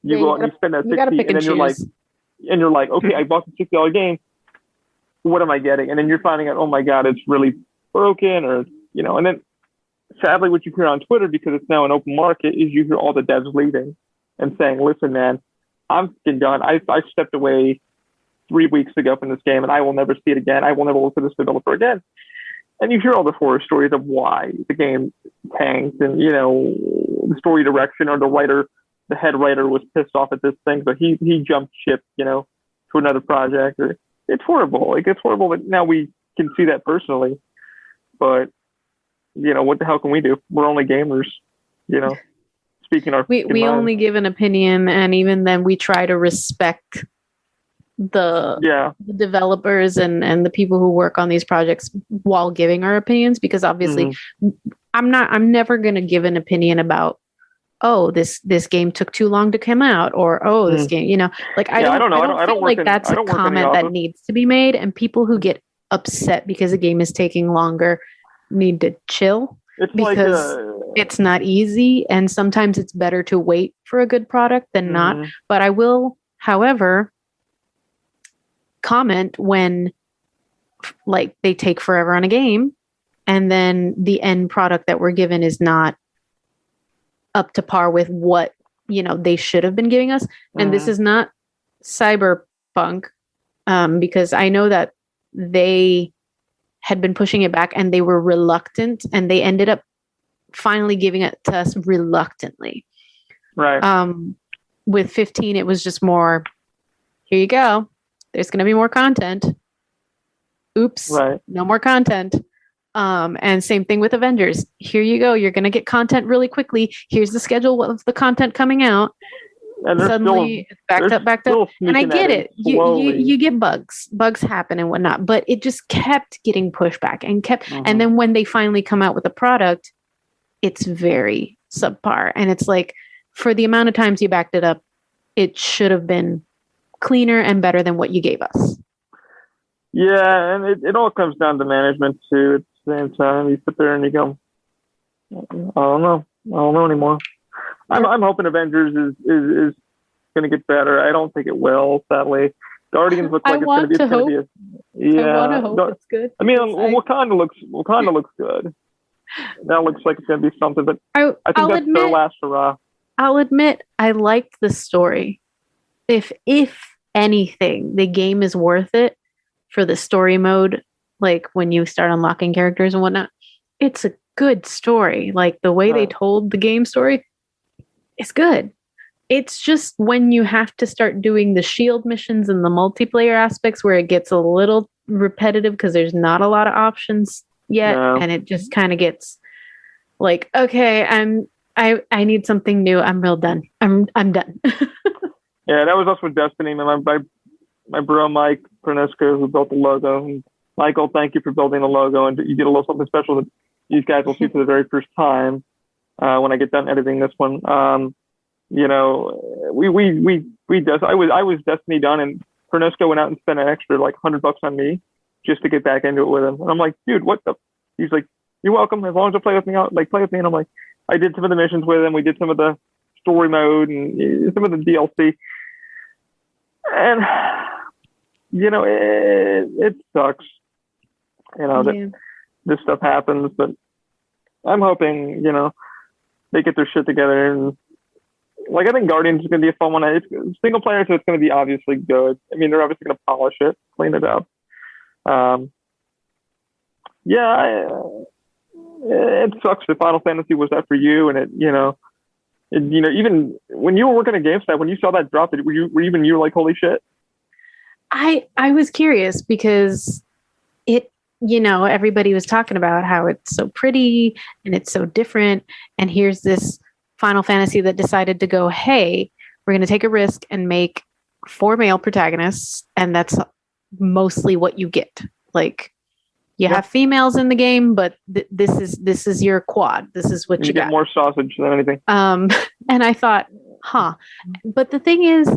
you go out and you spend that $60, and then you're like, okay, I bought the $60 game, what am I getting? And then you're finding out, oh my god, it's really broken, or you know. And then sadly what you hear on Twitter, because it's now an open market, is you hear all the devs leaving and saying, listen man, I'm done. I stepped away 3 weeks ago from this game and I will never see it again. I will never look at this developer again. And you hear all the horror stories of why the game tanked, and you know, the story direction, or the head writer was pissed off at this thing, but he jumped ship, you know, to another project. Or it's horrible. Like it's horrible that now we can see that personally. But you know, what the hell can we do? We're only gamers, you know. Speaking our we only give an opinion, and even then we try to respect the developers and the people who work on these projects while giving our opinions, because obviously I'm never going to give an opinion about, oh, this game took too long to come out, or this game, you know, like I don't know. I don't feel like that's a comment that needs to be made. And people who get upset because the game is taking longer need to chill. It's because it's not easy, and sometimes it's better to wait for a good product than not. But I will, however, comment when like they take forever on a game and then the end product that we're given is not up to par with what, you know, they should have been giving us. And this is not Cyberpunk, because I know that they had been pushing it back and they were reluctant, and they ended up finally giving it to us reluctantly. Right. With 15, it was just more, here you go. There's going to be more content. Oops. Right. No more content. And same thing with Avengers. Here you go. You're going to get content really quickly. Here's the schedule of the content coming out. And suddenly backed up. And I get it. You get bugs happen and whatnot, but it just kept getting pushed back and kept. And then when they finally come out with a product, it's very subpar. And it's like, for the amount of times you backed it up, it should have been cleaner and better than what you gave us. Yeah, and it all comes down to management too. At the same time, you sit there and you go, I don't know anymore. I'm hoping Avengers is going to get better. I don't think it will, sadly. Guardians look like it's going to be. I want to hope it's good. I mean, Wakanda looks good. That looks like it's going to be something, but I think that's their last hurrah. I'll admit, I liked the story. If anything, the game is worth it for the story mode. Like when you start unlocking characters and whatnot, it's a good story. Like the way they told the game story. It's good. It's just when you have to start doing the shield missions and the multiplayer aspects where it gets a little repetitive because there's not a lot of options yet, and it just kind of gets like, okay, I need something new. I'm real done. I'm done. Yeah, that was us with Destiny. My bro Mike Pernisco, who built the logo. And Michael, thank you for building the logo, and you did a little something special that these guys will see for the very first time. When I get done editing this one, you know, I was Destiny done, and Pernisco went out and spent an extra like $100 on me just to get back into it with him. And I'm like, dude, what the? He's like, you're welcome. As long as you play with me, play with me. And I'm like, I did some of the missions with him. We did some of the story mode and some of the DLC. And you know, it sucks. You know that this stuff happens, but I'm hoping, you know, they get their shit together. And like, I think Guardians is going to be a fun one. It's single player, so it's going to be obviously good. I mean, they're obviously going to polish it, clean it up. It sucks that Final Fantasy was that for you, and even when you were working at GameStop, when you saw that drop, were you like, holy shit? I was curious because it, you know, everybody was talking about how it's so pretty and it's so different. And here's this Final Fantasy that decided to go, hey, we're going to take a risk and make 4 male protagonists. And that's mostly what you get. Like, you have females in the game, but this is your quad. This is what you got. Get more sausage than anything. And I thought, but the thing is,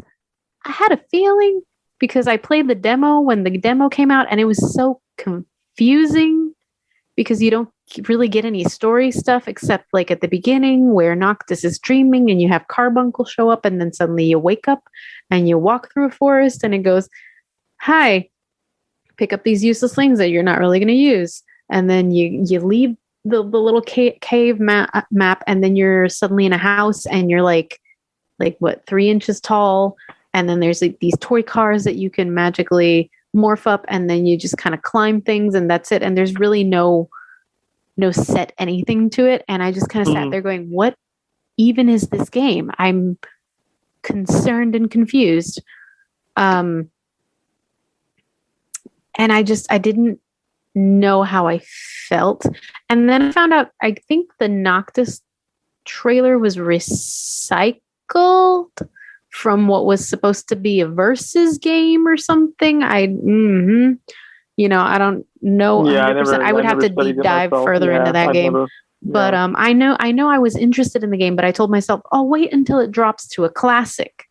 I had a feeling, because I played the demo when the demo came out, and it was so confusing because you don't really get any story stuff except like at the beginning where Noctis is dreaming and you have Carbuncle show up, and then suddenly you wake up and you walk through a forest and it goes, hi, pick up these useless things that you're not really going to use. And then you leave the little cave map, and then you're suddenly in a house and you're like what, 3 inches tall. And then there's like these toy cars that you can magically morph up, and then you just kind of climb things, and that's it. And there's really no set anything to it. And I just kind of sat there going, what even is this game? I'm concerned and confused. And I didn't know how I felt. And then I found out, I think the Noctis trailer was recycled from what was supposed to be a Versus game or something. I don't know. Yeah, 100%. I would have to deep dive further into that game. But I know I was interested in the game, but I told myself, I'll wait until it drops to a classic.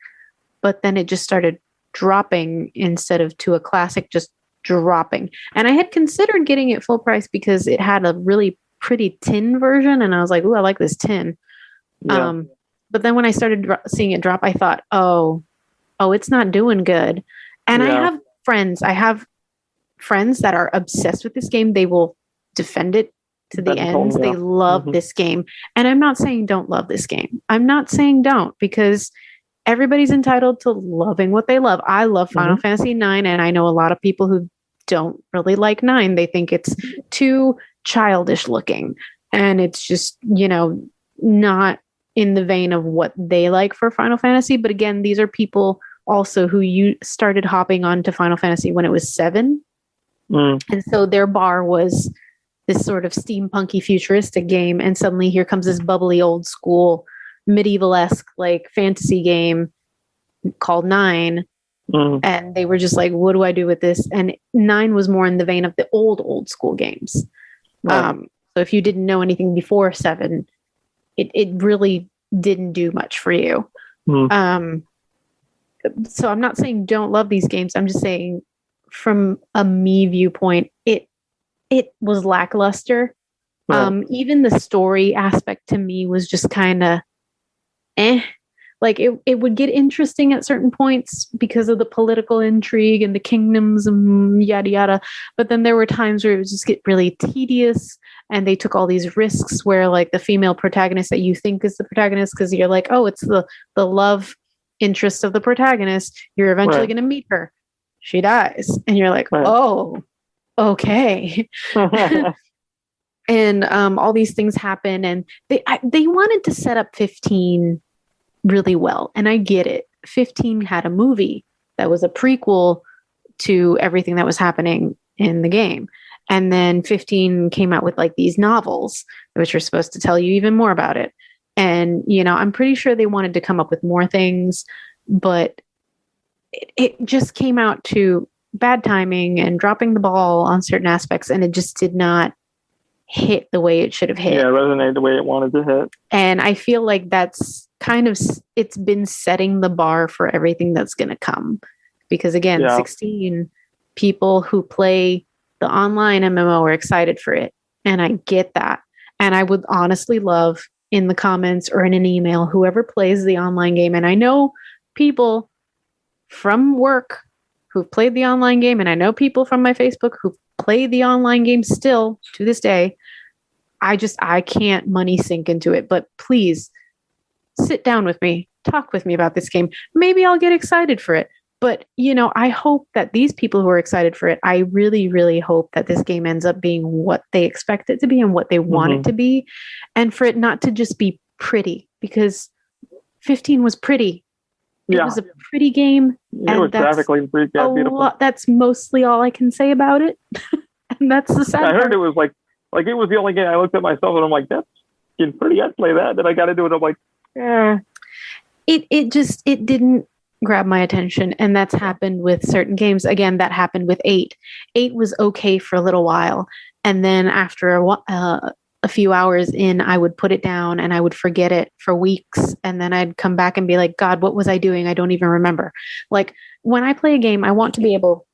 But then it just started dropping instead of to a classic, just dropping. And I had considered getting it full price because it had a really pretty tin version, and I was like, "Ooh, I like this tin." Yeah. But then when I started seeing it drop, I thought, "Oh, it's not doing good." And I have friends that are obsessed with this game. They will defend it to the end. They love this game. And I'm not saying don't love this game. I'm not saying don't, because everybody's entitled to loving what they love. I love Final Fantasy 9, and I know a lot of people who don't really like 9. They think it's too childish looking, and it's just, not in the vein of what they like for Final Fantasy. But again, these are people also who you started hopping on to Final Fantasy when it was 7. And so their bar was this sort of steampunky futuristic game, and suddenly here comes this bubbly old school medieval-esque like fantasy game called 9. And they were just like, what do I do with this? And 9 was more in the vein of the old school games. So if you didn't know anything before 7, it really didn't do much for you. So I'm not saying don't love these games. I'm just saying from a me viewpoint, it was lackluster. Even the story aspect to me was just kind of like it would get interesting at certain points because of the political intrigue and the kingdoms and yada yada, but then there were times where it would just get really tedious, and they took all these risks where like the female protagonist that you think is the protagonist, because you're like, oh, it's the love interest of the protagonist, you're eventually going to meet her, she dies, and you're like, oh, okay. And all these things happen, and they wanted to set up 15 really well, and I get it. 15 had a movie that was a prequel to everything that was happening in the game, and then 15 came out with like these novels which are supposed to tell you even more about it. And I'm pretty sure they wanted to come up with more things, but it just came out to bad timing and dropping the ball on certain aspects, and it just did not hit the way it should have hit. Yeah, resonate the way it wanted to hit. And I feel like that's kind of, it's been setting the bar for everything that's going to come. Because again, 16 people who play the online MMO are excited for it. And I get that. And I would honestly love in the comments or in an email, whoever plays the online game. And I know people from work who've played the online game, and I know people from my Facebook who've played the online game still to this day. I can't money sink into it, but please sit down with me, talk with me about this game. Maybe I'll get excited for it. But, I hope that these people who are excited for it, I really, really hope that this game ends up being what they expect it to be and what they want it to be. And for it not to just be pretty, because 15 was pretty. It was a pretty game. It was graphically pretty beautiful. That's mostly all I can say about it. And that's the sad part. I heard it was like it was the only game I looked at myself and I'm like, that's getting pretty. I'd play that. Then I got into it. I'm like, It didn't grab my attention, and that's happened with certain games. Again, that happened with 8. 8 was okay for a little while, and then after a few hours in, I would put it down and I would forget it for weeks, and then I'd come back and be like, God, what was I doing? I don't even remember. Like, when I play a game, I want to be able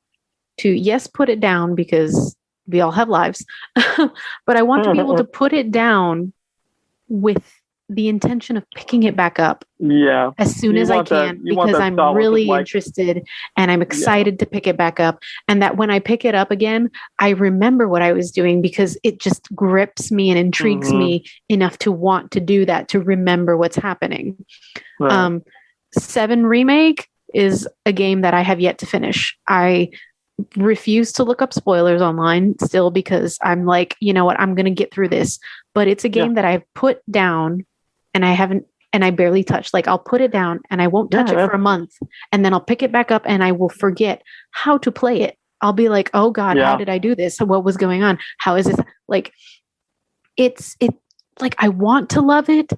to, yes, put it down because we all have lives, but I want to be able to put it down with the intention of picking it back up as soon as I can, because I'm really interested and I'm excited to pick it back up. And that when I pick it up again, I remember what I was doing, because it just grips me and intrigues me enough to want to do that, to remember what's happening. 7 Remake is a game that I have yet to finish. I refuse to look up spoilers online still, because I'm like, you know what, I'm going to get through this. But it's a game that I've put down and I haven't, and I barely touched. Like, I'll put it down and I won't touch it for a month, and then I'll pick it back up and I will forget how to play it. I'll be like, oh God, how did I do this? What was going on? How is this? Like, it's like, I want to love it,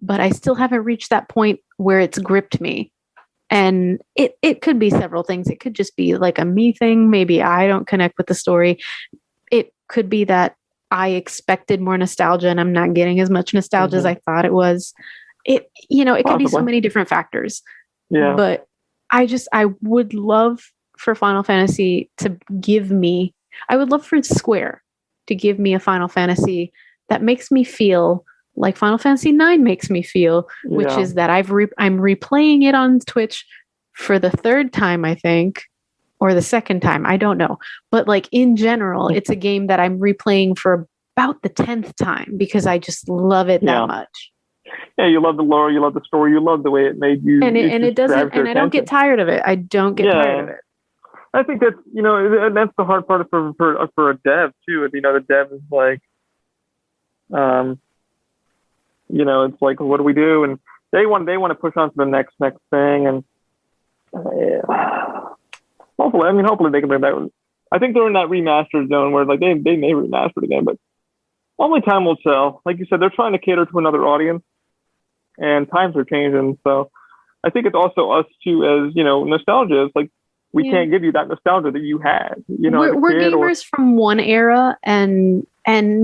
but I still haven't reached that point where it's gripped me. And it could be several things. It could just be like a me thing. Maybe I don't connect with the story. It could be that I expected more nostalgia and I'm not getting as much nostalgia as I thought it was. It could be so many different factors. Yeah. But I would love for Final Fantasy to give me, I would love for Square to give me a Final Fantasy that makes me feel like Final Fantasy IX makes me feel, which is that I'm replaying it on Twitch for the third time, I think, or the second time, I don't know. But like in general, it's a game that I'm replaying for about the 10th time because I just love it that much. Yeah, you love the lore, you love the story, you love the way it made you. And it doesn't, and I don't get tired of it. I don't get tired of it. I think that's, that's the hard part for a dev too. The dev is like, it's like, what do we do? And they want to push on to the next thing. And hopefully they can bring that. I think they're in that remastered zone where like they may remaster the game, but only time will tell. Like you said, they're trying to cater to another audience, and times are changing. So I think it's also us too, as nostalgia is like, we can't give you that nostalgia that you had. We're gamers from one era, and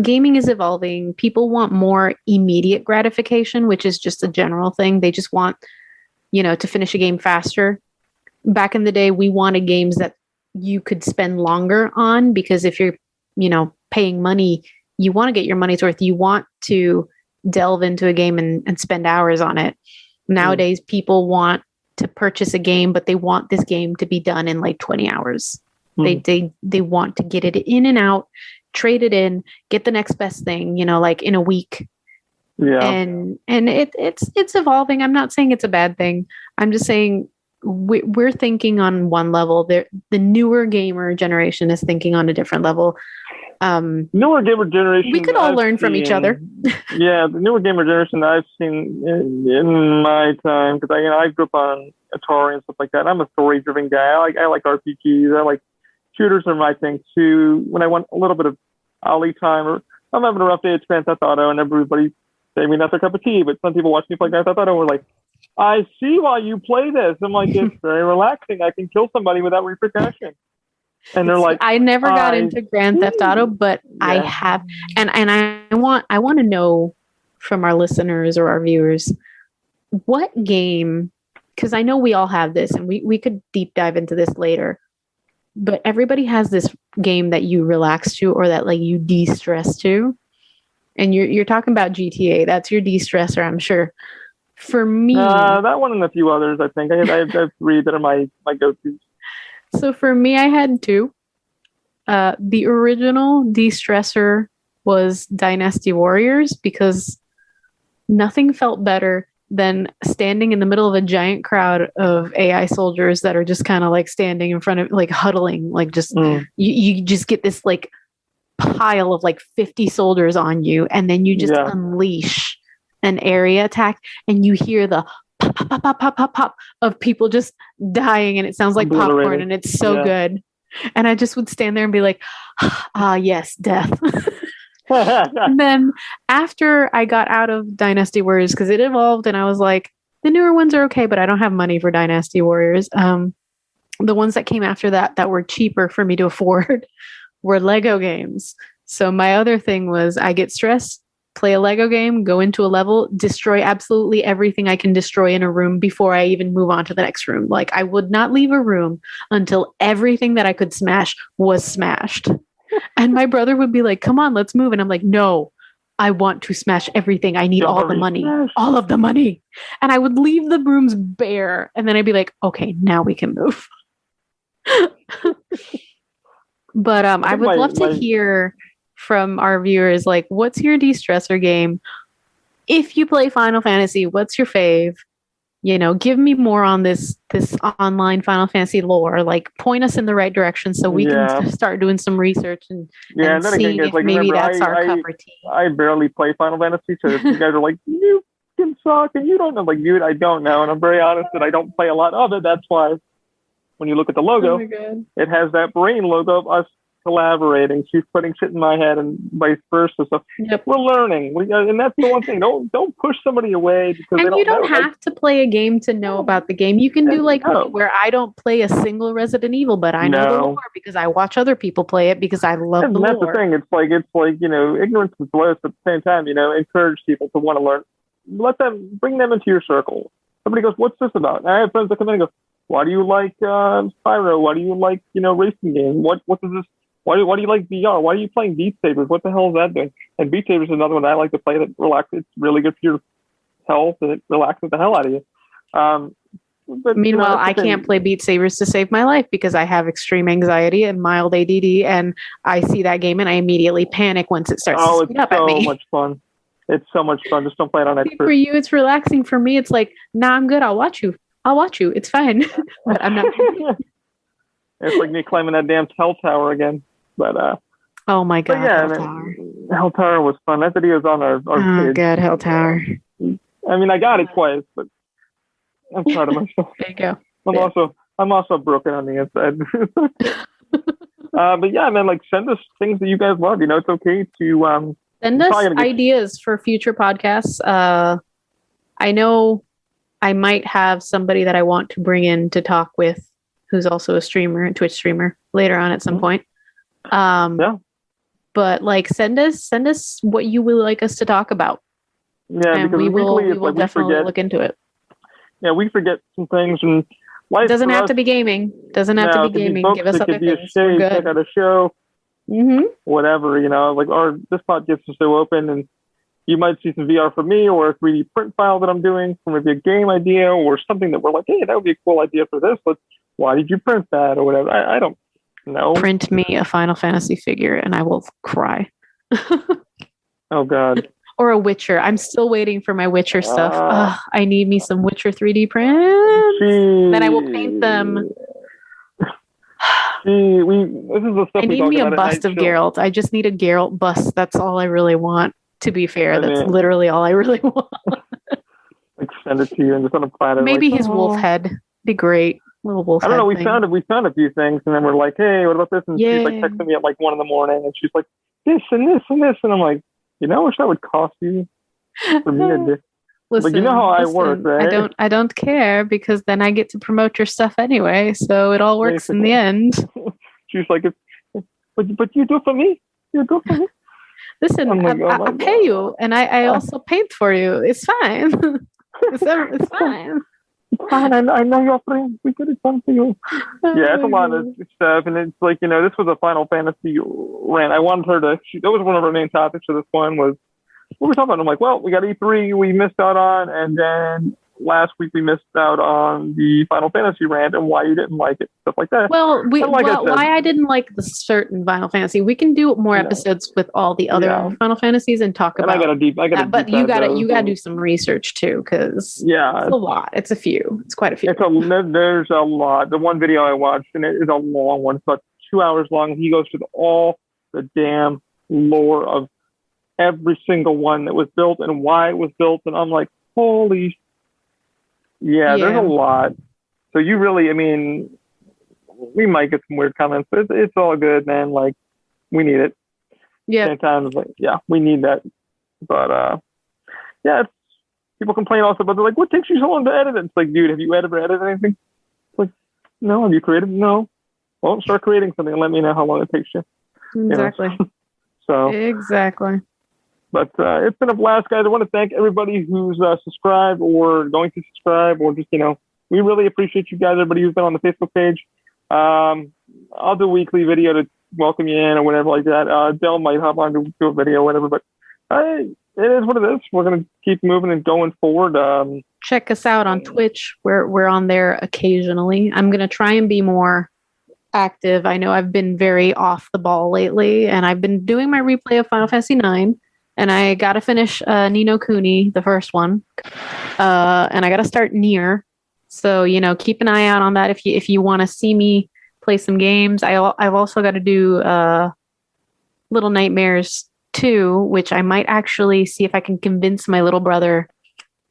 gaming is evolving. People want more immediate gratification, which is just a general thing. They just want, to finish a game faster. Back in the day, we wanted games that you could spend longer on, because if you're, paying money, you want to get your money's worth. You want to delve into a game and spend hours on it. Nowadays, people want to purchase a game, but they want this game to be done in like 20 hours. They want to get it in and out, trade it in, get the next best thing, like in a week. Yeah. And it's evolving. I'm not saying it's a bad thing. I'm just saying we're thinking on one level. The newer gamer generation is thinking on a different level. Newer gamer generation. We could all learn from each other. Yeah, the newer gamer generation I've seen in my time, because I grew up on Atari and stuff like that. I'm a story-driven guy. I like RPGs. I like shooters are my thing too. When I want a little bit of Ollie time, or I'm having a rough day at Grand Theft Auto, and everybody saying that's their cup of tea, but some people watch me play Grand Theft Auto and we're like, I see why you play this. I'm like, it's very relaxing. I can kill somebody without repercussion. And they're like, I never got into Grand Theft Auto, but I have, and I want to know from our listeners or our viewers, what game, because I know we all have this, and we could deep dive into this later, but everybody has this game that you relax to, or that like you de-stress to, and you're talking about GTA. That's your de-stressor, I'm sure. For me, that one and a few others, I think I have 3 that are my go-tos. So for me, I had 2. The original de-stressor was Dynasty Warriors, because nothing felt better than standing in the middle of a giant crowd of AI soldiers that are just kind of like standing in front of, like huddling, like just, you just get this like pile of like 50 soldiers on you, and then you just unleash an area attack, and you hear the pop, pop, pop, pop, pop, pop, pop of people just dying, and it sounds like popcorn, and it's so good. And I just would stand there and be like, yes, death. And then after I got out of Dynasty Warriors, because it evolved, and I was like, the newer ones are okay, but I don't have money for Dynasty Warriors. The ones that came after that were cheaper for me to afford were Lego games. So my other thing was, I get stressed, play a Lego game, go into a level, destroy absolutely everything I can destroy in a room before I even move on to the next room. Like, I would not leave a room until everything that I could smash was smashed. And my brother would be like, come on, let's move. And I'm like, no, I want to smash everything. I need all the money, all of the money. And I would leave the rooms bare. And then I'd be like, okay, now we can move. But I would love to hear from our viewers, like, what's your de-stressor game? If you play Final Fantasy, what's your fave? Give me more on this online Final Fantasy lore. Like, point us in the right direction so we can start doing some research and seeing if maybe that's our cup of tea. I barely play Final Fantasy, so if you guys are like, you can suck and you don't know, like, dude, I don't know, and I'm very honest that I don't play a lot of it. That's why when you look at the logo, it has that brain logo of us collaborating. She's putting shit in my head and vice versa. So we're learning. And that's the one thing. Don't push somebody away because you don't have to play a game to know about the game. You can do like me, where I don't play a single Resident Evil, but I know the lore because I watch other people play it because I love the lore. That's the thing. It's like ignorance is bliss, but at the same time, encourage people to want to learn. Bring them into your circle. Somebody goes, "What's this about?" And I have friends that come in and go, Why do you like Spyro? Why do you like racing games? What does this? Why do you like VR? Why are you playing Beat Sabers? What the hell is that doing? And Beat Sabers is another one that I like to play that relaxes. It's really good for your health and it relaxes the hell out of you. But, meanwhile, I can't play Beat Sabers to save my life because I have extreme anxiety and mild ADD, and I see that game and I immediately panic once it starts to speed up at me. It's so much fun. It's so much fun. Just don't play it on expert. For you, it's relaxing. For me, it's like, nah, I'm good. I'll watch you. It's fine. But I'm not. It's like me climbing that damn Hell Tower again. But oh my god, Hell Tower. Hell Tower was fun. That video's on our page. God, Hell Tower. I mean, I got it twice, but I'm proud of myself. There you go. I'm also broken on the inside. But yeah, man, like send us things that you guys love. It's okay to send us ideas for future podcasts. I know I might have somebody that I want to bring in to talk with, who's also a Twitch streamer, later on at some point. Yeah. But like, send us what you would like us to talk about. Yeah, and we will definitely look into it. Yeah, we forget some things, and life doesn't have to be gaming. Give us other things. We're good. Check out a show. Mm-hmm. Whatever, this podcast is so open, and you might see some VR for me, or a 3D print file that I'm doing, or maybe a game idea, or something that we're like, hey, that would be a cool idea for this. Why did you print that, or whatever? I don't know. Print me a Final Fantasy figure, and I will cry. Oh God. Or a Witcher. I'm still waiting for my Witcher stuff. I need me some Witcher 3D prints. Then I will paint them. This is the stuff I need me a bust of Geralt. I just need a Geralt bust. That's all I really want. To be fair, that's literally all I really want. Like send it to you and just on a platter. Maybe his wolf head. Be great. Little wolf head. I don't know. We found a few things, and then we're like, hey, what about this? And she's like texting me at like 1 a.m, and she's like, this and this and this, and I'm like, I wish that would cost you for me to do. Listen, you know how I work, right? I don't care, because then I get to promote your stuff anyway, so it all works in the end. She's like, but you do it for me. You do it for me. Listen, I pay you, and I also paint for you. It's fine. It's fine. It's fine. I know you're free. We could have done for you. Yeah, it's a lot of stuff, and it's like, this was a Final Fantasy rant. I wanted her to. That was one of her main topics for this one was what we're talking about. I'm like, well, we got E3 we missed out on, and then last week we missed out on the Final Fantasy rant and why you didn't like it, stuff like that. Well, why I didn't like the certain Final Fantasy. We can do more episodes with all the other Final Fantasies and talk about. But you gotta do some research too, because it's a lot. It's a few. It's quite a few. There's a lot. The one video I watched, and it is a long one. It's about 2 hours long. He goes through all the damn lore of every single one that was built and why it was built, and I'm like, holy. Yeah, there's a lot. So you really, we might get some weird comments, but it's all good, man. Like, we need it. Yeah. Same time, like, we need that. But people complain also about, they're like, what takes you so long to edit it? It's like, dude, have you ever edited anything? It's like, no. Have you created? No. Well, start creating something and let me know how long it takes you. Exactly. So exactly. But it's been a blast, guys. I want to thank everybody who's subscribed or going to subscribe, or just, we really appreciate you guys, everybody who's been on the Facebook page. I'll do a weekly video to welcome you in or whatever like that. Del might hop on to do a video or whatever, but it is what it is. We're going to keep moving and going forward. Check us out on Twitch. We're on there occasionally. I'm going to try and be more active. I know I've been very off the ball lately, and I've been doing my replay of Final Fantasy 9. And I got to finish Ni no Kuni, the first one. And I got to start Nier. So, keep an eye out on that if you want to see me play some games. I've also got to do Little Nightmares 2, which I might actually see if I can convince my little brother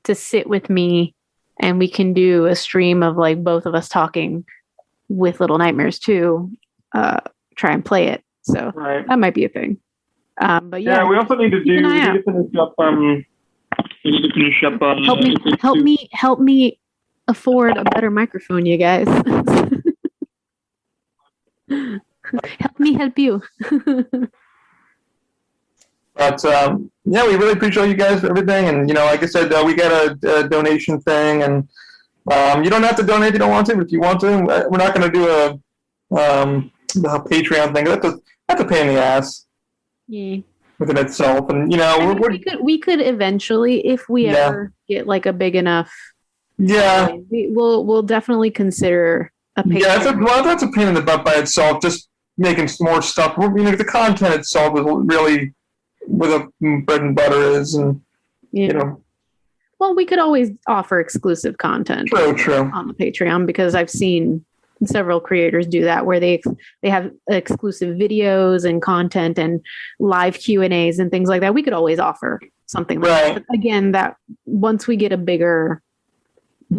to sit with me, and we can do a stream of like both of us talking with Little Nightmares 2, try and play it. So that might be a thing. But we also need to finish up. Help me afford a better microphone, you guys. Help me help you. But we really appreciate you guys for everything, and like I said, we got a donation thing, and You don't have to donate if you don't want to, but if you want to, we're not going to do a the Patreon thing. That's a pain in the ass. Yeah. Within itself, and we could eventually, if we ever get like a big enough. Yeah. We'll definitely consider a Patreon. Yeah, that's a pain in the butt by itself. Just making more stuff. The content itself is really where the bread and butter is, and Well, we could always offer exclusive content. True. On the Patreon, because I've seen several creators do that, where they have exclusive videos and content and live Q&As and things like that. We could always offer something like that. But again, that once we get a bigger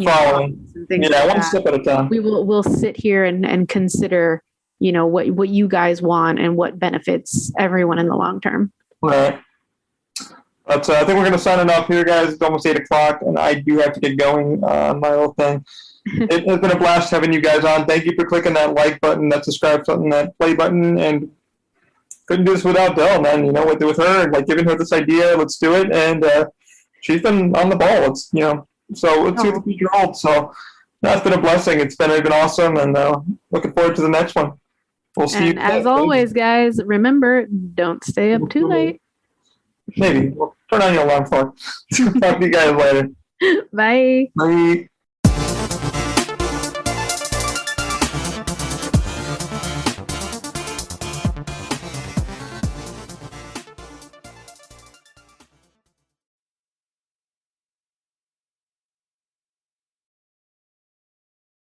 following, one step at a time. We'll sit here and consider, what you guys want and what benefits everyone in the long term. Right. But I think we're going to sign it off here, guys. It's almost 8:00, and I do have to get going on my little thing. It has been a blast having you guys on. Thank you for clicking that like button, that subscribe button, that play button, and couldn't do this without Del, man. With her, like giving her this idea, let's do it, and she's been on the ball. So let's see what the future holds. So that's been a blessing. It's been awesome, and looking forward to the next one. We'll see you. And as always, guys, remember, don't stay up too late. Maybe. Turn on your alarm clock. Talk to you guys later. Bye. Bye.